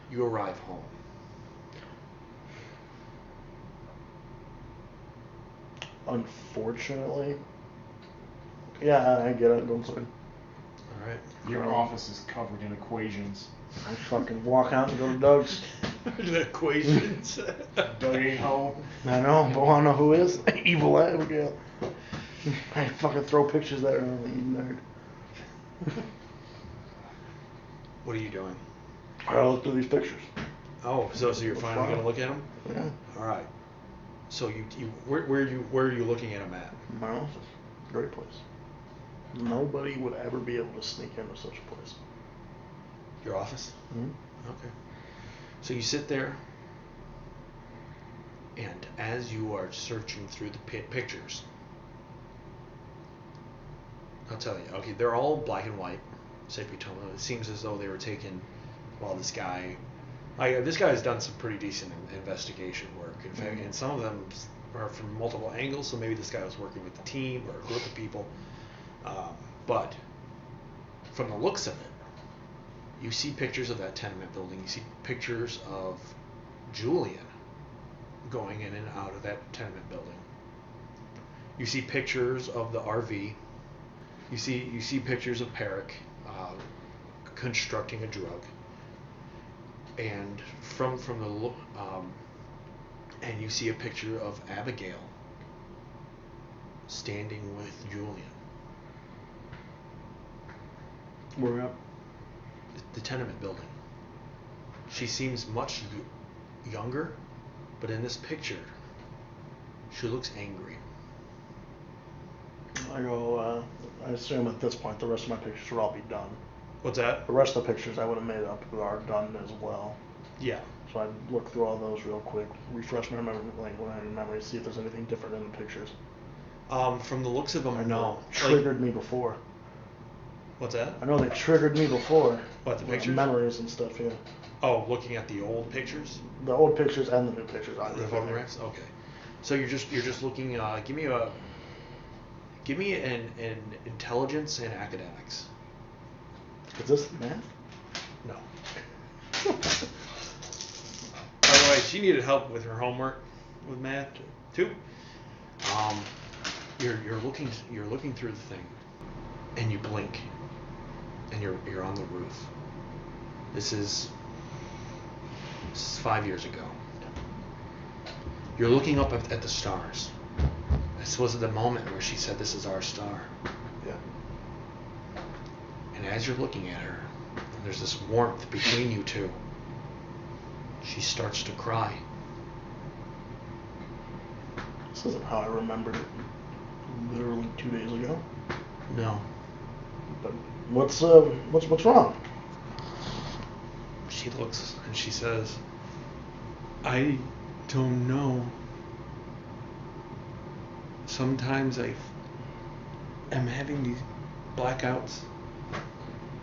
You arrive home. Unfortunately. Yeah, I get it. Don't say. All right. Your office is covered in equations. I fucking walk out and go to Doug's. The equations. Doug ain't home. I know, but wanna know who is? Evil Abigail. I fucking throw pictures at her, you nerd. What are you doing? I look through these pictures. Oh, so you're finally gonna look at them? Yeah. All right. So where are you looking at them at? My office. Great place. Nobody would ever be able to sneak into such a place. Your office? Mm-hmm. Okay. So you sit there, and as you are searching through the pictures, I'll tell you. Okay, they're all black and white. Sepia-tone. It seems as though they were taken while this guy has done some pretty decent investigation work. In fact, and some of them are from multiple angles. So maybe this guy was working with the team or a group of people. But from the looks of it, you see pictures of that tenement building. You see pictures of Julian going in and out of that tenement building. You see pictures of the RV. You see pictures of Perrick constructing a drug. And from the look, and you see a picture of Abigail standing with Julian. Where up? The tenement building. She seems much younger, but in this picture, she looks angry. I go, I assume at this point the rest of my pictures will all be done. What's that? The rest of the pictures I would have made up are done as well. Yeah. So I'd look through all those real quick, refresh my memory, see if there's anything different in the pictures. From the looks of them, no. Triggered me before. What's that? I know they triggered me before. What, the pictures? Memories and stuff, yeah. Oh, looking at the old pictures? The old pictures and the new pictures. The photographs? Okay. So you're just looking. Give me an intelligence and academics. Is this math? No. By the way, she needed help with her homework with math too. You're looking through the thing, and you blink, and you're on the roof. This is 5 years ago. You're looking up at the stars. This was the moment where she said, "This is our star." Yeah. And as you're looking at her, and there's this warmth between you two, she starts to cry. This isn't how I remembered it. Literally 2 days ago. No. But what's wrong? She looks and she says, "I don't know. Sometimes I am having these blackouts,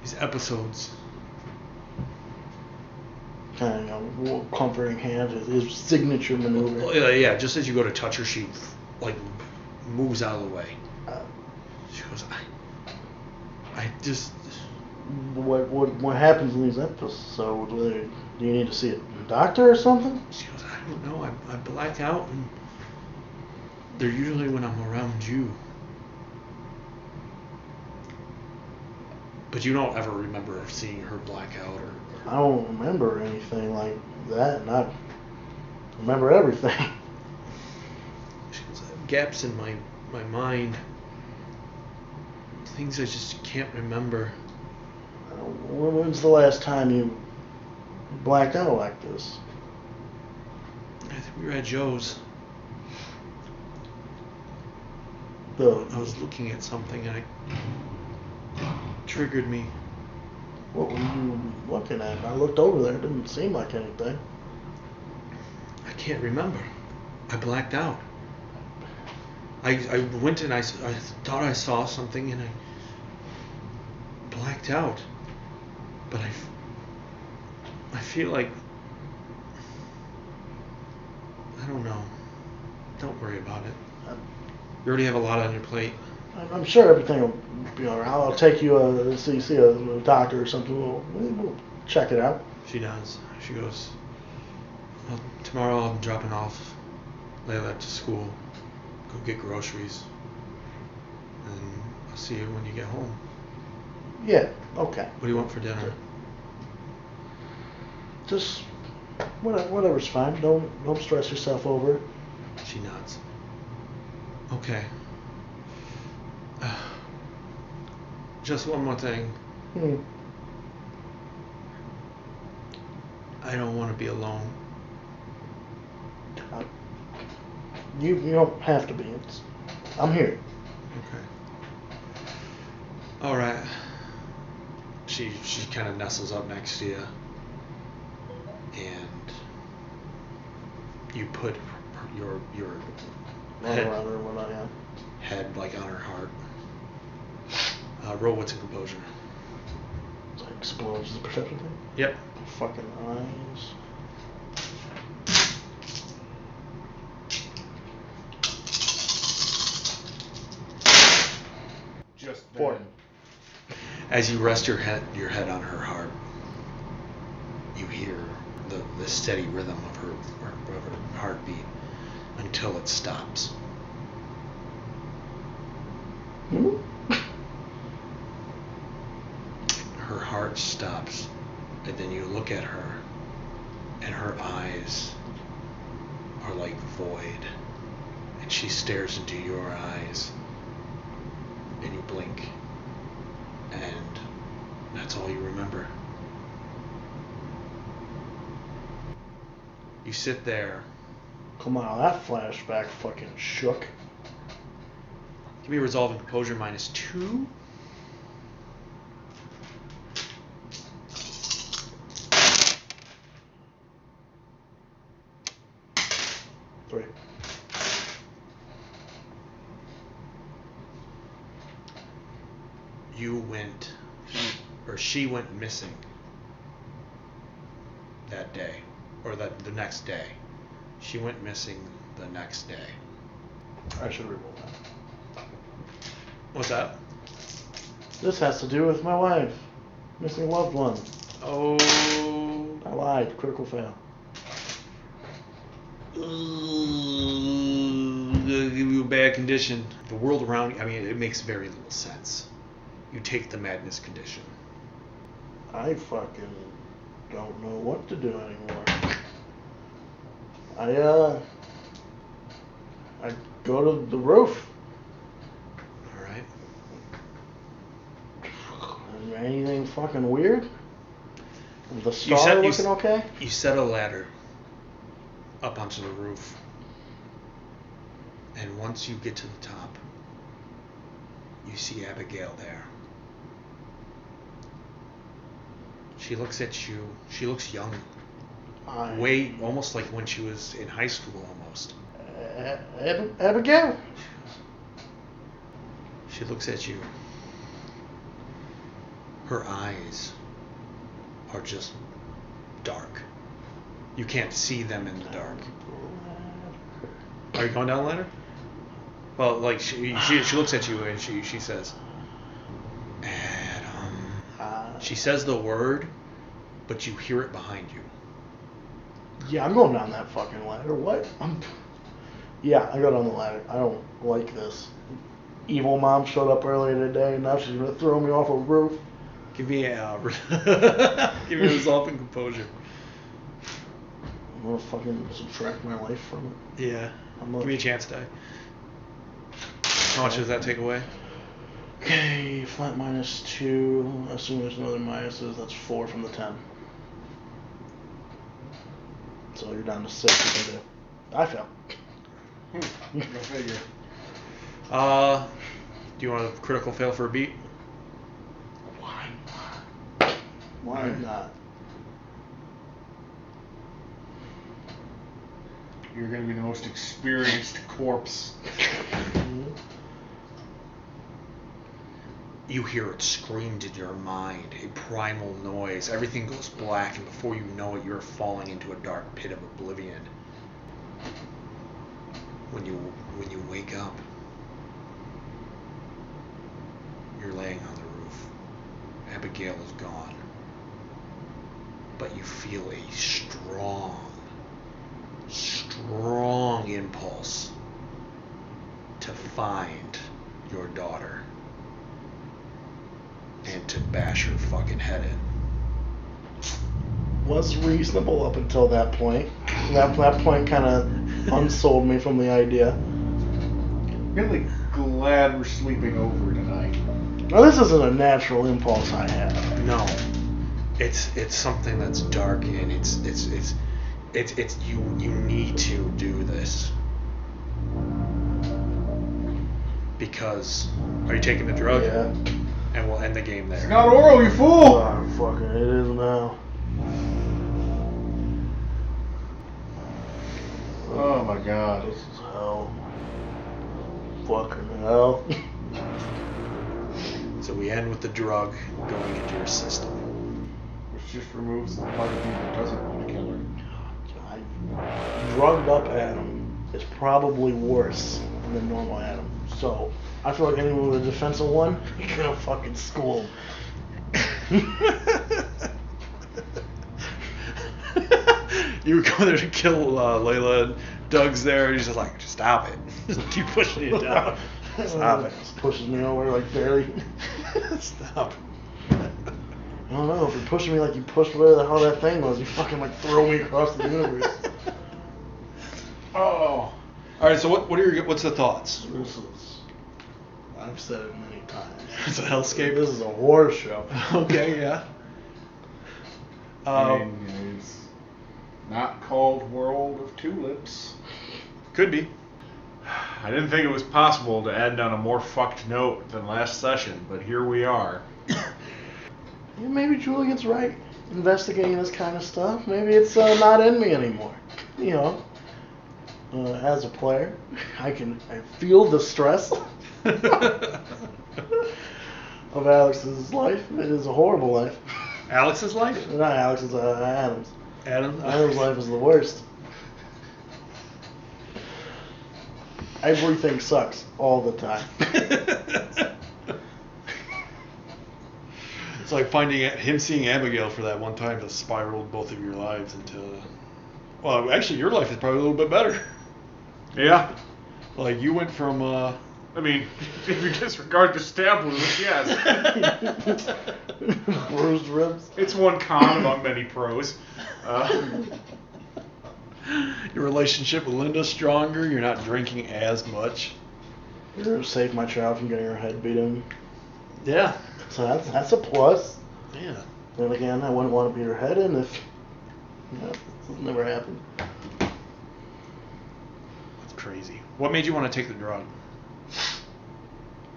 these episodes." Kind of comforting hand, his signature maneuver. Yeah, just as you go to touch her, she like moves out of the way. She goes, I just. What happens in these episodes? Do you need to see a doctor or something? She goes, I don't know. I black out, and they're usually when I'm around you. But you don't ever remember seeing her black out or I don't remember anything like that, and I remember everything. She goes, I have gaps in my mind. Things I just can't remember. When's the last time you blacked out like this? I think we were at Joe's. I was looking at something and it triggered me. What were you looking at? I looked over there. It didn't seem like anything. I can't remember. I blacked out. I went and I thought I saw something and I blacked out. But I feel like, I don't know. Don't worry about it. You already have a lot on your plate. I'm sure everything will be all right. I'll take you see a doctor or something. We'll check it out. She does. She goes, well, tomorrow I'm dropping off Layla to school. Go get groceries. And I'll see you when you get home. Yeah, okay. What do you want for dinner? Just whatever's fine. Don't stress yourself over it. She nods. Okay. Just one more thing. I don't want to be alone. You don't have to be. I'm here. Okay. All right. She kind of nestles up next to you, and you put your head like on her heart. Roll wits and composure. It's like explodes the perception thing. Yep. Fucking eyes. Just 4. As you rest your head on her heart, you hear the steady rhythm of her heartbeat until it stops. Her heart stops, and then you look at her, and her eyes are like void, and she stares into your eyes, and you blink, and that's all you remember. You sit there. Come on, that flashback fucking shook. Give me a resolve and composure -2. She went missing that day, or the next day. She went missing the next day. I should reroll that. What's that? This has to do with my wife. Missing loved one. Oh. I lied. Critical fail. to give you a bad condition. The world around you, I mean, it makes very little sense. You take the madness condition. I fucking don't know what to do anymore. I go to the roof. All right. Is there anything fucking weird? Is the star looking okay? You set a ladder up onto the roof. And once you get to the top, you see Abigail there. She looks at you. She looks young. Almost like when she was in high school almost. Abigail? She looks at you. Her eyes are just dark. You can't see them in the dark. Are you going down the ladder? Well, like she looks at you and she says, Adam. She says the word, but you hear it behind you. Yeah, I'm going down that fucking ladder. What? Yeah, I go down the ladder. I don't like this. Evil mom showed up earlier today, and now she's gonna throw me off a roof. Give me resolve and composure. I'm gonna fucking subtract my life from it. Yeah. Give me a chance die. How much does that take away? Okay, flat -2. Assume there's no other minuses. That's 4 from the 10. So you're down to 6. You can do. I fail. Go figure. Do you want a critical fail for a beat? Why not? Why not? You're going to be the most experienced corpse. You hear it screamed in your mind, a primal noise. Everything goes black, and before you know it, you're falling into a dark pit of oblivion. When you wake up, you're laying on the roof. Abigail is gone. But you feel a strong impulse to find your daughter and to bash her fucking head in. Was reasonable up until that point. That point kind of unsold me from the idea. I'm really glad we're sleeping over tonight. Now this isn't a natural impulse I have. No, it's something that's dark, and it's you need to do this because are you taking the drug? Yeah. And we'll end the game there. It's not oral, you fool! Oh, fucking it is now. Oh my god. This is hell. Fucking hell. So we end with the drug going into your system. Which just removes the part of you that doesn't want to kill her. Drugged up Adam is probably worse than normal Adam. So I feel like anyone with a defensive one, you're gonna fucking school him. You were going there to kill Layla, and Doug's there, and he's just like, just stop it. Just keep pushing it down. Stop it. Just pushes me over like barely. Stop. I don't know, if you're pushing me like you pushed whatever the hell that thing was, you fucking like throw me across the universe. Oh. Alright, so what's the thoughts? This is, I've said it many times. It's a hellscape? This is a horror show. Okay, yeah. I mean, it's not called World of Tulips. Could be. I didn't think it was possible to end on a more fucked note than last session, but here we are. Yeah, maybe Julian's right. Investigating this kind of stuff. Maybe it's not in me anymore. You know, as a player, I feel the stress of Alex's life. It is a horrible life. Alex's life? Not Alex's, Adam's. Adam? Adam's life is the worst. Everything sucks all the time. It's like seeing Abigail for that one time just spiraled both of your lives into... Well, actually, your life is probably a little bit better. Yeah. Like you went from I mean, if you disregard the stab wounds, yes. Bruised ribs. It's one con among many pros. Your relationship with Linda's stronger. You're not drinking as much. You're saved my child from getting her head beat in. Yeah. So that's a plus. Yeah. Then again, I wouldn't want to beat her head in if, this never happened. That's crazy. What made you want to take the drug?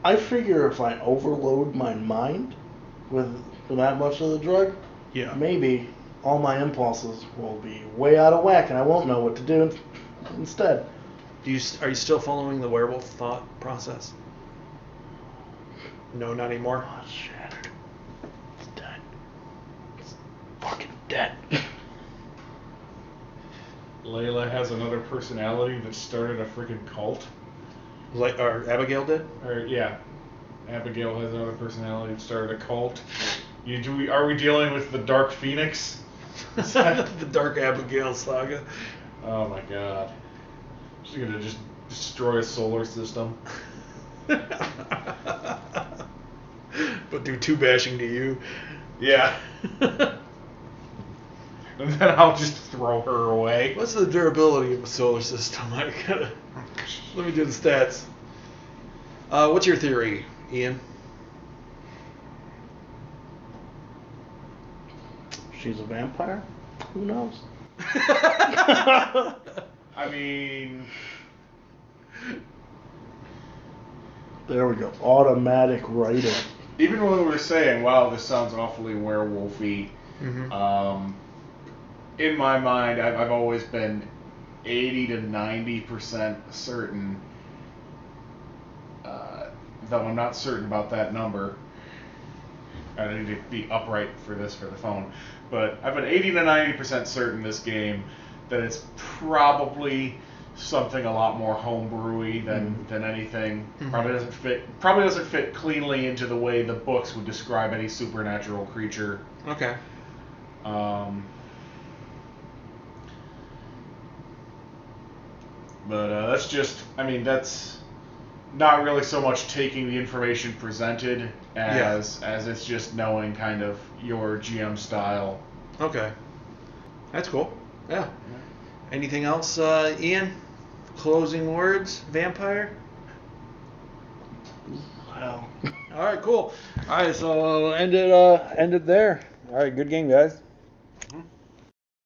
I figure if I overload my mind with that much of the drug, Yeah. maybe all my impulses will be way out of whack and I won't know what to do instead. Are you still following the werewolf thought process? No, not anymore. Oh, it's shattered. It's dead. It's fucking dead. Layla has another personality that started a freaking cult. Or Abigail did? Or yeah, Abigail has another personality that started a cult. Are we dealing with the Dark Phoenix? The Dark Abigail saga. Oh my god. She's gonna just destroy a solar system. But do 2 bashing to you. Yeah. And then I'll just throw her away. What's the durability of a solar system? Let me do the stats. What's your theory, Ian? She's a vampire? Who knows? I mean... There we go. Automatic writing. Even when we were saying, wow, this sounds awfully werewolf-y, in my mind, I've always been 80 to 90% certain, though I'm not certain about that number. I need to be upright for this for the phone. But I've been 80 to 90% certain this game that it's probably something a lot more homebrewy than anything. Probably doesn't fit cleanly into the way the books would describe any supernatural creature. Okay. But that's not really so much taking the information presented as it's just knowing kind of your GM style. Okay. That's cool. Yeah. Anything else, Ian? Closing words, vampire? Wow. All right, cool. All right, so end it there. All right, good game, guys.